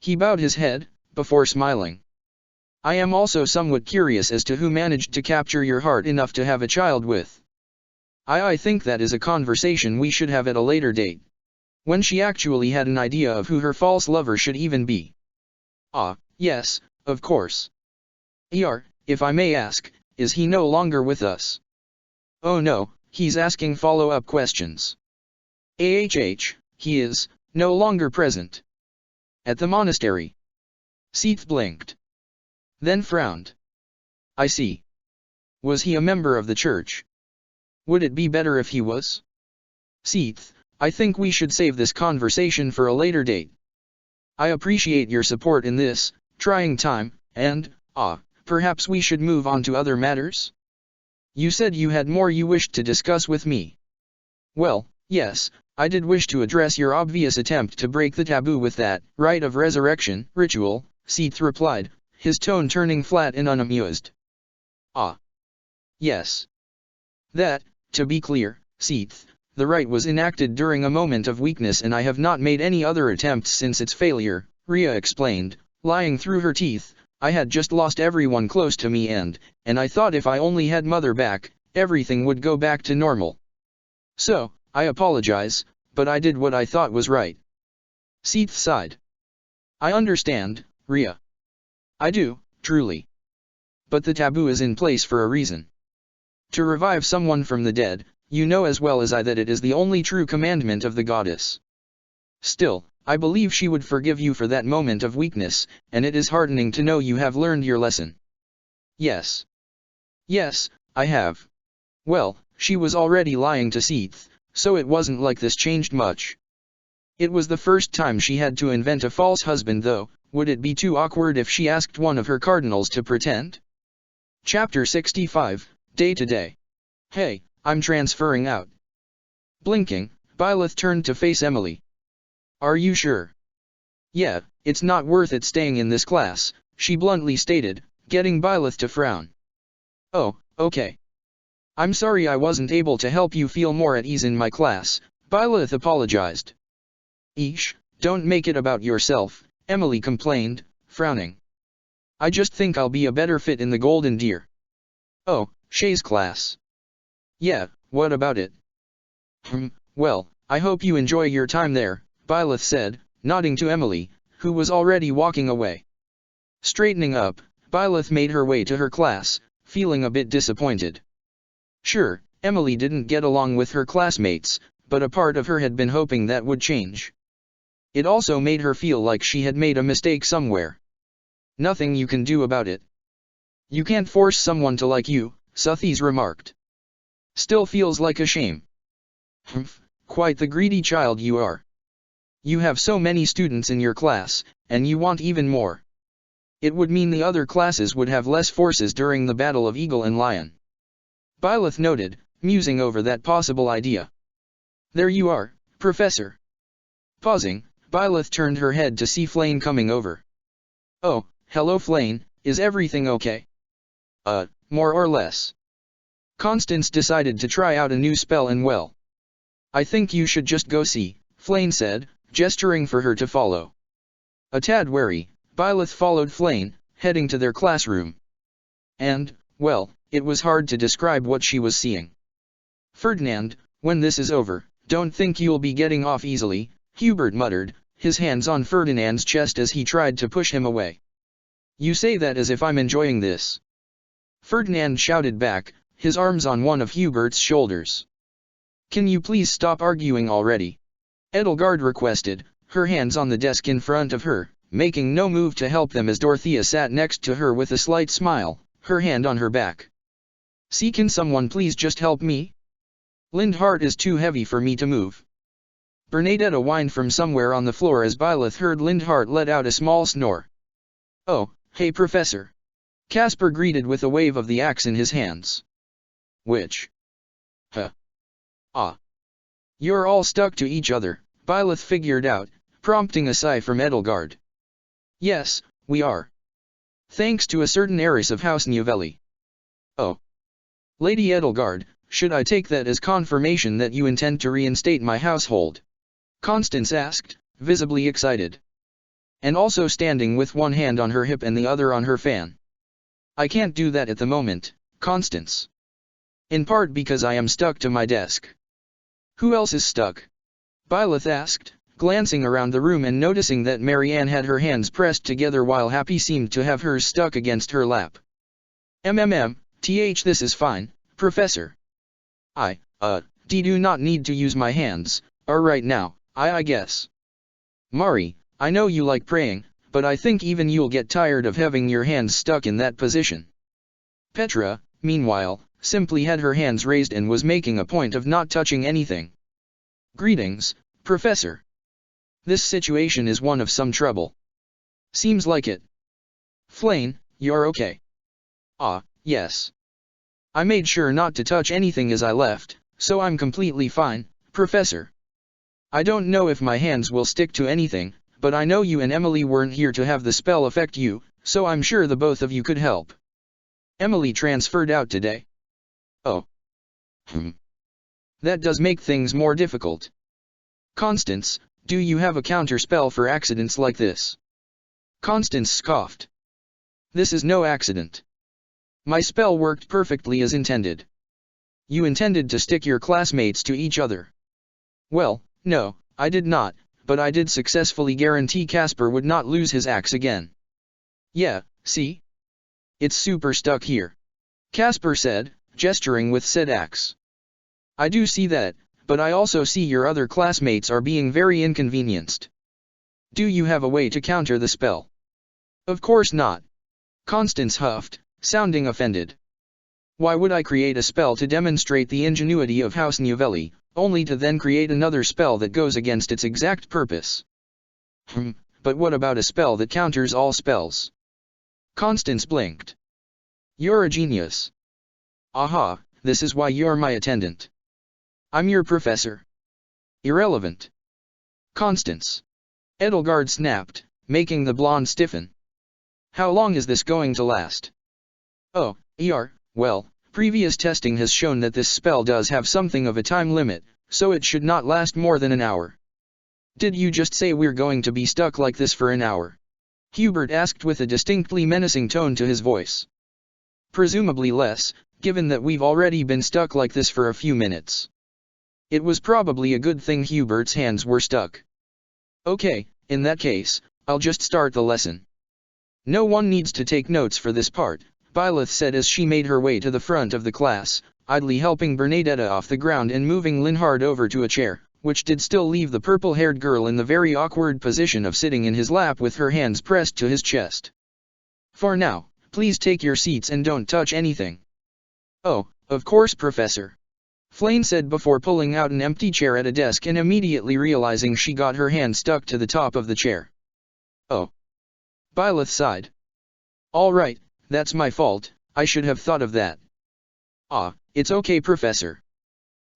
He bowed his head, before smiling. I am also somewhat curious as to who managed to capture your heart enough to have a child with. I think that is a conversation we should have at a later date. When she actually had an idea of who her false lover should even be. Yes, of course. If I may ask, is he no longer with us? Oh no, he's asking follow-up questions. He is, no longer present. At the monastery. Seath blinked. Then frowned. I see. Was he a member of the church? Would it be better if he was? Seath, I think we should save this conversation for a later date. I appreciate your support in this trying time, and, perhaps we should move on to other matters? You said you had more you wished to discuss with me. Well, yes, I did wish to address your obvious attempt to break the taboo with that rite of resurrection ritual, Seath replied, his tone turning flat and unamused. Yes. That, to be clear, Seath, the rite was enacted during a moment of weakness and I have not made any other attempts since its failure, Rhea explained, lying through her teeth. I had just lost everyone close to me and I thought if I only had Mother back, everything would go back to normal. So, I apologize, but I did what I thought was right. Seath sighed. I understand, Rhea. I do, truly. But the taboo is in place for a reason. To revive someone from the dead, you know as well as I that it is the only true commandment of the goddess. Still, I believe she would forgive you for that moment of weakness, and it is heartening to know you have learned your lesson. Yes. Yes, I have. Well, she was already lying to Seath, so it wasn't like this changed much. It was the first time she had to invent a false husband though. Would it be too awkward if she asked one of her cardinals to pretend? Chapter 65, Day to Day. Hey, I'm transferring out. Blinking, Byleth turned to face Emily. Are you sure? Yeah, it's not worth it staying in this class, she bluntly stated, getting Byleth to frown. Oh, okay. I'm sorry I wasn't able to help you feel more at ease in my class, Byleth apologized. Eesh, don't make it about yourself, Emily complained, frowning. I just think I'll be a better fit in the Golden Deer. Oh, Shay's class. Yeah, what about it? Well, I hope you enjoy your time there, Byleth said, nodding to Emily, who was already walking away. Straightening up, Byleth made her way to her class, feeling a bit disappointed. Sure, Emily didn't get along with her classmates, but a part of her had been hoping that would change. It also made her feel like she had made a mistake somewhere. Nothing you can do about it. You can't force someone to like you, Suthies remarked. Still feels like a shame. Humph, quite the greedy child you are. You have so many students in your class, and you want even more. It would mean the other classes would have less forces during the Battle of Eagle and Lion. Byleth noted, musing over that possible idea. There you are, Professor. Pausing, Byleth turned her head to see Flame coming over. Oh, hello Flame, is everything okay? More or less. Constance decided to try out a new spell and well. I think you should just go see, Flame said, gesturing for her to follow. A tad wary, Byleth followed Flame, heading to their classroom. And, well, it was hard to describe what she was seeing. Ferdinand, when this is over, don't think you'll be getting off easily, Hubert muttered, his hands on Ferdinand's chest as he tried to push him away. You say that as if I'm enjoying this. Ferdinand shouted back, his arms on one of Hubert's shoulders. Can you please stop arguing already? Edelgard requested, her hands on the desk in front of her, making no move to help them as Dorothea sat next to her with a slight smile, her hand on her back. See, can someone please just help me? Lindhart is too heavy for me to move. Bernadetta whined from somewhere on the floor as Byleth heard Lindhart let out a small snore. Oh, hey Professor. Caspar greeted with a wave of the axe in his hands. Which? Huh. Ah. You're all stuck to each other, Byleth figured out, prompting a sigh from Edelgard. Yes, we are. Thanks to a certain heiress of House Novelli. Oh. Lady Edelgard, should I take that as confirmation that you intend to reinstate my household? Constance asked, visibly excited. And also standing with one hand on her hip and the other on her fan. I can't do that at the moment, Constance. In part because I am stuck to my desk. Who else is stuck? Byleth asked, glancing around the room and noticing that Marianne had her hands pressed together while Happy seemed to have hers stuck against her lap. This is fine, Professor. Do not need to use my hands, right now, I guess. Mari, I know you like praying, but I think even you'll get tired of having your hands stuck in that position. Petra, meanwhile, simply had her hands raised and was making a point of not touching anything. Greetings, Professor. This situation is one of some trouble. Seems like it. Flame, you're okay? Yes. I made sure not to touch anything as I left, so I'm completely fine, Professor. I don't know if my hands will stick to anything, but I know you and Emily weren't here to have the spell affect you, so I'm sure the both of you could help. Emily transferred out today. Oh. That does make things more difficult. Constance, do you have a counterspell for accidents like this? Constance scoffed. This is no accident. My spell worked perfectly as intended. You intended to stick your classmates to each other. Well, no, I did not, but I did successfully guarantee Caspar would not lose his axe again. Yeah, see? It's super stuck here. Caspar said, gesturing with said axe. I do see that, but I also see your other classmates are being very inconvenienced. Do you have a way to counter the spell? Of course not. Constance huffed, sounding offended. Why would I create a spell to demonstrate the ingenuity of House Novelli, only to then create another spell that goes against its exact purpose? But what about a spell that counters all spells? Constance blinked. You're a genius. Aha, this is why you're my attendant. I'm your professor. Irrelevant. Constance. Edelgard snapped, making the blonde stiffen. How long is this going to last? Oh, well, previous testing has shown that this spell does have something of a time limit, so it should not last more than an hour. Did you just say we're going to be stuck like this for an hour? Hubert asked with a distinctly menacing tone to his voice. Presumably less, given that we've already been stuck like this for a few minutes. It was probably a good thing Hubert's hands were stuck. Okay, in that case, I'll just start the lesson. No one needs to take notes for this part, Byleth said as she made her way to the front of the class, idly helping Bernadetta off the ground and moving Linhard over to a chair, which did still leave the purple-haired girl in the very awkward position of sitting in his lap with her hands pressed to his chest. For now, please take your seats and don't touch anything. Oh, of course, Professor. Flame said before pulling out an empty chair at a desk and immediately realizing she got her hand stuck to the top of the chair. Oh. Byleth sighed. All right, that's my fault, I should have thought of that. Ah, it's okay, Professor.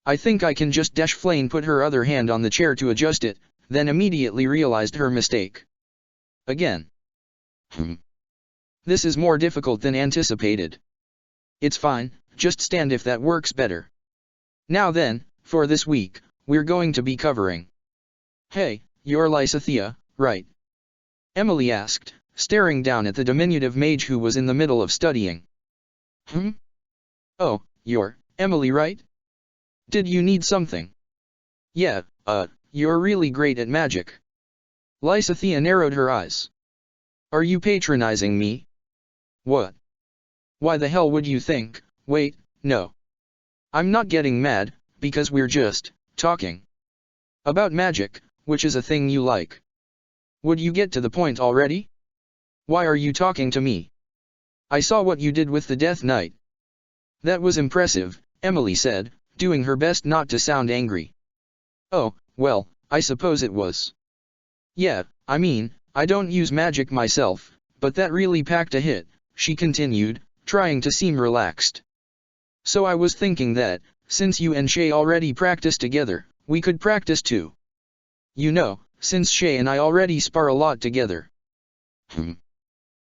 I think I can just dash. Flame put her other hand on the chair to adjust it, then immediately realized her mistake. Again. This is more difficult than anticipated. It's fine, just stand if that works better. Now then, for this week, we're going to be covering. Hey, you're Lysithea, right? Emily asked, staring down at the diminutive mage who was in the middle of studying. Oh, you're Emily, right? Did you need something? Yeah, you're really great at magic. Lysithea narrowed her eyes. Are you patronizing me? What? Why the hell would you think? Wait, no. I'm not getting mad, because we're just talking about magic, which is a thing you like. Would you get to the point already? Why are you talking to me? I saw what you did with the Death Knight. That was impressive, Emily said, doing her best not to sound angry. Oh, well, I suppose it was. Yeah, I mean, I don't use magic myself, but that really packed a hit, she continued, trying to seem relaxed. So I was thinking that, since you and Shay already practice together, we could practice too. You know, since Shay and I already spar a lot together.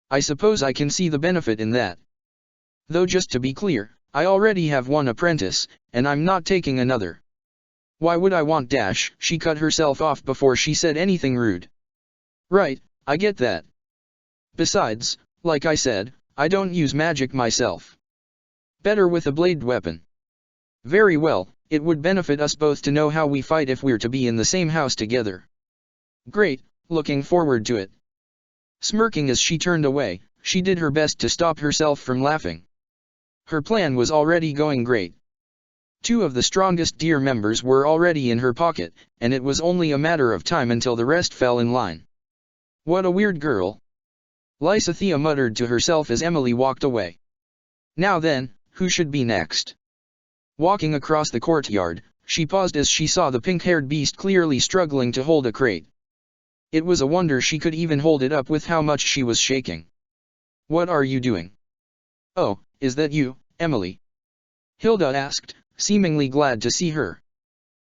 I suppose I can see the benefit in that. Though just to be clear, I already have one apprentice, and I'm not taking another. Why would I want dash? She cut herself off before she said anything rude. Right, I get that. Besides, like I said, I don't use magic myself. Better with a blade weapon. Very well, it would benefit us both to know how we fight if we're to be in the same house together. Great, looking forward to it. Smirking as she turned away, she did her best to stop herself from laughing. Her plan was already going great. 2 of the strongest Deer members were already in her pocket, and it was only a matter of time until the rest fell in line. What a weird girl. Lysithea muttered to herself as Emily walked away. Now then, who should be next? Walking across the courtyard, she paused as she saw the pink-haired beast clearly struggling to hold a crate. It was a wonder she could even hold it up with how much she was shaking. What are you doing? Oh, is that you, Emily? Hilda asked, seemingly glad to see her.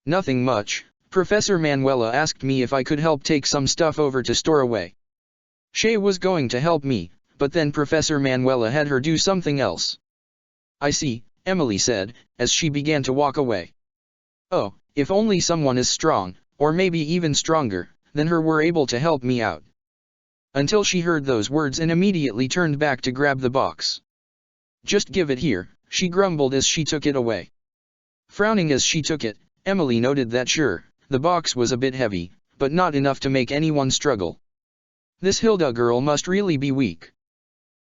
Nothing much. Professor Manuela asked me if I could help take some stuff over to store away. Shay was going to help me, but then Professor Manuela had her do something else. I see, Emily said, as she began to walk away. Oh, if only someone as strong, or maybe even stronger, than her were able to help me out. Until she heard those words and immediately turned back to grab the box. Just give it here, she grumbled as she took it away. Frowning as she took it, Emily noted that sure, the box was a bit heavy, but not enough to make anyone struggle. This Hilda girl must really be weak.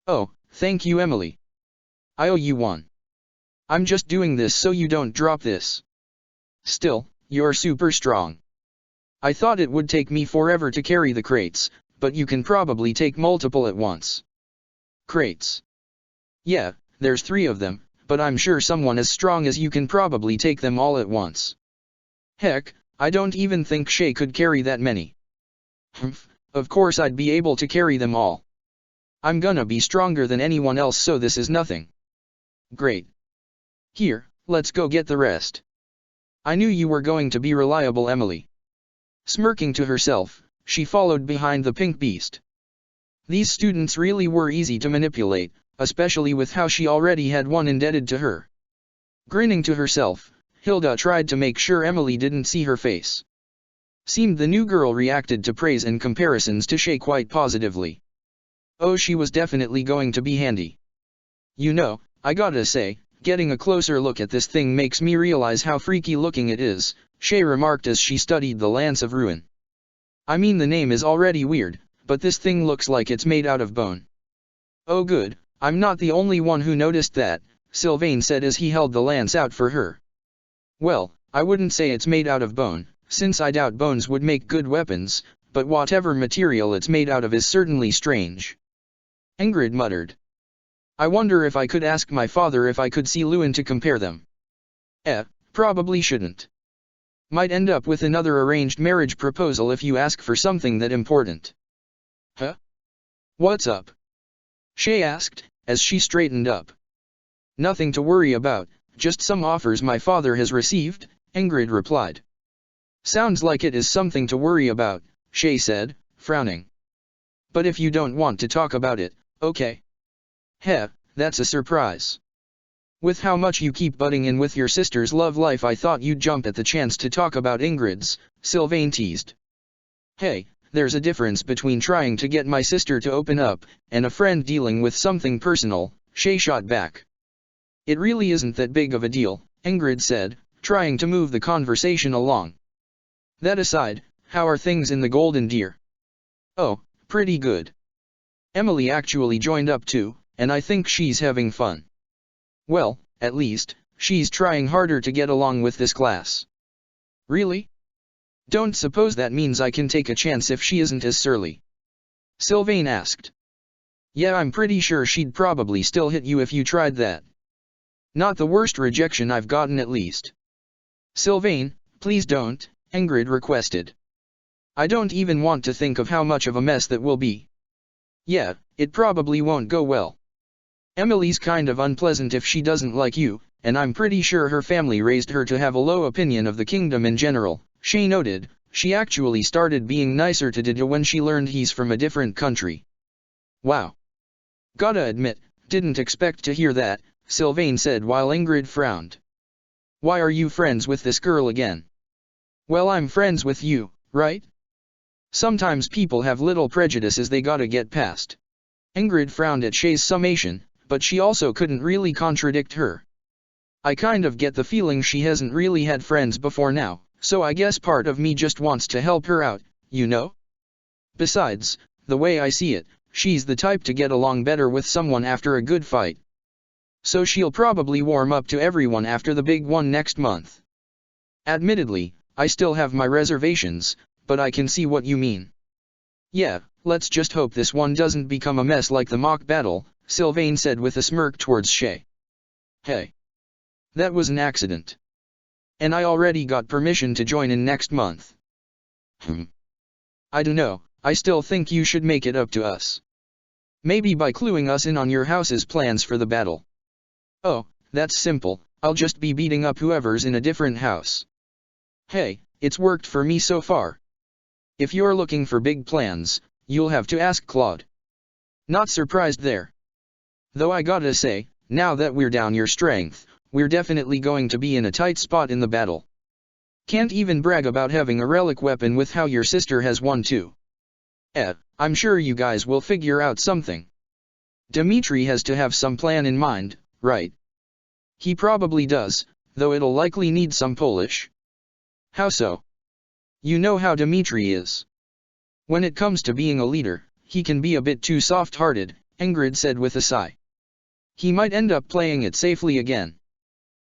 Oh, thank you, Emily. I owe you one. I'm just doing this so you don't drop this. Still, you're super strong. I thought it would take me forever to carry the crates, but you can probably take multiple at once. Crates. Yeah, there's 3 of them, but I'm sure someone as strong as you can probably take them all at once. Heck, I don't even think Shay could carry that many. Of course I'd be able to carry them all. I'm gonna be stronger than anyone else, so this is nothing. Great. Here, let's go get the rest. I knew you were going to be reliable, Emily. Smirking to herself, she followed behind the pink beast. These students really were easy to manipulate, especially with how she already had one indebted to her. Grinning to herself, Hilda tried to make sure Emily didn't see her face. Seemed the new girl reacted to praise and comparisons to Shay quite positively. Oh, she was definitely going to be handy. You know, I gotta say, getting a closer look at this thing makes me realize how freaky looking it is, Shay remarked as she studied the Lance of Ruin. I mean, the name is already weird, but this thing looks like it's made out of bone. Oh good, I'm not the only one who noticed that, Sylvain said as he held the lance out for her. Well, I wouldn't say it's made out of bone, since I doubt bones would make good weapons, but whatever material it's made out of is certainly strange. Ingrid muttered. I wonder if I could ask my father if I could see Lewin to compare them. Probably shouldn't. Might end up with another arranged marriage proposal if you ask for something that important. Huh? What's up? Shay asked, as she straightened up. Nothing to worry about, just some offers my father has received, Ingrid replied. Sounds like it is something to worry about, Shay said, frowning. But if you don't want to talk about it, okay. That's a surprise. With how much you keep butting in with your sister's love life, I thought you'd jump at the chance to talk about Ingrid's, Sylvain teased. Hey, there's a difference between trying to get my sister to open up, and a friend dealing with something personal, Shay shot back. It really isn't that big of a deal, Ingrid said, trying to move the conversation along. That aside, how are things in the Golden Deer? Oh, pretty good. Emily actually joined up too, and I think she's having fun. Well, at least, she's trying harder to get along with this class. Really? Don't suppose that means I can take a chance if she isn't as surly? Sylvain asked. Yeah, I'm pretty sure she'd probably still hit you if you tried that. Not the worst rejection I've gotten at least. Sylvain, please don't, Ingrid requested. I don't even want to think of how much of a mess that will be. Yeah, it probably won't go well. Emily's kind of unpleasant if she doesn't like you, and I'm pretty sure her family raised her to have a low opinion of the kingdom in general, Shay noted. She actually started being nicer to Dida when she learned he's from a different country. Wow. Gotta admit, didn't expect to hear that, Sylvain said while Ingrid frowned. Why are you friends with this girl again? Well, I'm friends with you, right? Sometimes people have little prejudices they gotta get past. Ingrid frowned at Shay's summation, but she also couldn't really contradict her. I kind of get the feeling she hasn't really had friends before now, so I guess part of me just wants to help her out, you know? Besides, the way I see it, she's the type to get along better with someone after a good fight. So she'll probably warm up to everyone after the big one next month. Admittedly, I still have my reservations, but I can see what you mean. Yeah, let's just hope this one doesn't become a mess like the mock battle, Sylvain said with a smirk towards Shay. Hey. That was an accident. And I already got permission to join in next month. I dunno, I still think you should make it up to us. Maybe by cluing us in on your house's plans for the battle. Oh, that's simple, I'll just be beating up whoever's in a different house. Hey, it's worked for me so far. If you're looking for big plans, you'll have to ask Claude. Not surprised there. Though I gotta say, now that we're down your strength, we're definitely going to be in a tight spot in the battle. Can't even brag about having a relic weapon with how your sister has one too. I'm sure you guys will figure out something. Dimitri has to have some plan in mind, right? He probably does, though it'll likely need some Polish. How so? You know how Dimitri is. When it comes to being a leader, he can be a bit too soft-hearted, Ingrid said with a sigh. He might end up playing it safely again.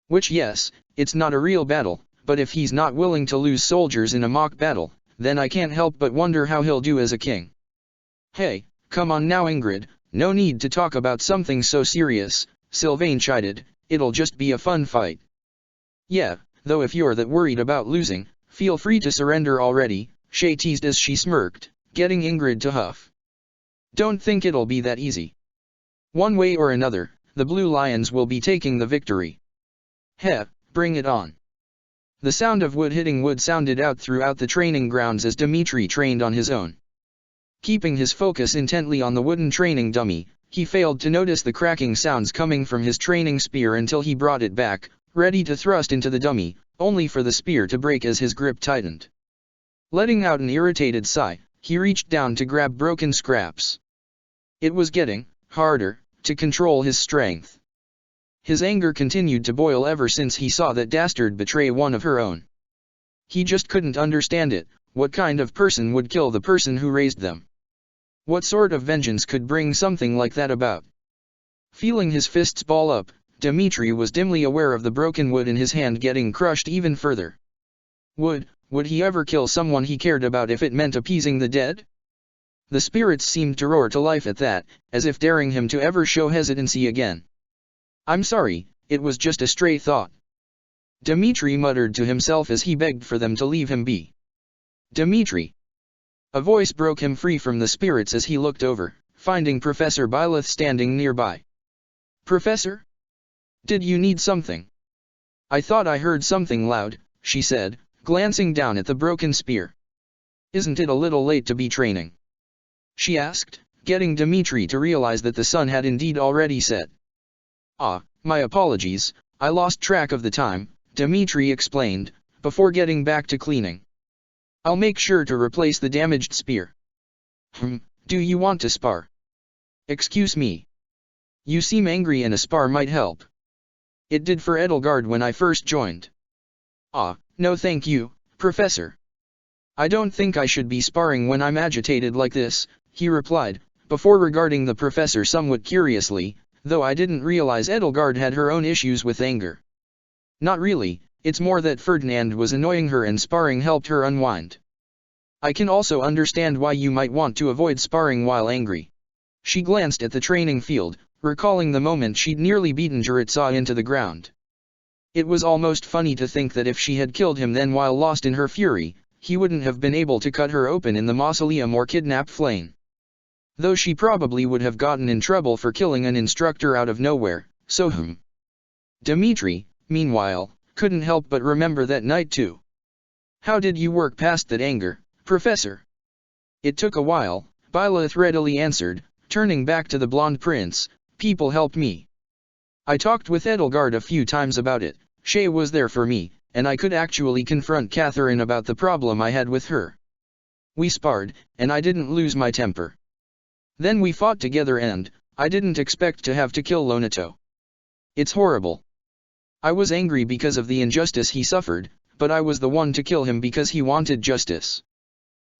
Which yes, it's not a real battle, but if he's not willing to lose soldiers in a mock battle, then I can't help but wonder how he'll do as a king. Hey, come on now Ingrid, no need to talk about something so serious, Sylvain chided, it'll just be a fun fight. Yeah, though if you're that worried about losing, feel free to surrender already, Shay teased as she smirked, getting Ingrid to huff. Don't think it'll be that easy. One way or another, the Blue Lions will be taking the victory. Bring it on. The sound of wood hitting wood sounded out throughout the training grounds as Dimitri trained on his own. Keeping his focus intently on the wooden training dummy, he failed to notice the cracking sounds coming from his training spear until he brought it back, ready to thrust into the dummy, only for the spear to break as his grip tightened. Letting out an irritated sigh, he reached down to grab broken scraps. It was getting harder to control his strength. His anger continued to boil ever since he saw that dastard betray one of her own. He just couldn't understand it. What kind of person would kill the person who raised them? What sort of vengeance could bring something like that about? Feeling his fists ball up, Dmitri was dimly aware of the broken wood in his hand getting crushed even further. Would he ever kill someone he cared about if it meant appeasing the dead? The spirits seemed to roar to life at that, as if daring him to ever show hesitancy again. "I'm sorry, it was just a stray thought," Dmitri muttered to himself as he begged for them to leave him be. "Dmitri!" A voice broke him free from the spirits as he looked over, finding Professor Byleth standing nearby. "Professor? Did you need something?" "I thought I heard something loud," she said, glancing down at the broken spear. "Isn't it a little late to be training?" she asked, getting Dmitri to realize that the sun had indeed already set. "Ah, my apologies, I lost track of the time," Dmitri explained, before getting back to cleaning. "I'll make sure to replace the damaged spear." Do you want to spar?" "Excuse me. You seem angry and a spar might help. It did for Edelgard when I first joined." "Ah, no thank you, Professor. I don't think I should be sparring when I'm agitated like this," he replied, before regarding the professor somewhat curiously, "though I didn't realize Edelgard had her own issues with anger." "Not really, it's more that Ferdinand was annoying her and sparring helped her unwind. I can also understand why you might want to avoid sparring while angry." She glanced at the training field, recalling the moment she'd nearly beaten Juritsai into the ground. It was almost funny to think that if she had killed him then while lost in her fury, he wouldn't have been able to cut her open in the mausoleum or kidnap Flame. Though she probably would have gotten in trouble for killing an instructor out of nowhere, so Dmitri, meanwhile, couldn't help but remember that night too. "How did you work past that anger, Professor?" "It took a while," Byleth readily answered, turning back to the blonde prince. "People helped me. I talked with Edelgard a few times about it, Shay was there for me, and I could actually confront Catherine about the problem I had with her. We sparred, and I didn't lose my temper. Then we fought together and, I didn't expect to have to kill Lonato. It's horrible. I was angry because of the injustice he suffered, but I was the one to kill him because he wanted justice."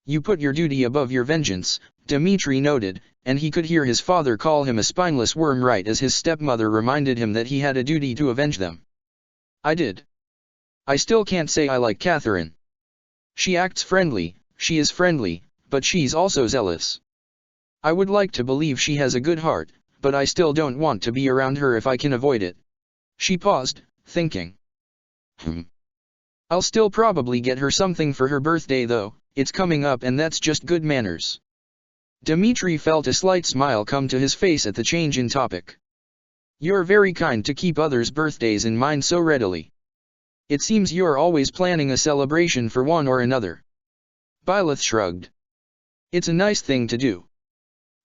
"You put your duty above your vengeance," Dmitri noted, and he could hear his father call him a spineless worm right as his stepmother reminded him that he had a duty to avenge them. "I did. I still can't say I like Catherine. She acts friendly, she is friendly, but she's also zealous. I would like to believe she has a good heart, but I still don't want to be around her if I can avoid it." She paused, thinking. "I'll still probably get her something for her birthday though, it's coming up and that's just good manners." Dmitri felt a slight smile come to his face at the change in topic. "You're very kind to keep others' birthdays in mind so readily. It seems you're always planning a celebration for one or another." Byleth shrugged. "It's a nice thing to do.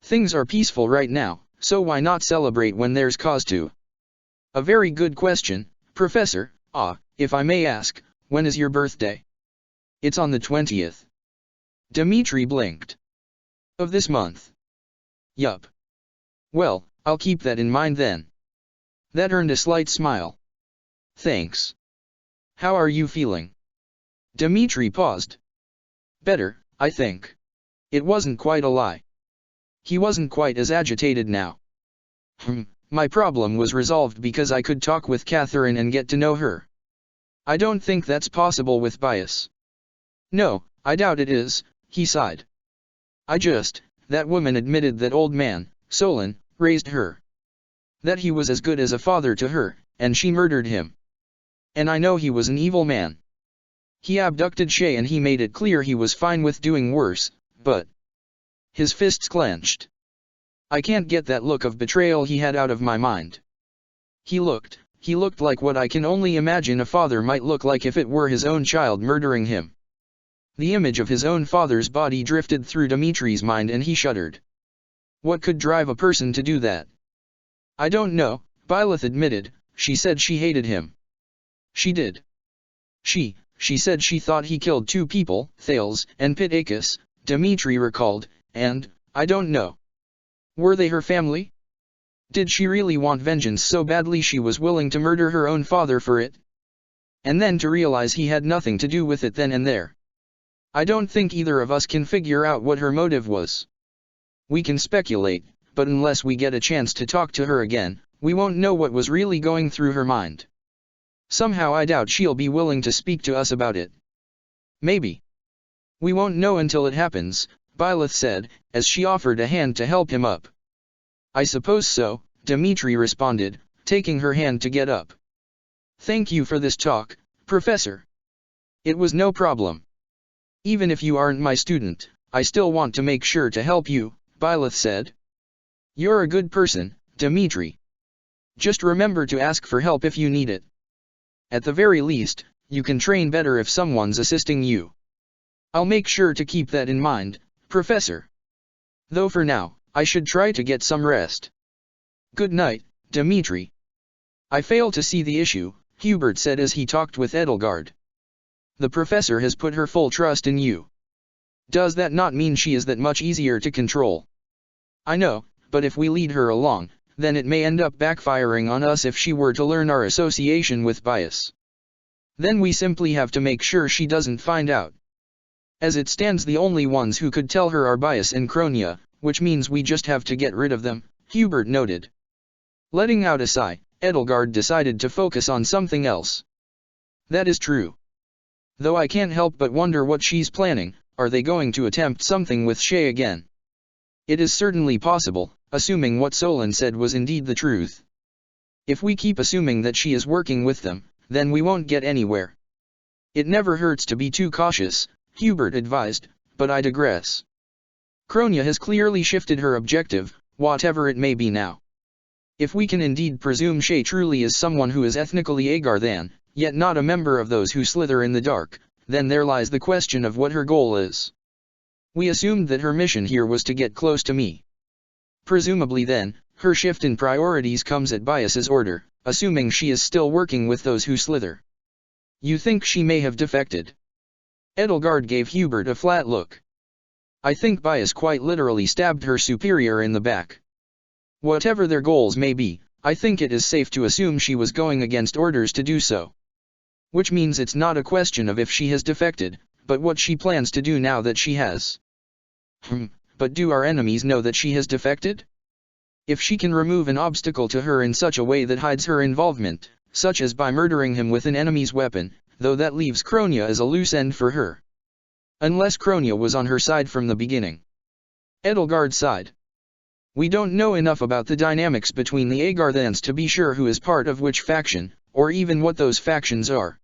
Things are peaceful right now, so why not celebrate when there's cause to?" "A very good question, Professor. If I may ask, when is your birthday?" "It's on the 20th. Dmitri blinked. "Of this month?" "Yup." "Well, I'll keep that in mind then." That earned a slight smile. "Thanks. How are you feeling?" Dmitri paused. "Better, I think." It wasn't quite a lie. He wasn't quite as agitated now. My problem was resolved because I could talk with Catherine and get to know her. I don't think that's possible with Bias." "No, I doubt it is," he sighed. That woman admitted that old man, Solon, raised her. That he was as good as a father to her, and she murdered him. And I know he was an evil man. He abducted Shay and he made it clear he was fine with doing worse, but..." His fists clenched. "I can't get that look of betrayal he had out of my mind. He looked like what I can only imagine a father might look like if it were his own child murdering him." The image of his own father's body drifted through Dmitri's mind and he shuddered. What could drive a person to do that? "I don't know," Byleth admitted. "She said she hated him." "She did." She said she thought he killed 2 people, Thales and Pitacus," Dmitri recalled, "and, I don't know. Were they her family? Did she really want vengeance so badly she was willing to murder her own father for it? And then to realize he had nothing to do with it then and there. I don't think either of us can figure out what her motive was. We can speculate, but unless we get a chance to talk to her again, we won't know what was really going through her mind. Somehow I doubt she'll be willing to speak to us about it. Maybe. We won't know until it happens, Byleth said, as she offered a hand to help him up. I suppose so, Dimitri responded, taking her hand to get up. Thank you for this talk, Professor. It was no problem. Even if you aren't my student, I still want to make sure to help you, Byleth said. You're a good person, Dimitri. Just remember to ask for help if you need it. At the very least, you can train better if someone's assisting you. I'll make sure to keep that in mind, Professor. Though for now, I should try to get some rest. Good night, Dimitri. I fail to see the issue, Hubert said as he talked with Edelgard. The professor has put her full trust in you. Does that not mean she is that much easier to control? I know, but if we lead her along, then it may end up backfiring on us if she were to learn our association with Bias. Then we simply have to make sure she doesn't find out. As it stands, the only ones who could tell her are Bias and Kronia, which means we just have to get rid of them, Hubert noted. Letting out a sigh, Edelgard decided to focus on something else. That is true. Though I can't help but wonder what she's planning. Are they going to attempt something with Shay again? It is certainly possible, assuming what Solon said was indeed the truth. If we keep assuming that she is working with them, then we won't get anywhere. It never hurts to be too cautious, Hubert advised, but I digress. Kronia has clearly shifted her objective, whatever it may be now. If we can indeed presume Shay truly is someone who is ethnically Agarthan, yet not a member of those who slither in the dark, then there lies the question of what her goal is. We assumed that her mission here was to get close to me. Presumably then, her shift in priorities comes at Bias's order, assuming she is still working with those who slither. You think she may have defected? Edelgard gave Hubert a flat look. I think Bias quite literally stabbed her superior in the back. Whatever their goals may be, I think it is safe to assume she was going against orders to do so. Which means it's not a question of if she has defected, but what she plans to do now that she has. But do our enemies know that she has defected? If she can remove an obstacle to her in such a way that hides her involvement, such as by murdering him with an enemy's weapon, though that leaves Kronia as a loose end for her. Unless Kronia was on her side from the beginning. Edelgard sighed. We don't know enough about the dynamics between the Agarthans to be sure who is part of which faction, or even what those factions are.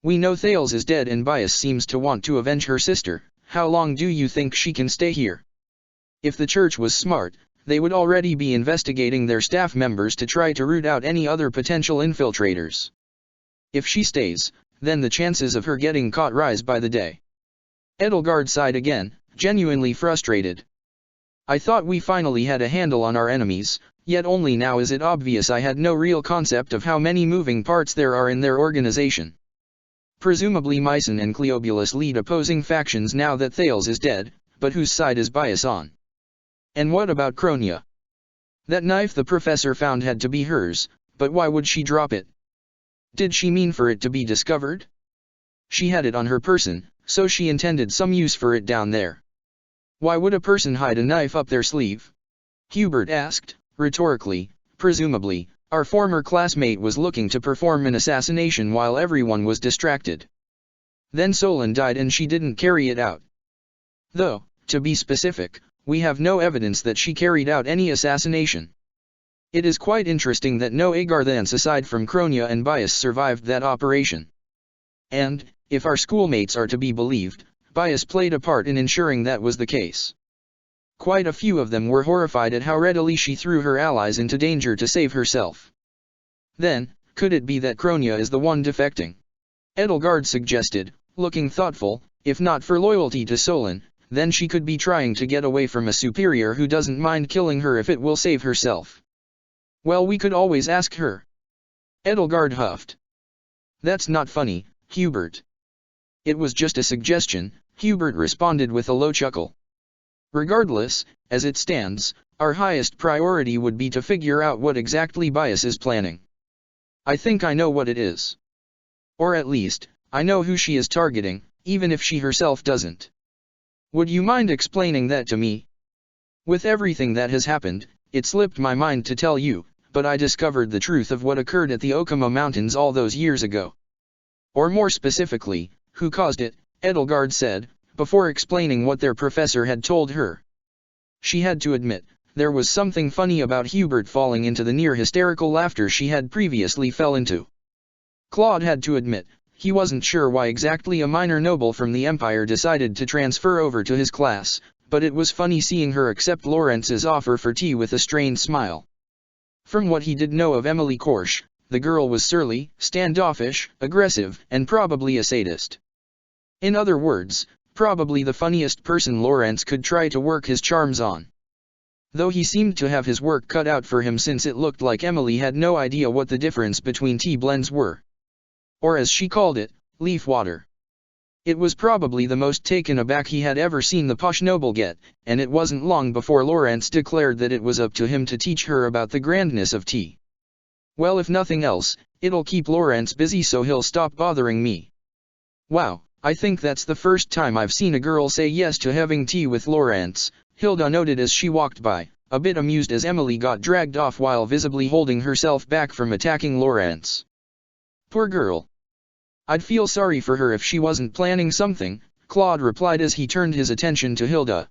We know Thales is dead and Bias seems to want to avenge her sister. How long do you think she can stay here? If the church was smart, they would already be investigating their staff members to try to root out any other potential infiltrators. If she stays, then the chances of her getting caught rise by the day. Edelgard sighed again, genuinely frustrated. I thought we finally had a handle on our enemies, yet only now is it obvious I had no real concept of how many moving parts there are in their organization. Presumably Mycen and Cleobulus lead opposing factions now that Thales is dead, but whose side is Bias on? And what about Kronia? That knife the professor found had to be hers, but why would she drop it? Did she mean for it to be discovered? She had it on her person, so she intended some use for it down there. Why would a person hide a knife up their sleeve? Hubert asked, rhetorically. Presumably, our former classmate was looking to perform an assassination while everyone was distracted. Then Solon died and she didn't carry it out. Though, to be specific, we have no evidence that she carried out any assassination. It is quite interesting that no Agarthans aside from Kronia and Bias survived that operation. And, if our schoolmates are to be believed, Bias played a part in ensuring that was the case. Quite a few of them were horrified at how readily she threw her allies into danger to save herself. Then, could it be that Kronia is the one defecting? Edelgard suggested, looking thoughtful. If not for loyalty to Solon, then she could be trying to get away from a superior who doesn't mind killing her if it will save herself. Well, we could always ask her. Edelgard huffed. That's not funny, Hubert. It was just a suggestion, Hubert responded with a low chuckle. Regardless, as it stands, our highest priority would be to figure out what exactly Bias is planning. I think I know what it is. Or at least, I know who she is targeting, even if she herself doesn't. Would you mind explaining that to me? With everything that has happened, it slipped my mind to tell you, but I discovered the truth of what occurred at the Okama Mountains all those years ago. Or more specifically, who caused it, Edelgard said, before explaining what their professor had told her. She had to admit, there was something funny about Hubert falling into the near hysterical laughter she had previously fell into. Claude had to admit, he wasn't sure why exactly a minor noble from the Empire decided to transfer over to his class, but it was funny seeing her accept Lorenz's offer for tea with a strained smile. From what he did know of Emily Korsch, the girl was surly, standoffish, aggressive, and probably a sadist. In other words, probably the funniest person Lorenz could try to work his charms on. Though he seemed to have his work cut out for him since it looked like Emily had no idea what the difference between tea blends were. Or as she called it, leaf water. It was probably the most taken aback he had ever seen the posh noble get, and it wasn't long before Lorenz declared that it was up to him to teach her about the grandness of tea. Well, if nothing else, it'll keep Lorenz busy so he'll stop bothering me. Wow, I think that's the first time I've seen a girl say yes to having tea with Lorenz, Hilda noted as she walked by, a bit amused as Emily got dragged off while visibly holding herself back from attacking Lorenz. Poor girl. I'd feel sorry for her if she wasn't planning something, Claude replied as he turned his attention to Hilda.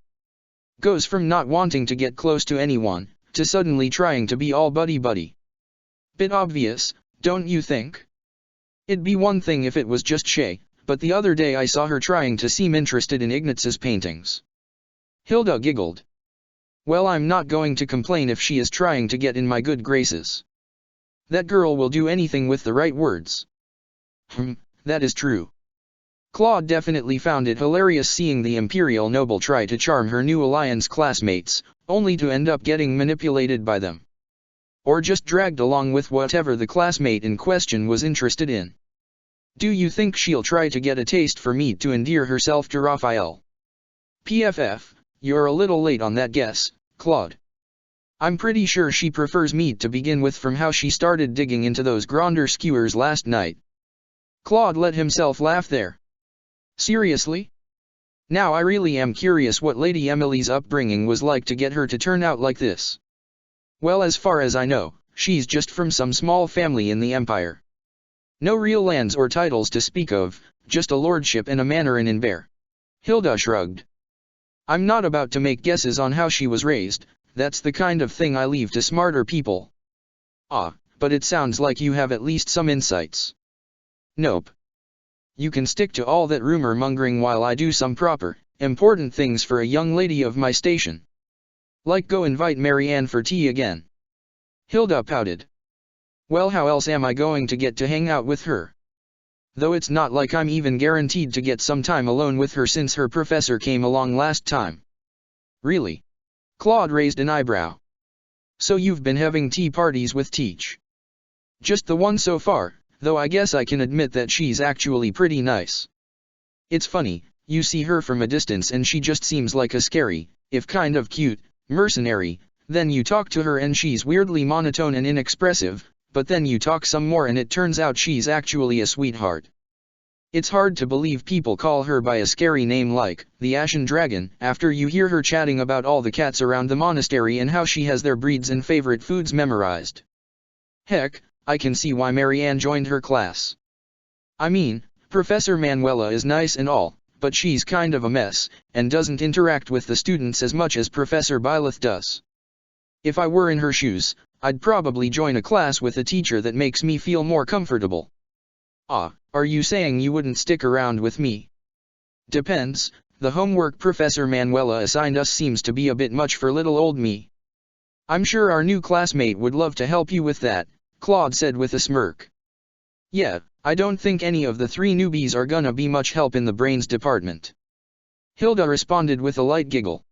Goes from not wanting to get close to anyone, to suddenly trying to be all buddy-buddy. Bit obvious, don't you think? It'd be one thing if it was just Shay, but the other day I saw her trying to seem interested in Ignaz's paintings. Hilda giggled. Well, I'm not going to complain if she is trying to get in my good graces. That girl will do anything with the right words. That is true. Claude definitely found it hilarious seeing the Imperial noble try to charm her new Alliance classmates, only to end up getting manipulated by them. Or just dragged along with whatever the classmate in question was interested in. Do you think she'll try to get a taste for meat to endear herself to Raphael? PFF, you're a little late on that guess, Claude. I'm pretty sure she prefers meat to begin with from how she started digging into those Gronder skewers last night. Claude let himself laugh there. Seriously? Now I really am curious what Lady Emily's upbringing was like to get her to turn out like this. Well, as far as I know, she's just from some small family in the Empire. No real lands or titles to speak of, just a lordship and a manor in Inver. Hilda shrugged. I'm not about to make guesses on how she was raised, that's the kind of thing I leave to smarter people. Ah, but it sounds like you have at least some insights. Nope. You can stick to all that rumor-mongering while I do some proper, important things for a young lady of my station. Like go invite Marianne for tea again. Hilda pouted. Well, how else am I going to get to hang out with her? Though it's not like I'm even guaranteed to get some time alone with her since her professor came along last time. Really? Claude raised an eyebrow. So you've been having tea parties with Teach? Just the one so far, though I guess I can admit that she's actually pretty nice. It's funny, you see her from a distance and she just seems like a scary, if kind of cute, mercenary, then you talk to her and she's weirdly monotone and inexpressive, but then you talk some more and it turns out she's actually a sweetheart. It's hard to believe people call her by a scary name like the Ashen Dragon after you hear her chatting about all the cats around the monastery and how she has their breeds and favorite foods memorized. Heck, I can see why Marianne joined her class. I mean, Professor Manuela is nice and all, but she's kind of a mess, and doesn't interact with the students as much as Professor Byleth does. If I were in her shoes, I'd probably join a class with a teacher that makes me feel more comfortable. Ah, are you saying you wouldn't stick around with me? Depends, the homework Professor Manuela assigned us seems to be a bit much for little old me. I'm sure our new classmate would love to help you with that, Claude said with a smirk. Yeah, I don't think any of the three newbies are gonna be much help in the brains department. Hilda responded with a light giggle.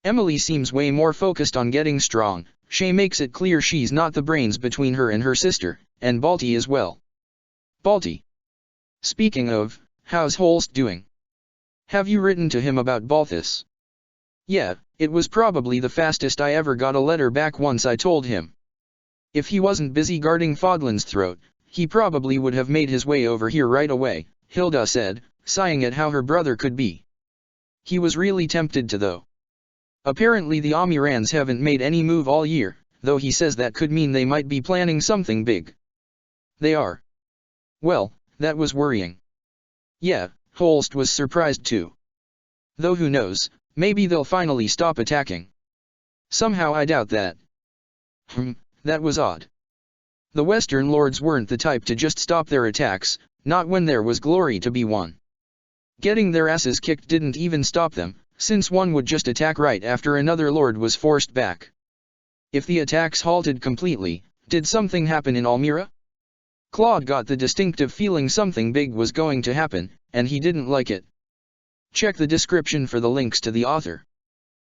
Emily seems way more focused on getting strong. Shay makes it clear she's not the brains between her and her sister, and Balti as well. Balti. Speaking of, how's Holst doing? Have you written to him about Balthus? Yeah, it was probably the fastest I ever got a letter back once I told him. If he wasn't busy guarding Fodlan's throat, he probably would have made his way over here right away, Hilda said, sighing at how her brother could be. He was really tempted to though. Apparently the Amirans haven't made any move all year, though he says that could mean they might be planning something big. They are. Well, that was worrying. Yeah, Holst was surprised too. Though who knows, maybe they'll finally stop attacking. Somehow I doubt that. That was odd. The Western Lords weren't the type to just stop their attacks, not when there was glory to be won. Getting their asses kicked didn't even stop them, since one would just attack right after another lord was forced back. If the attacks halted completely, did something happen in Almira? Claude got the distinctive feeling something big was going to happen, and he didn't like it. Check the description for the links to the author.